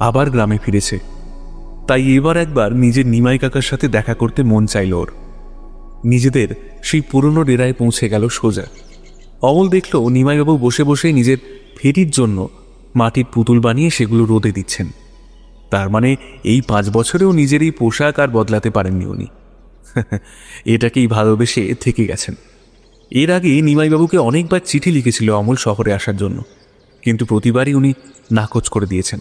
আবার গ্রামে ফিরেছে, তাই এবার একবার নিজের নিমাই কাকার সাথে দেখা করতে মন চাইল ওর। নিজেদের সেই পুরনো ডেরায় পৌঁছে গেল সোজা। অমল দেখল নিমাইবাবু বসে বসে নিজের ফেরির জন্য মাটির পুতুল বানিয়ে সেগুলো রোদে দিচ্ছেন। তার মানে এই 5 বছরেও নিজের এই পোশাক আর বদলাতে পারেননি উনি। এটাকেই ভালোবেসে থেকে গেছেন। এর আগে নিমাইবাবুকে অনেকবার চিঠি লিখেছিল অমল শহরে আসার জন্য, কিন্তু প্রতিবারই উনি নাকচ করে দিয়েছেন।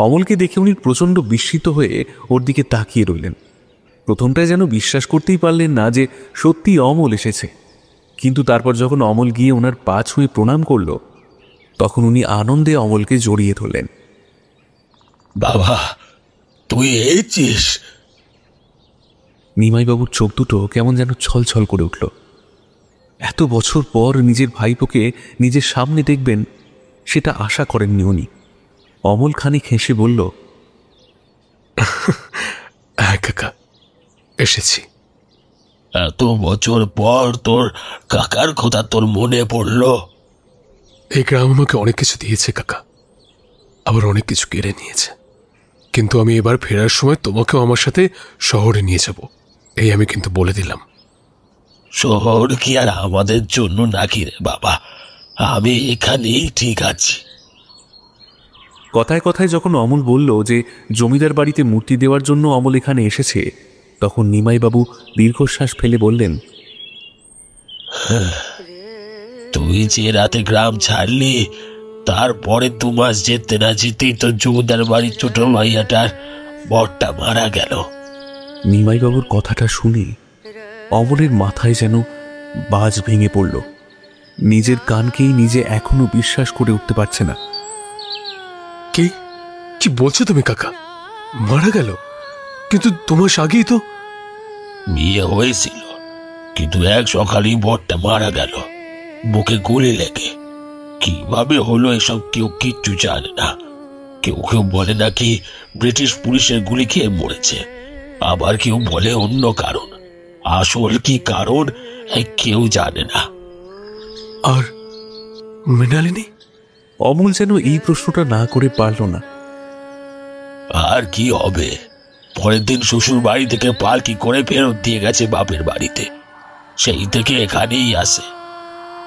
অমলকে দেখে উনি প্রচণ্ড বিস্মিত হয়ে ওর দিকে তাকিয়ে রইলেন। প্রথমটায় যেন বিশ্বাস করতেই পারলেন না যে সত্যি অমল এসেছে, কিন্তু তারপর যখন অমল গিয়ে ওনার পা ছুঁয়ে প্রণাম করল, তখন উনি আনন্দে অমলকে জড়িয়ে ধরলেন। বাবা, তুই এসেছিস? নিমাইবাবুর চোখ দুটো কেমন যেন ছলছল করে উঠল। এত বছর পর নিজের ভাইপোকে নিজের সামনে দেখবেন সেটা আশা করেননি উনি। অমল খানিক হেসে বলল, হ্যাঁ কাকা, এসেছি। এত বছর পর তোর কাকার কথা তোর মনে পড়লো? এই গ্রাম আমাকে অনেক কিছু দিয়েছে কাকা, আবার অনেক কিছু কেড়ে নিয়েছে, কিন্তু আমি এবার ফেরার সময় তোমাকেও আমার সাথে শহরে নিয়ে যাব, এই আমি কিন্তু বলে দিলাম। শহর কি আর আমাদের জন্য নাকি রে বাবা? আমি এখানেই ঠিক আছি। কথায় কথায় যখন অমল বলল যে জমিদার বাড়িতে মূর্তি দেওয়ার জন্য অমল এখানে এসেছে, তখন নিমাইবাবু দীর্ঘশ্বাস ফেলে বললেন, তুই যে রাতে গ্রাম ছাড়লি, তারপরে 2 মাস যেতে না যেতেই তো জমিদার বাড়ির ছোট ভাইয়াটার বরটা মারা গেল। নিমাইবাবুর কথাটা শুনে অমলের মাথায় যেন বাজ ভেঙে পড়ল। নিজের কানকেই নিজে এখনো বিশ্বাস করে উঠতে পারছে না। কি বলছো তুমি কাকা? মারা গেল? কিন্তু 2 মাস আগেই তো বিয়ে হয়েছিল, কিন্তু এক সকালেই বরটা মারা গেল, বুকে গুলি লেগে। কিভাবে হলো এসব কেউ কিচ্ছু জানে না। কেউ কেউ বলে নাকি ব্রিটিশ পুলিশের গুলি খেয়ে মরেছে, আবার কেউ বলে অন্য কারণ। আসল কি কারণ কেউ জানে না। আর মৃণালিনী? অমল যেন এই প্রশ্নটা না করে পারল না। আর কি হবে, পরের দিন শ্বশুর বাড়ি থেকে পালকি করে ফেরত দিয়ে গেছে বাপের বাড়িতে, সেই থেকে এখানেই আসে।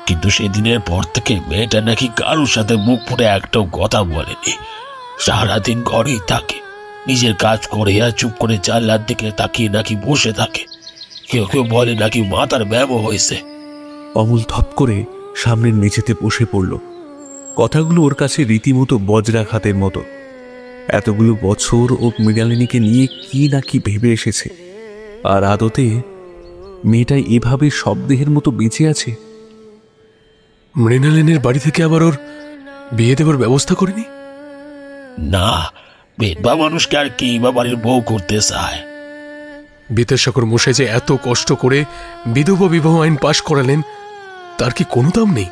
কিন্তু সেদিনের পর থেকে মেয়েটা নাকি কারোর সাথে মুখ ফুটে একটাও কথা বলেনি। সারাদিন ঘরেই থাকে, নিজের কাজ করে আর চুপ করে জানলার দিকে তাকিয়ে নাকি বসে থাকে। কেউ কেউ বলে নাকি মাথার ব্যামো হয়েছে। অমল ধপ করে সামনের মেঝেতে বসে পড়ল। কথাগুলো ওর কাছে রীতিমতো বজ্রাঘাতের মতো। এতগুলো বছর ও মৃণালিনীকে নিয়ে কি না কি ভেবে এসেছে, আর আদতে মেয়েটাই এভাবে শবদেহের মতো বেঁচে আছে। মৃণালিনীর বাড়ি থেকে আবার ওর বিয়ে দেবার ব্যবস্থা করেনি? না, বিধবা মানুষকে আর কি বা বাড়ির বউ করতে চায়? বিদ্যাসাগর মশাই যে এত কষ্ট করে বিধবা বিবাহ আইন পাশ করালেন, তার কি কোনো দাম নেই?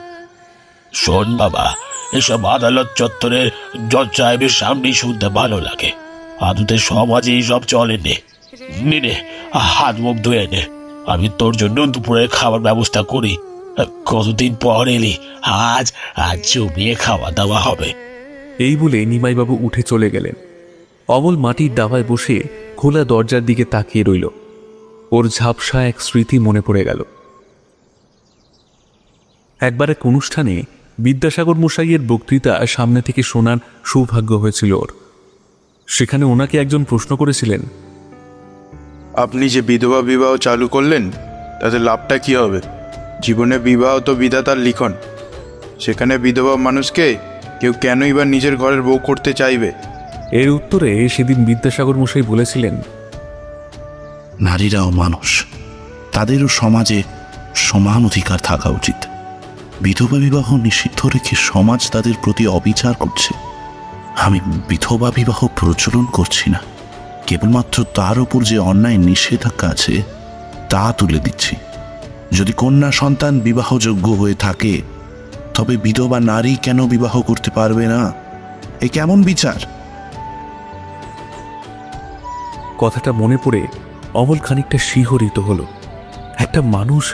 শোন বাবা, এসব আদালত চত্বরের জজ সাহেবের সামনেই শুনতে ভালো লাগে, আদতে সমাজে এইসব চলে নে। হাত মুখ ধুয়ে নে, আমি তোর জন্য দুপুরের খাবার ব্যবস্থা করি। কতদিন পর এলি, আজ জমিয়ে খাওয়া দাওয়া হবে। এই বলে নিমাইবাবু উঠে চলে গেলেন। অমল মাটির দাওয়ায় বসে খোলা দরজার দিকে তাকিয়ে রইল। ওর ঝাপসা এক স্মৃতি মনে পড়ে গেল। একবার এক অনুষ্ঠানে বিদ্যাসাগর মশাইয়ের বক্তৃতা সামনে থেকে শোনার সৌভাগ্য হয়েছিল ওর। সেখানে ওনাকে একজন প্রশ্ন করেছিলেন, আপনি যে বিধবা বিবাহ চালু করলেন, তাতে লাভটা কি হবে? জীবনে বিবাহ তো বিধাতার লিখন, সেখানে বিধবা মানুষকে কেউ কেনই বা নিজের ঘরের বউ করতে চাইবে? এর উত্তরে সেদিন বিদ্যাসাগর মশাই বলেছিলেন, নারীরাও মানুষ, তাদেরও সমাজে সমান অধিকার থাকা উচিত। বিধবা বিবাহ নিষিদ্ধ রেখে সমাজ তাদের প্রতি অবিচার করছে। আমি বিধবা বিবাহ প্রচলন করছি না, কেবলমাত্র তার উপর যে অন্যায় নিষেধাজ্ঞা আছে তা তুলে দিচ্ছি। যদি কন্যা সন্তান বিবাহযোগ্য হয়ে থাকে, তবে বিধবা নারী কেন বিবাহ করতে পারবে না? এ কেমন বিচার? কথাটা মনে পড়ে অমল খানিকটা শিহরিত হলো। একটা মানুষ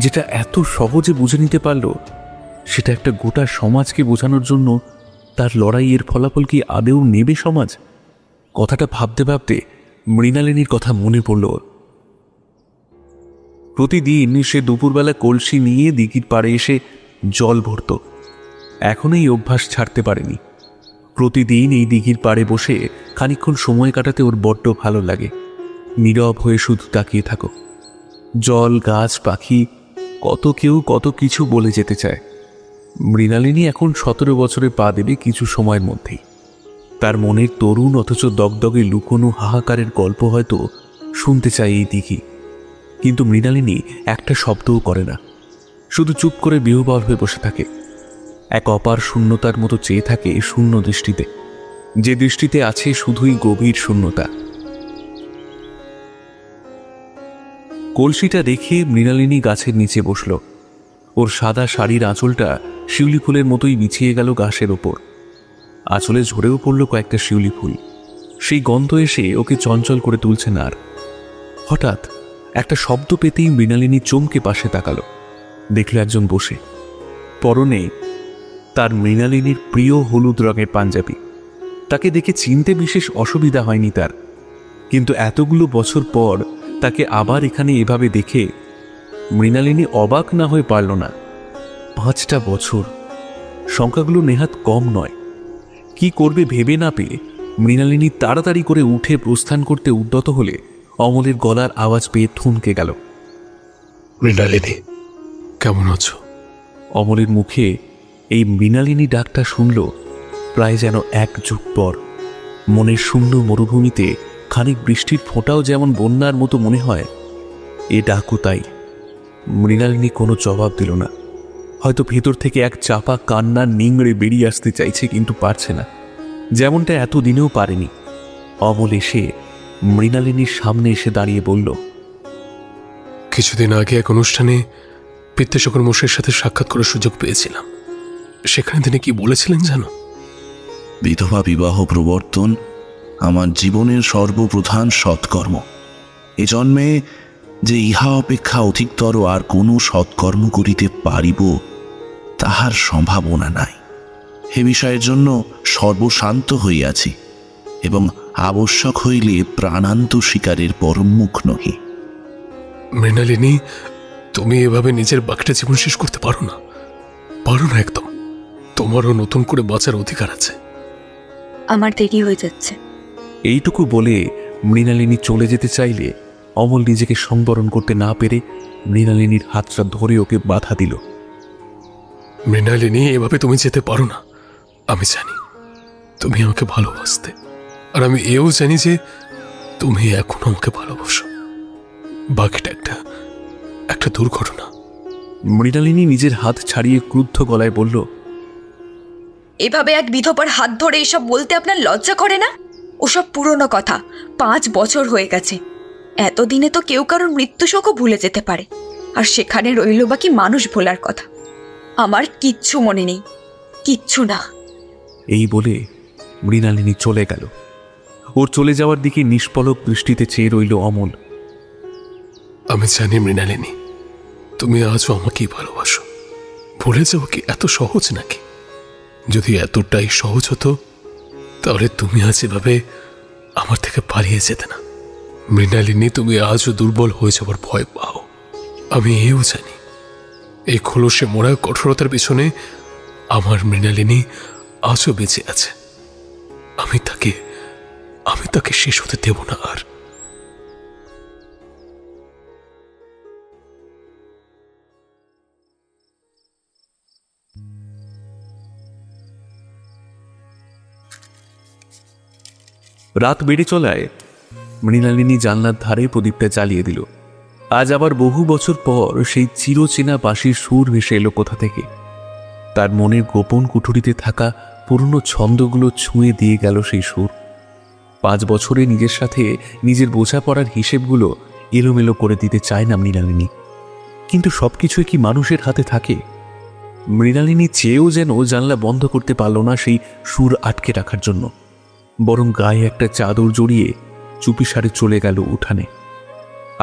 যেটা এত সহজে বুঝে নিতে পারল, সেটা একটা গোটা সমাজকে বোঝানোর জন্য তার লড়াইয়ের ফলাফল কি আদেও নেবে সমাজ? কথাটা ভাবতে ভাবতে মৃণালিনীর কথা মনে পড়ল। প্রতিদিন সে দুপুরবেলা কলসি নিয়ে দিঘির পাড়ে এসে জল ভরত। এখনো এই অভ্যাস ছাড়তে পারেনি। প্রতিদিন এই দিঘির পাড়ে বসে খানিকক্ষণ সময় কাটাতে ওর বড্ড ভালো লাগে। নীরব হয়ে শুধু তাকিয়ে থাকো। জল, গাছ, পাখি, কত কেউ কত কিছু বলে যেতে চায়। মৃণালিনী এখন 17 বছরে পা দেবে কিছু সময়ের মধ্যেই। তার মনের তরুণ অথচ দগদগে লুকোনো হাহাকারের গল্প হয়তো শুনতে চায় এই দিঘি। কিন্তু মৃণালিনী একটা শব্দও করে না, শুধু চুপ করে বিহ্বল হয়ে বসে থাকে। এক অপার শূন্যতার মতো চেয়ে থাকে শূন্য দৃষ্টিতে, যে দৃষ্টিতে আছে শুধুই গভীর শূন্যতা। কলসিটা রেখে মৃণালিনী গাছের নিচে বসল। ওর সাদা শাড়ির আঁচলটা শিউলি ফুলের মতোই বিছিয়ে গেল ঘাসের ওপর। আঁচলে ঝরেও পড়ল কয়েকটা শিউলি ফুল। সেই গন্ধ এসে ওকে চঞ্চল করে তুলছে না আর। হঠাৎ একটা শব্দ পেতেই মৃণালিনী চমকে পাশে তাকালো। দেখল একজন বসে, পরনে তার মৃণালিনীর প্রিয় হলুদ রঙের পাঞ্জাবি। তাকে দেখে চিনতে বিশেষ অসুবিধা হয়নি তার, কিন্তু এতগুলো বছর পর তাকে আবার এখানে এভাবে দেখে মৃণালিনী অবাক না হয়ে পারল না। 5টা বছর, সংখ্যাগুলো নেহাত কম নয়। কি করবে ভেবে না পেয়ে মৃণালিনী তাড়াতাড়ি করে উঠে প্রস্থান করতে উদ্যত হলে অমলের গলার আওয়াজ পেয়ে থমকে গেল। মৃণালিনী, কেমন আছো? অমলের মুখে এই মৃণালিনী ডাকটা শুনল প্রায় যেন 1 যুগ পর। মনের শূন্য মরুভূমিতে খানিক বৃষ্টির ফোঁটাও যেমন বন্যার মতো মনে হয়, এ ডাকও তাই। মৃণালিনী কোনো জবাব দিল না। হয়তো ভেতর থেকে এক চাপা কান্না নিংড়ে বেরিয়ে আসতে চাইছে, কিন্তু পারছে না, যেমনটা এতদিনেও পারেনি। অমল এসে মৃণালিনীর সামনে এসে দাঁড়িয়ে বলল, কিছুদিন আগে এক অনুষ্ঠানে বিদ্যাসাগর মশাইয়ের সাথে সাক্ষাৎ করার সুযোগ পেয়েছিলাম। সেখানে তিনি কি বলেছিলেন জানো? বিধবা বিবাহ প্রবর্তন আমার জীবনের সর্বপ্রধান সৎকর্ম। এ জন্মে যে ইহা অপেক্ষা অধিকতর আর কোনো সৎকর্ম করিতে পারিব তাহার সম্ভাবনা নাই। এ বিষয়ের জন্য সর্বশান্ত হইয়াছি এবং আবশ্যক হইলে প্রাণান্ত শিকারের পরমুখ নহি। মৃণালিনী, তুমি এভাবে নিজের বাকিটা জীবন শেষ করতে পারো না, পারো না একদম। তোমারও নতুন করে বাঁচার অধিকার আছে। আমার দেরি হয়ে যাচ্ছে। এইটুকু বলে মৃণালিনী চলে যেতে চাইলে অমল নিজেকে সংবরণ করতে না পেরে মৃণালিনীর হাতটা ধরে ওকে বাধা দিল। মৃণালিনী, এভাবে তুমি যেতে পারো না। আমি জানি তুমি আমাকে ভালোবাসতে, আর আমি এও জানি যে তুমি এখনো আমাকে ভালোবাসো। বাকিটা একটা দুর্ঘটনা। মৃণালিনী নিজের হাত ছাড়িয়ে ক্রুদ্ধ গলায় বলল, এভাবে এক বিধবার হাত ধরে এসব বলতে আপনার লজ্জা করে না? ওসব পুরনো কথা, 5 বছর হয়ে গেছে। এতদিনে তো কেউ কারোর মৃত্যু শোকও ভুলে যেতে পারে, আর সেখানে রইল বাকি মানুষ ভোলার কথা। আমার কিচ্ছু মনে নেই, কিচ্ছু না। এই বলে মৃণালিনী চলে গেল। ওর চলে যাওয়ার দিকে নিষ্পলক দৃষ্টিতে চেয়ে রইল অমল। আমি জানি মৃণালিনী, তুমি আজও আমাকেই ভালোবাসো। ভুলে যাও কি এত সহজ নাকি? যদি এতটাই সহজ হতো তাহলে তুমি আজ এভাবে আমার থেকে পালিয়ে যেতে না। মৃণালিনী, তুমি আজও দুর্বল হয়ে যাবার ভয় পাও। আমি এও জানি এই খোলসে মোড়া কঠোরতার পিছনে আমার মৃণালিনী আজও বেঁচে আছে। আমি তাকে শেষ হতে দেব না আর। রাত বেড়ে চলায় মৃণালিনী জানলার ধারে প্রদীপটা জ্বালিয়ে দিল। আজ আবার বহু বছর পর সেই চিরচেনা বাঁশির সুর ভেসে এলো কোথা থেকে। তার মনের গোপন কুঠুরিতে থাকা পুরনো ছন্দগুলো ছুঁয়ে দিয়ে গেল সেই সুর। 5 বছরে নিজের সাথে নিজের বোঝাপড়ার হিসেবগুলো এলোমেলো করে দিতে চায় না মৃণালিনী, কিন্তু সবকিছুই কি মানুষের হাতে থাকে? মৃণালিনী চেয়েও যেন জানলা বন্ধ করতে পারল না সেই সুর আটকে রাখার জন্য, বরং গায়ে একটা চাদর জড়িয়ে চুপিসারে চলে গেল উঠানে।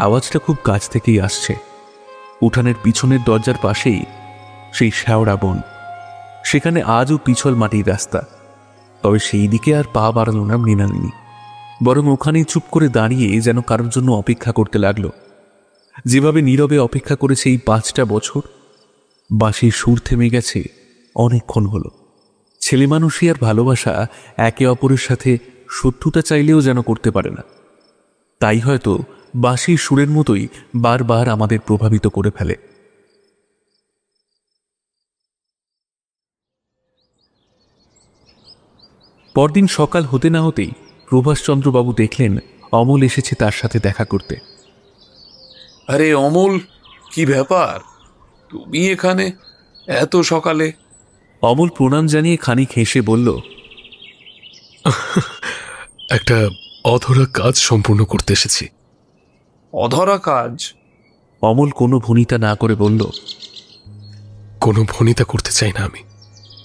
আওয়াজটা খুব কাছ থেকেই আসছে। উঠানের পিছনের দরজার পাশেই সেই শ্যাওড়া বন, সেখানে আজও পিছল মাটির রাস্তা। তবে সেই দিকে আর পা বাড়াল না মৃণালিনী, বরং ওখানেই চুপ করে দাঁড়িয়ে যেন কারোর জন্য অপেক্ষা করতে লাগলো, যেভাবে নীরবে অপেক্ষা করেছে এই 5টা বছর। বাঁশির সুর থেমে গেছে অনেকক্ষণ হলো। ছেলে মানুষই আর ভালোবাসা একে অপরের সাথে শত্রুতা চাইলেও যেন করতে পারে না। তাই হয়তো বাঁশির সুরের মতোই বারবার আমাদের প্রভাবিত করে ফেলে। পরদিন সকাল হতে না হতেই প্রভাষচন্দ্রবাবু দেখলেন অমল এসেছে তার সাথে দেখা করতে। আরে অমল, কি ব্যাপার, তুমি এখানে এত সকালে? অমল প্রণাম জানিয়ে খানিক হেসে বলল, একটা অধরা কাজ সম্পূর্ণ করতে এসেছি। অধরা কাজ? অমল কোনো ভনিতা না করে বলল, কোনো ভনিতা করতে চাই না আমি,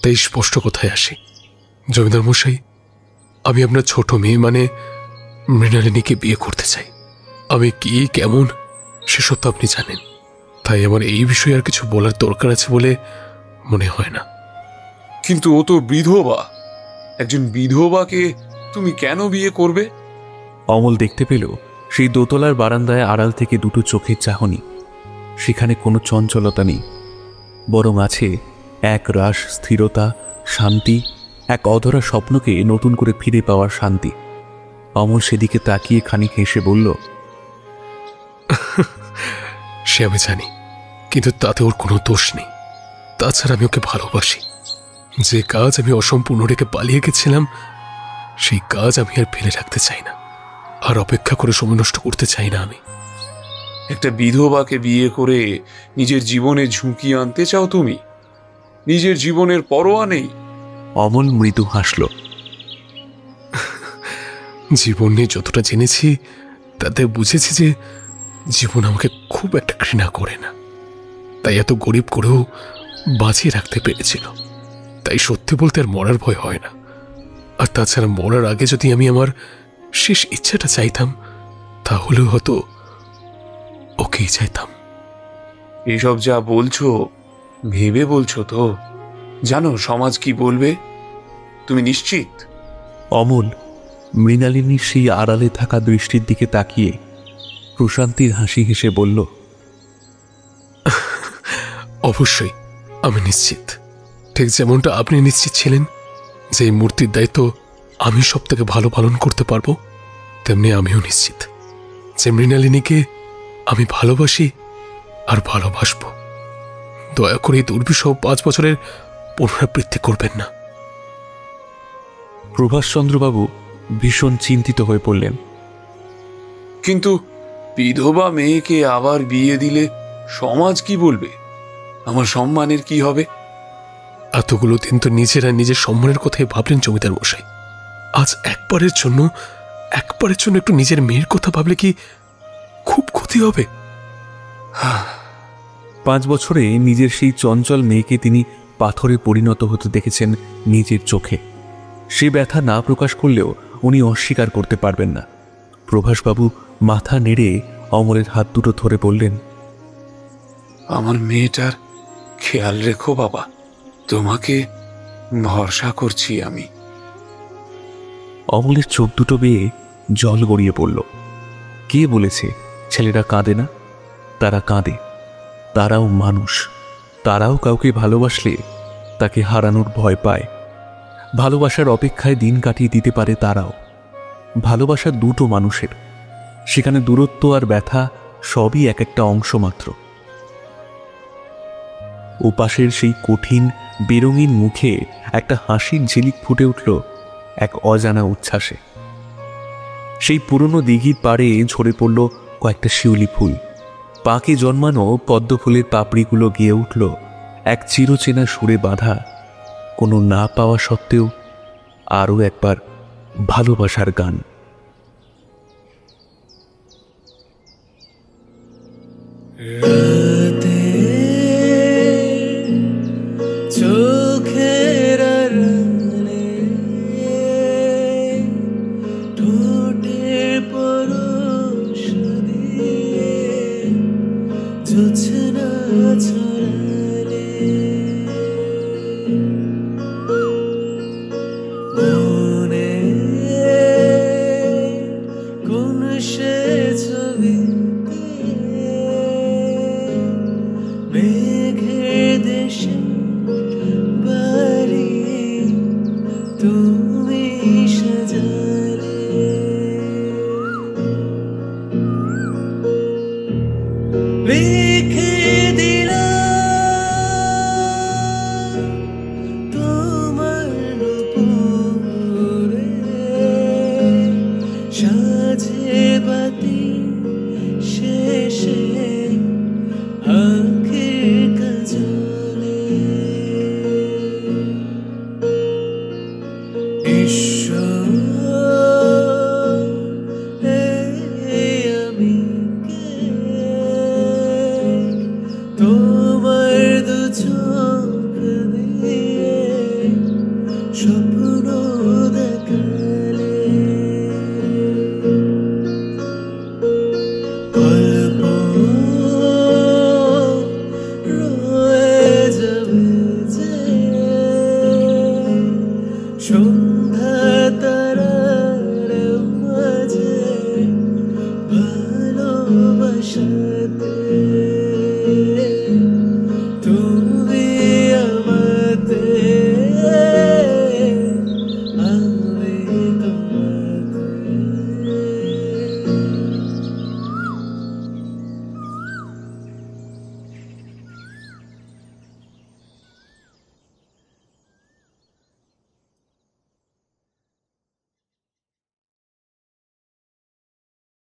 তাই স্পষ্ট কথায় আসি। জমিদার মশাই, আমি আপনার ছোট মেয়ে মানে মৃণালিনীকে বিয়ে করতে চাই। আমি কি কেমন সেসব তো আপনি জানেন, তাই আমার এই বিষয়ে আর কিছু বলার দরকার আছে বলে মনে হয় না। কিন্তু ও তো বিধবা, একজন বিধবাকে তুমি কেন বিয়ে করবে? অমল দেখতে পেল সেই দোতলার বারান্দায় আড়াল থেকে দুটো চোখের চাহনি। সেখানে কোনো চঞ্চলতা নেই, বরং আছে এক রাস স্থিরতা, শান্তি, এক অধরা স্বপ্নকে নতুন করে ফিরে পাওয়ার শান্তি। অমল সেদিকে তাকিয়ে খানিক হেসে বলল, সে আমি জানি, কিন্তু তাতে ওর কোনো দোষ নেই। তাছাড়া আমি ওকে ভালোবাসি। যে কাজ আমি অসম্পূর্ণ রেখে পালিয়ে গেছিলাম, সেই কাজ আমি আর ফেলে রাখতে চাই না, আর অপেক্ষা করে সময় নষ্ট করতে চাই না আমি। একটা বিধবাকে বিয়ে করে নিজের জীবনে ঝুঁকি আনতে চাও তুমি? নিজের জীবনের পরোয়া নেই? অমল মৃদু হাসল। জীবন নিয়ে যতটা জেনেছি তাতে বুঝেছি যে জীবন আমাকে খুব একটা ঘৃণা করে না, তাই এত গরিব করেও বাঁচিয়ে রাখতে পেরেছিল। তাই সত্যি বলতে আর মরার ভয় হয় না। আর তাছাড়া মরার আগে যদি আমি আমার শেষ ইচ্ছাটা চাইতাম, তাহলেও হয়তো ওকেই চাইতাম। এসব যা বলছো ভেবে বলছো তো? জানো সমাজ কি বলবে? তুমি নিশ্চিত? অমল মৃণালিনীর সেই আড়ালে থাকা দৃষ্টির দিকে তাকিয়ে প্রশান্তির হাসি হেসে বলল, অবশ্যই আমি নিশ্চিত। ঠিক যেমনটা আপনি নিশ্চিত ছিলেন যে এই মূর্তির দায়িত্ব আমি সব থেকে ভালো পালন করতে পারবো, তেমনি আমিও নিশ্চিত যে মৃণালিনীকে আমি ভালোবাসি আর ভালোবাসব। দয়া করে এই দুর্বিষহ 5 বছরের পুনরাবৃত্তি করবেন না। প্রভাষচন্দ্রবাবু ভীষণ চিন্তিত হয়ে পড়লেন। কিন্তু বিধবা মেয়েকে আবার বিয়ে দিলে সমাজ কি বলবে? আমার সম্মানের কি হবে? এতগুলো দিন তো নিজেরা নিজের সম্মানের কথাই ভাবলেন জমিদার মশাই। আজ একবারের জন্য একটু নিজের মেয়ের কথা ভাবলে কি খুব ক্ষতি হবে? 5 বছরে নিজের সেই চঞ্চল মেয়েকে তিনি পাথরে পরিণত হতে দেখেছেন নিজের চোখে। সে ব্যথা না প্রকাশ করলেও উনি অস্বীকার করতে পারবেন না। প্রভাষবাবু মাথা নেড়ে অমলের হাত দুটো ধরে বললেন, আমার মেয়েটার খেয়াল রেখো বাবা, তোমাকে ভরসা করছি আমি। অমলের চোখ দুটো বেয়ে জল গড়িয়ে পড়ল। কে বলেছে ছেলেরা কাঁদে না? তারা কাঁদে, তারাও মানুষ। তারাও কাউকে ভালোবাসলে তাকে হারানোর ভয় পায়। ভালোবাসার অপেক্ষায় দিন কাটিয়ে দিতে পারে তারাও। ভালোবাসা দুটো মানুষের, সেখানে দূরত্ব আর ব্যথা সবই এক একটা অংশ মাত্র। ওপাশের সেই কঠিন বেরঙিন মুখে একটা হাসির ঝিলিক ফুটে উঠল এক অজানা উচ্ছ্বাসে। সেই পুরনো দিঘির পাড়ে ঝরে পড়ল কয়েকটা শিউলি ফুল। পাকে জন্মানো পদ্ম ফুলের পাপড়িগুলো গেয়ে উঠল এক চিরচেনা সুরে বাঁধা, কোনো না পাওয়া সত্ত্বেও আরও একবার ভালোবাসার গান। চোখের ঠোঁটের পরশ দিয়ে জোছনা ছড়ালে মনে কোন সে ছবিতে মেঘের দেশে বাড়ি তুমি সাজালে লিখে দিলাম আঁখি